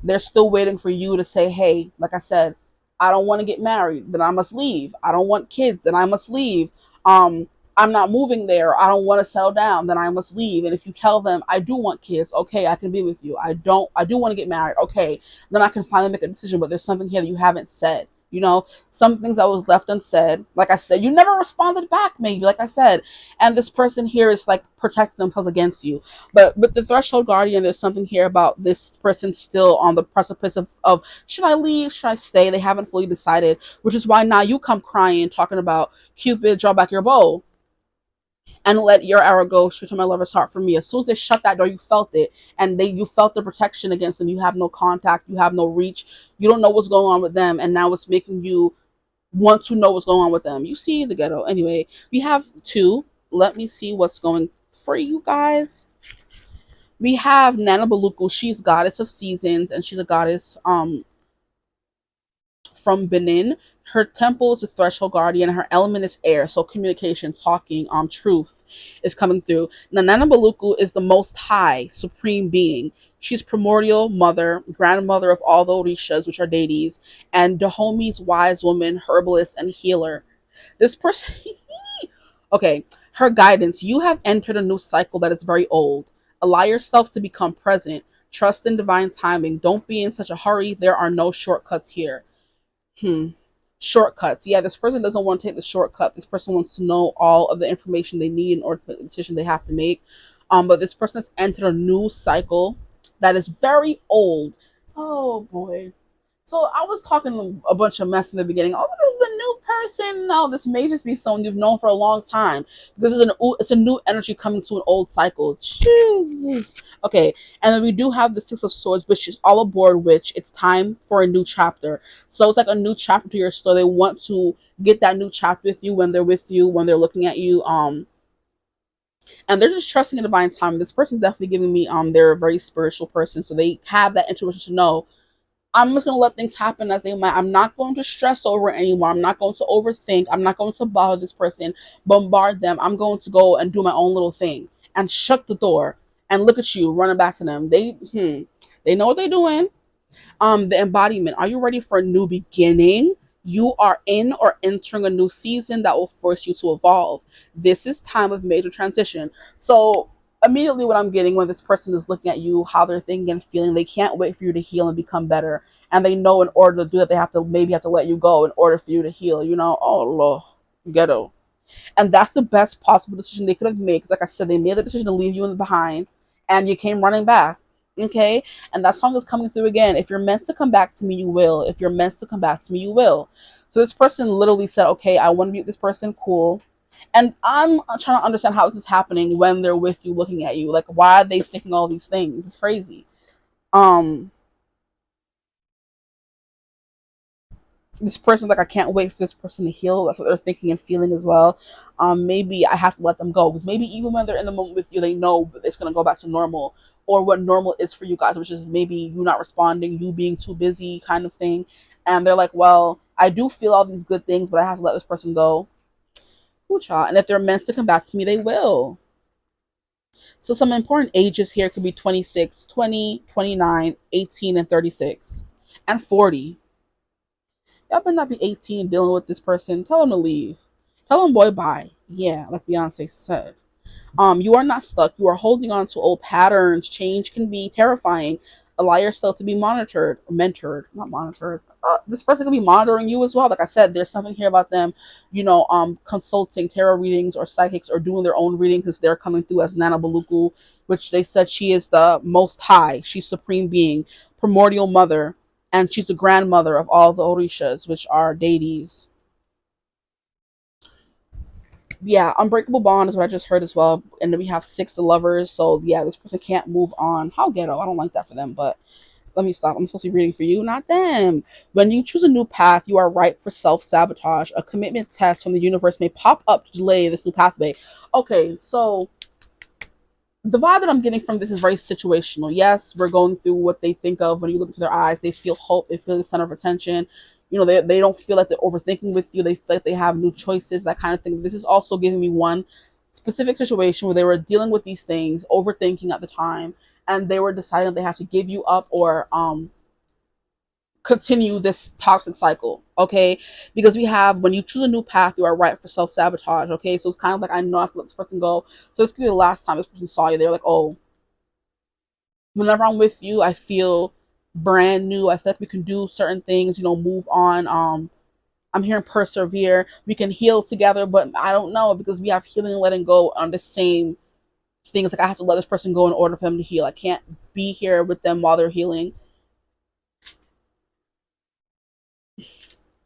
They're still waiting for you to say, hey, like I said, I don't want to get married, then I must leave. I don't want kids, then I must leave. I'm not moving there. I don't want to settle down, then I must leave. And if you tell them, I do want kids, okay, I can be with you. I do want to get married, okay, then I can finally make a decision. But there's something here that you haven't said. You know, some things that was left unsaid. Like I said, you never responded back, maybe, like I said. And this person here is like protecting themselves against you. But with the threshold guardian, there's something here about this person still on the precipice of should I leave? Should I stay? They haven't fully decided, which is why now you come crying, talking about Cupid, draw back your bow and let your arrow go straight to my lover's heart for me. As soon as they shut that door, you felt it, and you felt the protection against them. You have no contact, you have no reach, you don't know what's going on with them, and now it's making you want to know what's going on with them. You see the ghetto. Anyway, we have two. Let me see what's going for you guys. We have Nana Baluku. She's goddess of seasons, and she's a goddess from Benin. Her temple is a threshold guardian. Her element is air, so communication, talking, truth is coming through. Now, Nana Baluku is the most high, supreme being. She's primordial mother, grandmother of all the Orishas, which are deities, and Dahome's wise woman, herbalist, and healer. This person, okay, her guidance. You have entered a new cycle that is very old. Allow yourself to become present. Trust in divine timing. Don't be in such a hurry. There are no shortcuts here. Shortcuts. Yeah, this person doesn't want to take the shortcut. This person wants to know all of the information they need in order to make the decision they have to make. But this person has entered a new cycle that is very old. Oh boy. So I was talking a bunch of mess in the beginning. Oh, this is a new person. No, this may just be someone you've known for a long time. This is it's a new energy coming to an old cycle. Jesus. Okay, and then we do have the Six of Swords, which is all aboard, which it's time for a new chapter. So it's like a new chapter to your story. They want to get that new chapter with you when they're with you, when they're looking at you. And they're just trusting in divine time. This person's definitely giving me they're a very spiritual person, so they have that intuition to know I'm just going to let things happen as they might. I'm not going to stress over it anymore. I'm not going to overthink. I'm not going to bother this person, bombard them. I'm going to go and do my own little thing and shut the door and look at you running back to them. They know what they're doing. The embodiment. Are you ready for a new beginning? You are in or entering a new season that will force you to evolve. This is time of major transition. So immediately what I'm getting when this person is looking at you, how they're thinking and feeling, they can't wait for you to heal and become better. And they know in order to do that, they have to let you go in order for you to heal. You know, oh Lord, ghetto. And that's the best possible decision they could have made. Because like I said, they made the decision to leave you in the behind, and you came running back. Okay, and that song is coming through again. If you're meant to come back to me, you will. If you're meant to come back to me, you will. So this person literally said, okay, I want to be with this person, cool. And I'm trying to understand how this is happening when they're with you, looking at you. Like, why are they thinking all these things? It's crazy. Um, this person, like, I can't wait for this person to heal. That's what they're thinking and feeling as well. Maybe I have to let them go, because maybe even when they're in the moment with you, they know it's going to go back to normal, or what normal is for you guys, which is maybe you not responding, you being too busy, kind of thing. And they're like, well, I do feel all these good things, but I have to let this person go. Ooh, child. And if they're meant to come back to me, they will. So some important ages here could be 26, 20, 29, 18, and 36, and 40. Y'all better not be 18 dealing with this person. Tell them to leave. Tell them, boy, bye. Yeah, like Beyonce said. You are not stuck. You are holding on to old patterns. Change can be terrifying. Allow yourself to be monitored, mentored, not monitored. This person could be monitoring you as well. Like I said, there's something here about them, consulting tarot readings or psychics or doing their own readings, because they're coming through as Nana Baluku, which they said she is the most high. She's supreme being, primordial mother, and she's the grandmother of all the Orishas, which are deities. Yeah, unbreakable bond is what I just heard as well. And then we have six of lovers. So yeah, this person can't move on. How ghetto. I don't like that for them, but let me stop. I'm supposed to be reading for you, not them. When you choose a new path, you are ripe for self-sabotage. A commitment test from the universe may pop up to delay this new pathway. Okay, so the vibe that I'm getting from this is very situational. Yes, we're going through what they think of when you look into their eyes. They feel hope. They feel the center of attention. They don't feel like they're overthinking with you. They feel like they have new choices, that kind of thing. This is also giving me one specific situation where they were dealing with these things, overthinking at the time, and they were deciding they have to give you up or continue this toxic cycle. Okay, because we have, when you choose a new path, you are right for self-sabotage. Okay, so it's kind of like, I know I have to let this person go, so this could be the last time this person saw you. They're like, oh, whenever I'm with you, I feel brand new. I feel like we can do certain things, move on. I'm hearing persevere. We can heal together, but I don't know, because we have healing and letting go on the same things. Like I have to let this person go in order for them to heal. I can't be here with them while they're healing.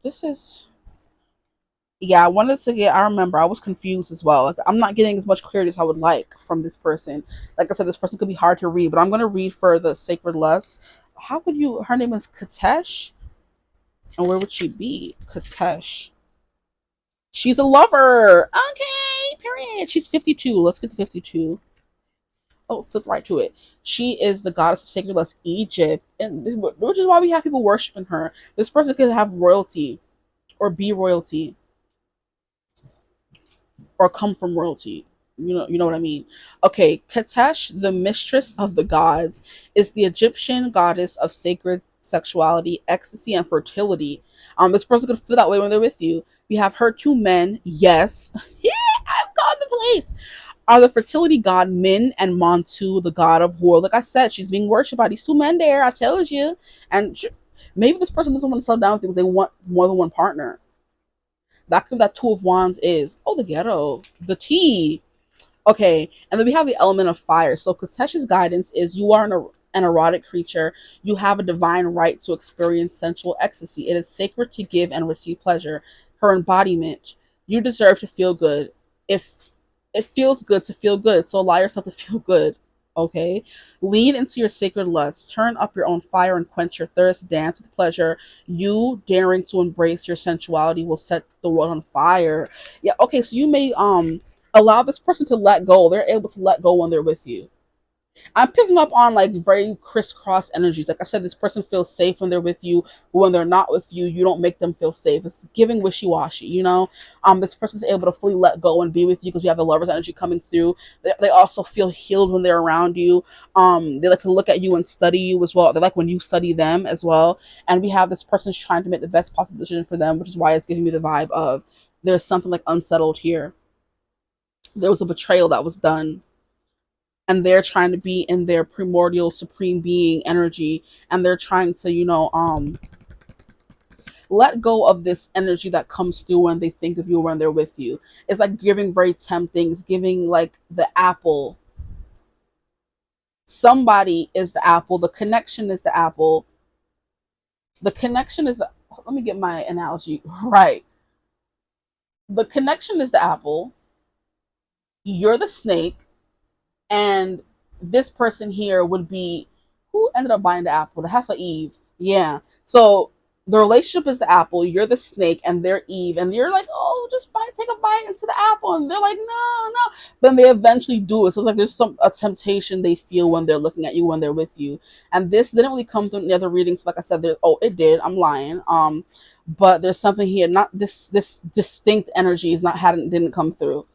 This is, yeah, I wanted to get, I remember I was confused as well. Like, I'm not getting as much clarity as I would like from this person. Like I said, this person could be hard to read, but I'm going to read for the Sacred Lust. How would you, her name is Katesh? And where would she be? Katesh. She's a lover. Okay, period. She's 52. Let's get to 52. Oh, flip right to it. She is the goddess of sacred lust, Egypt, and which is why we have people worshiping her. This person could have royalty, or be royalty, or come from royalty. You know what I mean. Okay, Katesh, the mistress of the gods, is the Egyptian goddess of sacred sexuality, ecstasy, and fertility. This person could feel that way when they're with you. We have her two men. Yes, yeah, I've got the place. Are the fertility god Min and Montu, the god of war. Like I said, she's being worshipped by these two men there. I told you. And maybe this person doesn't want to settle down with you because they want more than one partner. That could be that Two of Wands is. Oh, the ghetto. The tea. Okay, and then we have the element of fire. So Katesh's guidance is you are an erotic creature. You have a divine right to experience sensual ecstasy. It is sacred to give and receive pleasure. Her embodiment. You deserve to feel good. If it feels good to feel good, so allow yourself to feel good. Okay? Lean into your sacred lust. Turn up your own fire and quench your thirst. Dance with pleasure. You daring to embrace your sensuality will set the world on fire. Yeah, okay, so you may allow this person to let go. They're able to let go when they're with you. I'm picking up on like very crisscross energies. Like I said, this person feels safe when they're with you, but when they're not with you, you don't make them feel safe. It's giving wishy-washy, you know? This person's able to fully let go and be with you because we have the lover's energy coming through. They also feel healed when they're around you. They like to look at you and study you as well. They like when you study them as well. And we have this person's trying to make the best possible decision for them, which is why it's giving me the vibe of there's something like unsettled here. There was a betrayal that was done, and they're trying to be in their primordial supreme being energy, and they're trying to let go of this energy that comes through when they think of you, when they're with you. It's like giving very tempting. It's giving like the apple. Somebody is the apple. The connection is the apple. The connection is let me get my analogy right. The connection is the apple. You're the snake, and this person here would be who ended up buying the apple, the heifer Eve. Yeah. So the relationship is the apple, you're the snake, and they're Eve, and you're like, oh, just take a bite into the apple, and they're like, no. Then they eventually do it. So it's like there's a temptation they feel when they're looking at you, when they're with you. And this didn't really come through in the other readings. Like I said, it did. I'm lying. But there's something here. Not this distinct energy didn't come through.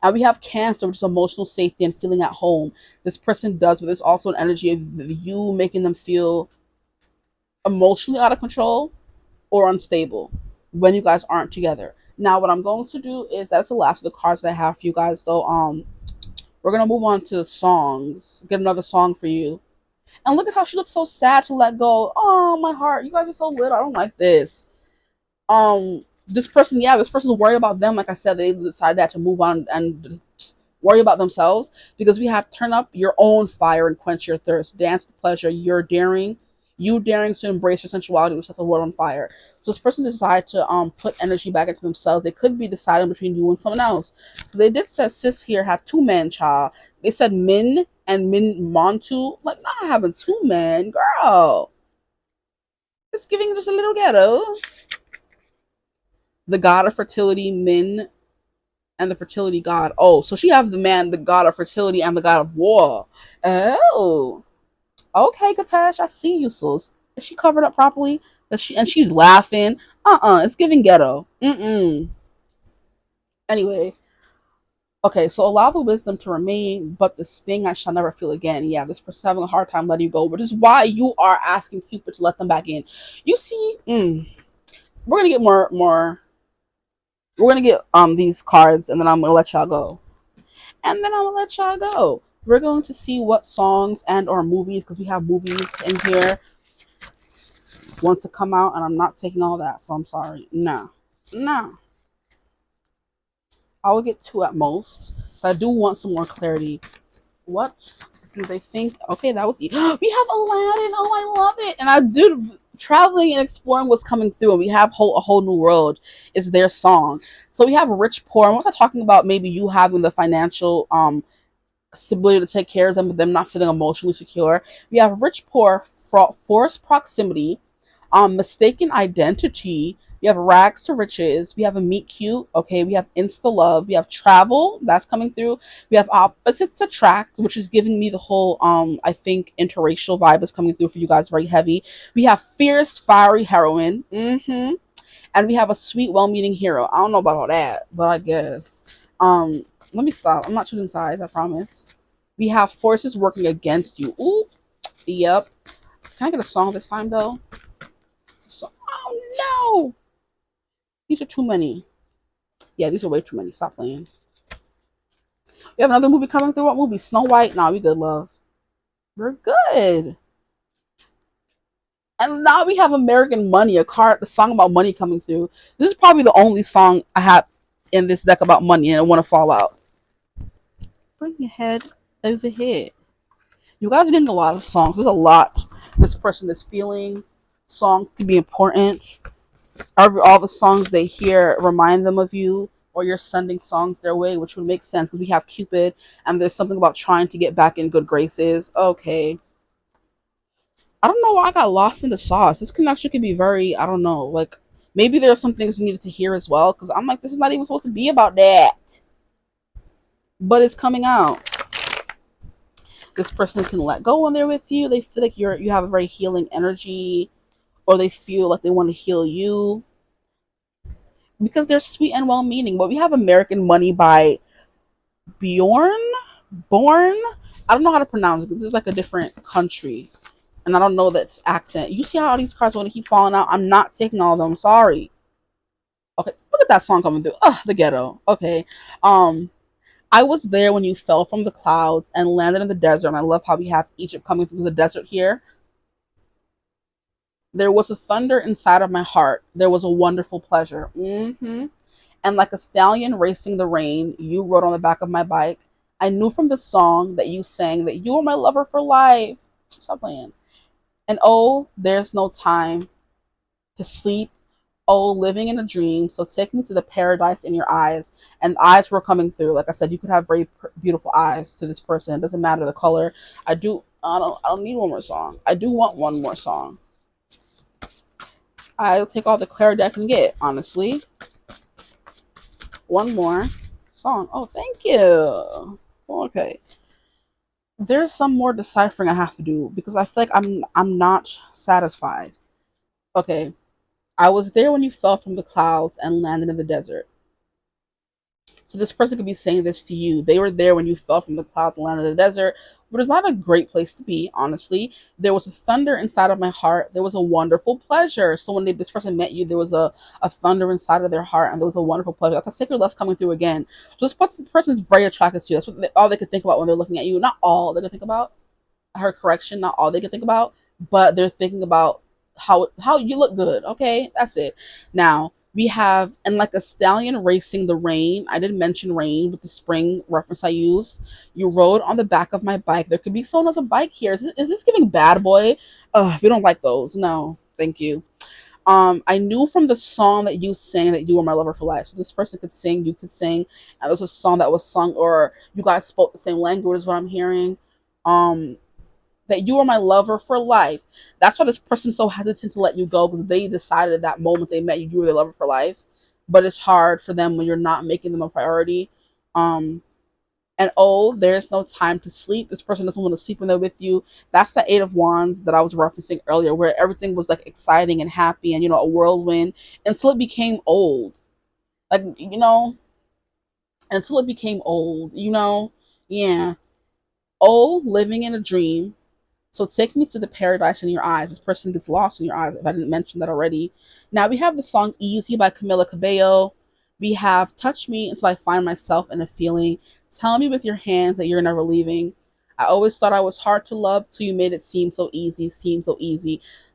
And we have Cancer, which is emotional safety and feeling at home. This person does, but there's also an energy of you making them feel emotionally out of control or unstable when you guys aren't together. Now, what I'm going to do is that's the last of the cards that I have for you guys, though. We're gonna move on to songs. Get another song for you. And look at how she looks so sad to let go. Oh, my heart. You guys are so little. I don't like this. This person's worried about them. Like I said, they decided to move on and worry about themselves, because we have turn up your own fire and quench your thirst. Dance with pleasure. You daring to embrace your sensuality, which sets the world on fire. So this person decided to put energy back into themselves. They could be deciding between you and someone else. They did say sis here have two men, child. They said Min and Min Montu. Like, not having two men, girl. It's giving just a little ghetto. The god of fertility, Min, and the fertility god. Oh, so she have the man, the god of fertility, and the god of war. Oh, okay, Katesh, I see you, sis. Is she covered up properly? She's laughing. It's giving ghetto. Anyway, okay, so allow the wisdom to remain, but the sting I shall never feel again. Yeah, this person's having a hard time letting you go, which is why you are asking Cupid to let them back in. You see, we're gonna get more. We're gonna get these cards, and then I'm gonna let y'all go. We're going to see what songs and or movies, because we have movies in here. want to come out, and I'm not taking all that, so I'm sorry. Nah. Nah. I will get 2 at most. So I do want some more clarity. What do they think? Okay, that was we have Aladdin. Oh, I love it. And I do traveling and exploring what's coming through, and we have a whole new world is their song. So we have rich, poor, and we're not talking about maybe you having the financial stability to take care of them, but them not feeling emotionally secure. We have rich, poor, forced proximity, mistaken identity. We have rags to riches. We have a meet cute. Okay, we have insta love. We have travel that's coming through. We have opposites attract, which is giving me the whole I think interracial vibe is coming through for you guys very heavy. We have fierce, fiery heroine. And we have a sweet, well-meaning hero. I don't know about all that, but I guess. Let me stop. I'm not choosing sides, I promise. We have forces working against you. Ooh, yep. Can I get a song this time though? Oh no! These are too many. Yeah, these are way too many. Stop playing. We have another movie coming through. What movie? Snow White? Nah, we good, love. We're good. And now we have American Money, a song about money coming through. This is probably the only song I have in this deck about money, and I want to fall out. Bring your head over here. You guys are getting a lot of songs. There's a lot this person is feeling. Song can be important. All the songs they hear remind them of you, or you're sending songs their way, which would make sense because we have Cupid, and there's something about trying to get back in good graces. Okay. I don't know why I got lost in the sauce. This connection could be very, I don't know, like maybe there are some things we needed to hear as well, because I'm like, this is not even supposed to be about that. But it's coming out. This person can let go when they're with you. They feel like you have a very healing energy, or they feel like they want to heal you because they're sweet and well-meaning. But we have American Money by Bjorn. Born. I don't know how to pronounce it. This is like a different country, and I don't know that accent. You see how all these cards want to keep falling out? I'm not taking all of them. Sorry. Okay, look at that song coming through. Ugh, the ghetto. Okay. I was there when you fell from the clouds and landed in the desert. And I love how we have Egypt coming through the desert here. There was a thunder inside of my heart. There was a wonderful pleasure. And like a stallion racing the rain, you rode on the back of my bike. I knew from the song that you sang that you were my lover for life. Stop playing. And oh, there's no time to sleep. Oh, living in a dream. So take me to the paradise in your eyes. And eyes were coming through. Like I said, you could have very beautiful eyes to this person. It doesn't matter the color. I don't need one more song. I do want one more song. I'll take all the clarity I can get, honestly. One more song. Oh, thank you. Okay. There's some more deciphering I have to do because I feel like I'm not satisfied. Okay. I was there when you fell from the clouds and landed in the desert. So this person could be saying this to you. They were there when you fell from the clouds and landed in the desert, but it's not a great place to be, honestly. There was a thunder inside of my heart. There was a wonderful pleasure. So when this person met you, there was a thunder inside of their heart, and there was a wonderful pleasure. That's a sacred love's coming through again. So this person is very attracted to you. That's what all they could think about when they're looking at you. Not all they could think about. I heard correction. Not all they could think about, but they're thinking about how you look good. Okay, that's it. Now we have, and like a stallion racing the rain. I didn't mention rain with the spring reference I used. You rode on the back of my bike. There could be someone else's bike here. Is this giving bad boy? We don't like those. No, thank you. I knew from the song that you sang that you were my lover for life. So this person could sing, you could sing, and there was a song that was sung, or you guys spoke the same language is what I'm hearing. That you are my lover for life. That's why this person's so hesitant to let you go, because they decided at that moment they met you, you were their lover for life. But it's hard for them when you're not making them a priority. And oh, there's no time to sleep. This person doesn't want to sleep when they're with you. That's the Eight of Wands that I was referencing earlier, where everything was like exciting and happy and, a whirlwind until it became old. Like, until it became old, Yeah. Oh, living in a dream. So take me to the paradise in your eyes. This person gets lost in your eyes, if I didn't mention that already. Now we have the song Easy by Camila Cabello. We have Touch Me Until I Find Myself in a Feeling. Tell me with your hands that you're never leaving. I always thought I was hard to love till you made it seem so easy,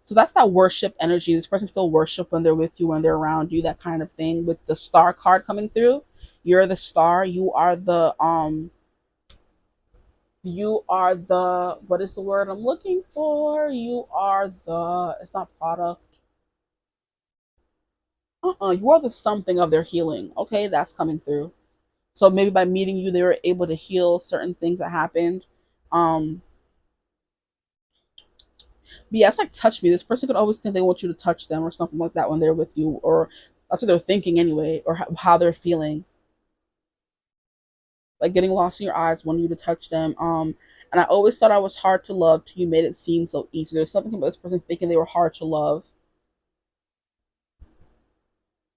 So that's that worship energy. This person feel worship when they're with you, when they're around you, that kind of thing. With the star card coming through, you're the star. You are the, what is the word I'm looking for? You are the, it's not product. You are the something of their healing. Okay, that's coming through. So maybe by meeting you, they were able to heal certain things that happened. Um, but yeah, it's like touch me. This person could always think they want you to touch them or something like that when they're with you, or that's what they're thinking anyway, or how they're feeling. Like getting lost in your eyes, wanting you to touch them. And I always thought I was hard to love till you made it seem so easy. There's something about this person thinking they were hard to love,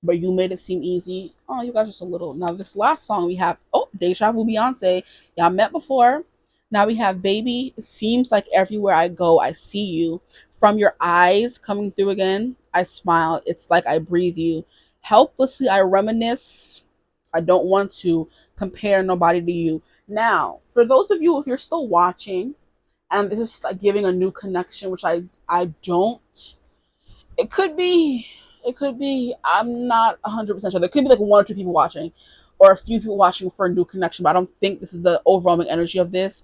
but you made it seem easy. Oh, you guys are so little. Now this last song we have, oh, Deja Vu, Beyonce. Y'all met before. Now we have Baby. It seems like everywhere I go, I see you. From your eyes coming through again, I smile. It's like I breathe you. Helplessly, I reminisce. I don't want to compare nobody to you. Now, for those of you, if you're still watching, and this is like giving a new connection, which I don't. It could be. It could be. I'm not 100% sure. There could be like one or two people watching, or a few people watching for a new connection. But I don't think this is the overwhelming energy of this.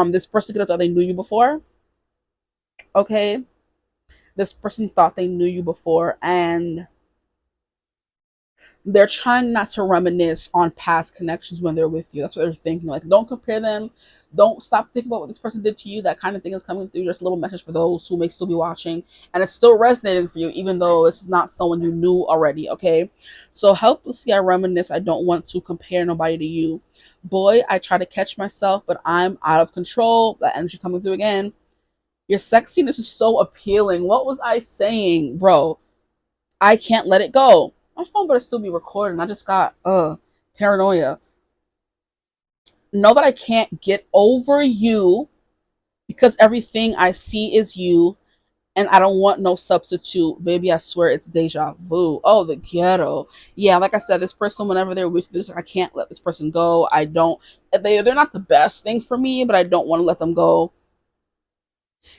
This person could have thought they knew you before. Okay, this person thought they knew you before, and they're trying not to reminisce on past connections when they're with you. That's what they're thinking. Like, don't compare them. Don't stop thinking about what this person did to you. That kind of thing is coming through. Just a little message for those who may still be watching. And it's still resonating for you, even though this is not someone you knew already, okay? So helplessly, I reminisce. I don't want to compare nobody to you. Boy, I try to catch myself, but I'm out of control. That energy coming through again. Your sexiness is so appealing. What was I saying, bro? I can't let it go. My phone better still be recording. I just got paranoia. Know that I can't get over you because everything I see is you, and I don't want no substitute. Baby, I swear it's deja vu. Oh, the ghetto. Yeah, like I said, this person, whenever they're with you, I can't let this person go. I don't. They're not the best thing for me, but I don't want to let them go.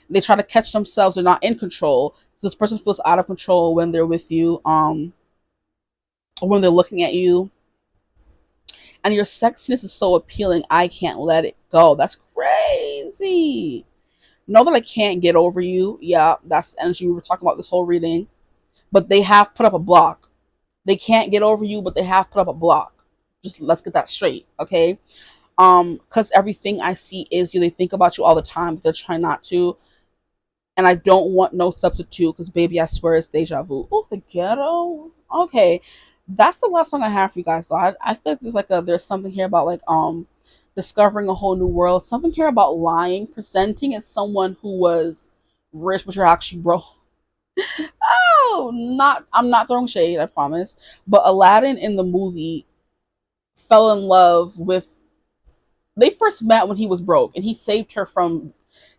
They try to catch themselves. They're not in control. So this person feels out of control when they're with you. Or when they're looking at you, and your sexiness is so appealing, I can't let it go. That's crazy. Know that I can't get over you. Yeah, that's the energy we were talking about this whole reading. But they have put up a block. They can't get over you, but they have put up a block. Just let's get that straight, okay? Because everything I see is you. They think about you all the time, but they're trying not to. And I don't want no substitute because, baby, I swear it's deja vu. Oh, the ghetto. Okay, that's the last song I have for you guys. So I feel like there's something here about like discovering a whole new world. Something here about lying, presenting as someone who was rich, but you're actually broke. Oh, not I'm not throwing shade, I promise. But Aladdin in the movie fell in love with. They first met when he was broke, and he saved her from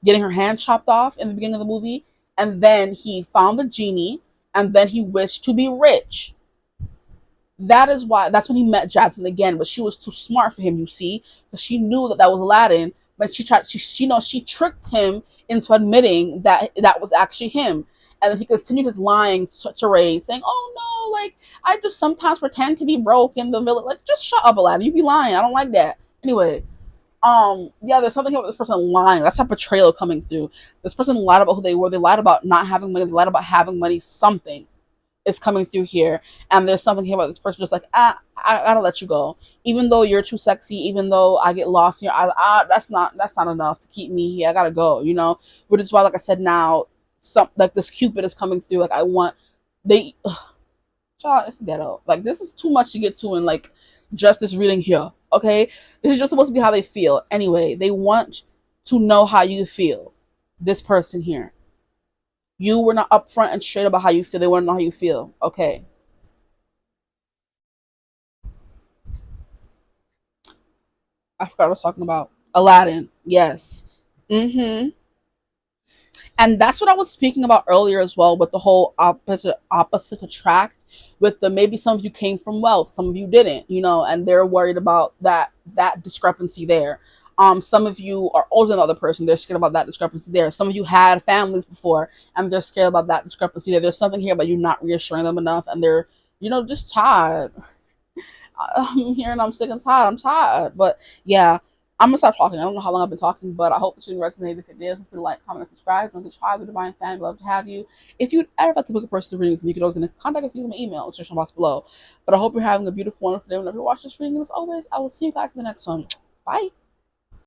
getting her hand chopped off in the beginning of the movie. And then he found the genie, and then he wished to be rich. That's when he met Jasmine again, but she was too smart for him, you see, because she knew that was Aladdin, but she tricked him into admitting that that was actually him. And then he continued his lying tirade, saying, oh no, like, I just sometimes pretend to be broke in the village. Like, just shut up, Aladdin, you be lying, I don't like that. Anyway, yeah, there's something about this person lying. That's that betrayal coming through. This person lied about who they were. They lied about not having money. They lied about having money. Something is coming through here, and there's something here about this person just like, I gotta let you go, even though you're too sexy, even though I get lost in your eyes. That's not enough to keep me here. I gotta go, which is why, like I said, now some like this Cupid is coming through. Like, I want they child, it's ghetto. Like, this is too much to get to in like just this reading here. Okay, this is just supposed to be how they feel. Anyway, they want to know how you feel. This person here, you were not upfront and straight about how you feel. They want to know how you feel. Okay. I forgot what I was talking about. Aladdin. Yes. Mm-hmm. And that's what I was speaking about earlier as well, with the whole opposite attract. With the, maybe some of you came from wealth, some of you didn't, and they're worried about that discrepancy there. Some of you are older than the other person. They're scared about that discrepancy there. Some of you had families before and they're scared about that discrepancy there. There's something here about you not reassuring them enough and they're, just tired. I'm here and I'm sick and tired. I'm tired. But yeah, I'm gonna stop talking. I don't know how long I've been talking, but I hope this reading resonated. If it did, feel free to like, comment, and subscribe. Join the tribe, the divine family. Love to have you. If you'd ever like to book a personal reading with me, you can always contact us using my email, description box below. But I hope you're having a beautiful, wonderful day whenever you watch this reading. And as always, I will see you guys in the next one. Bye.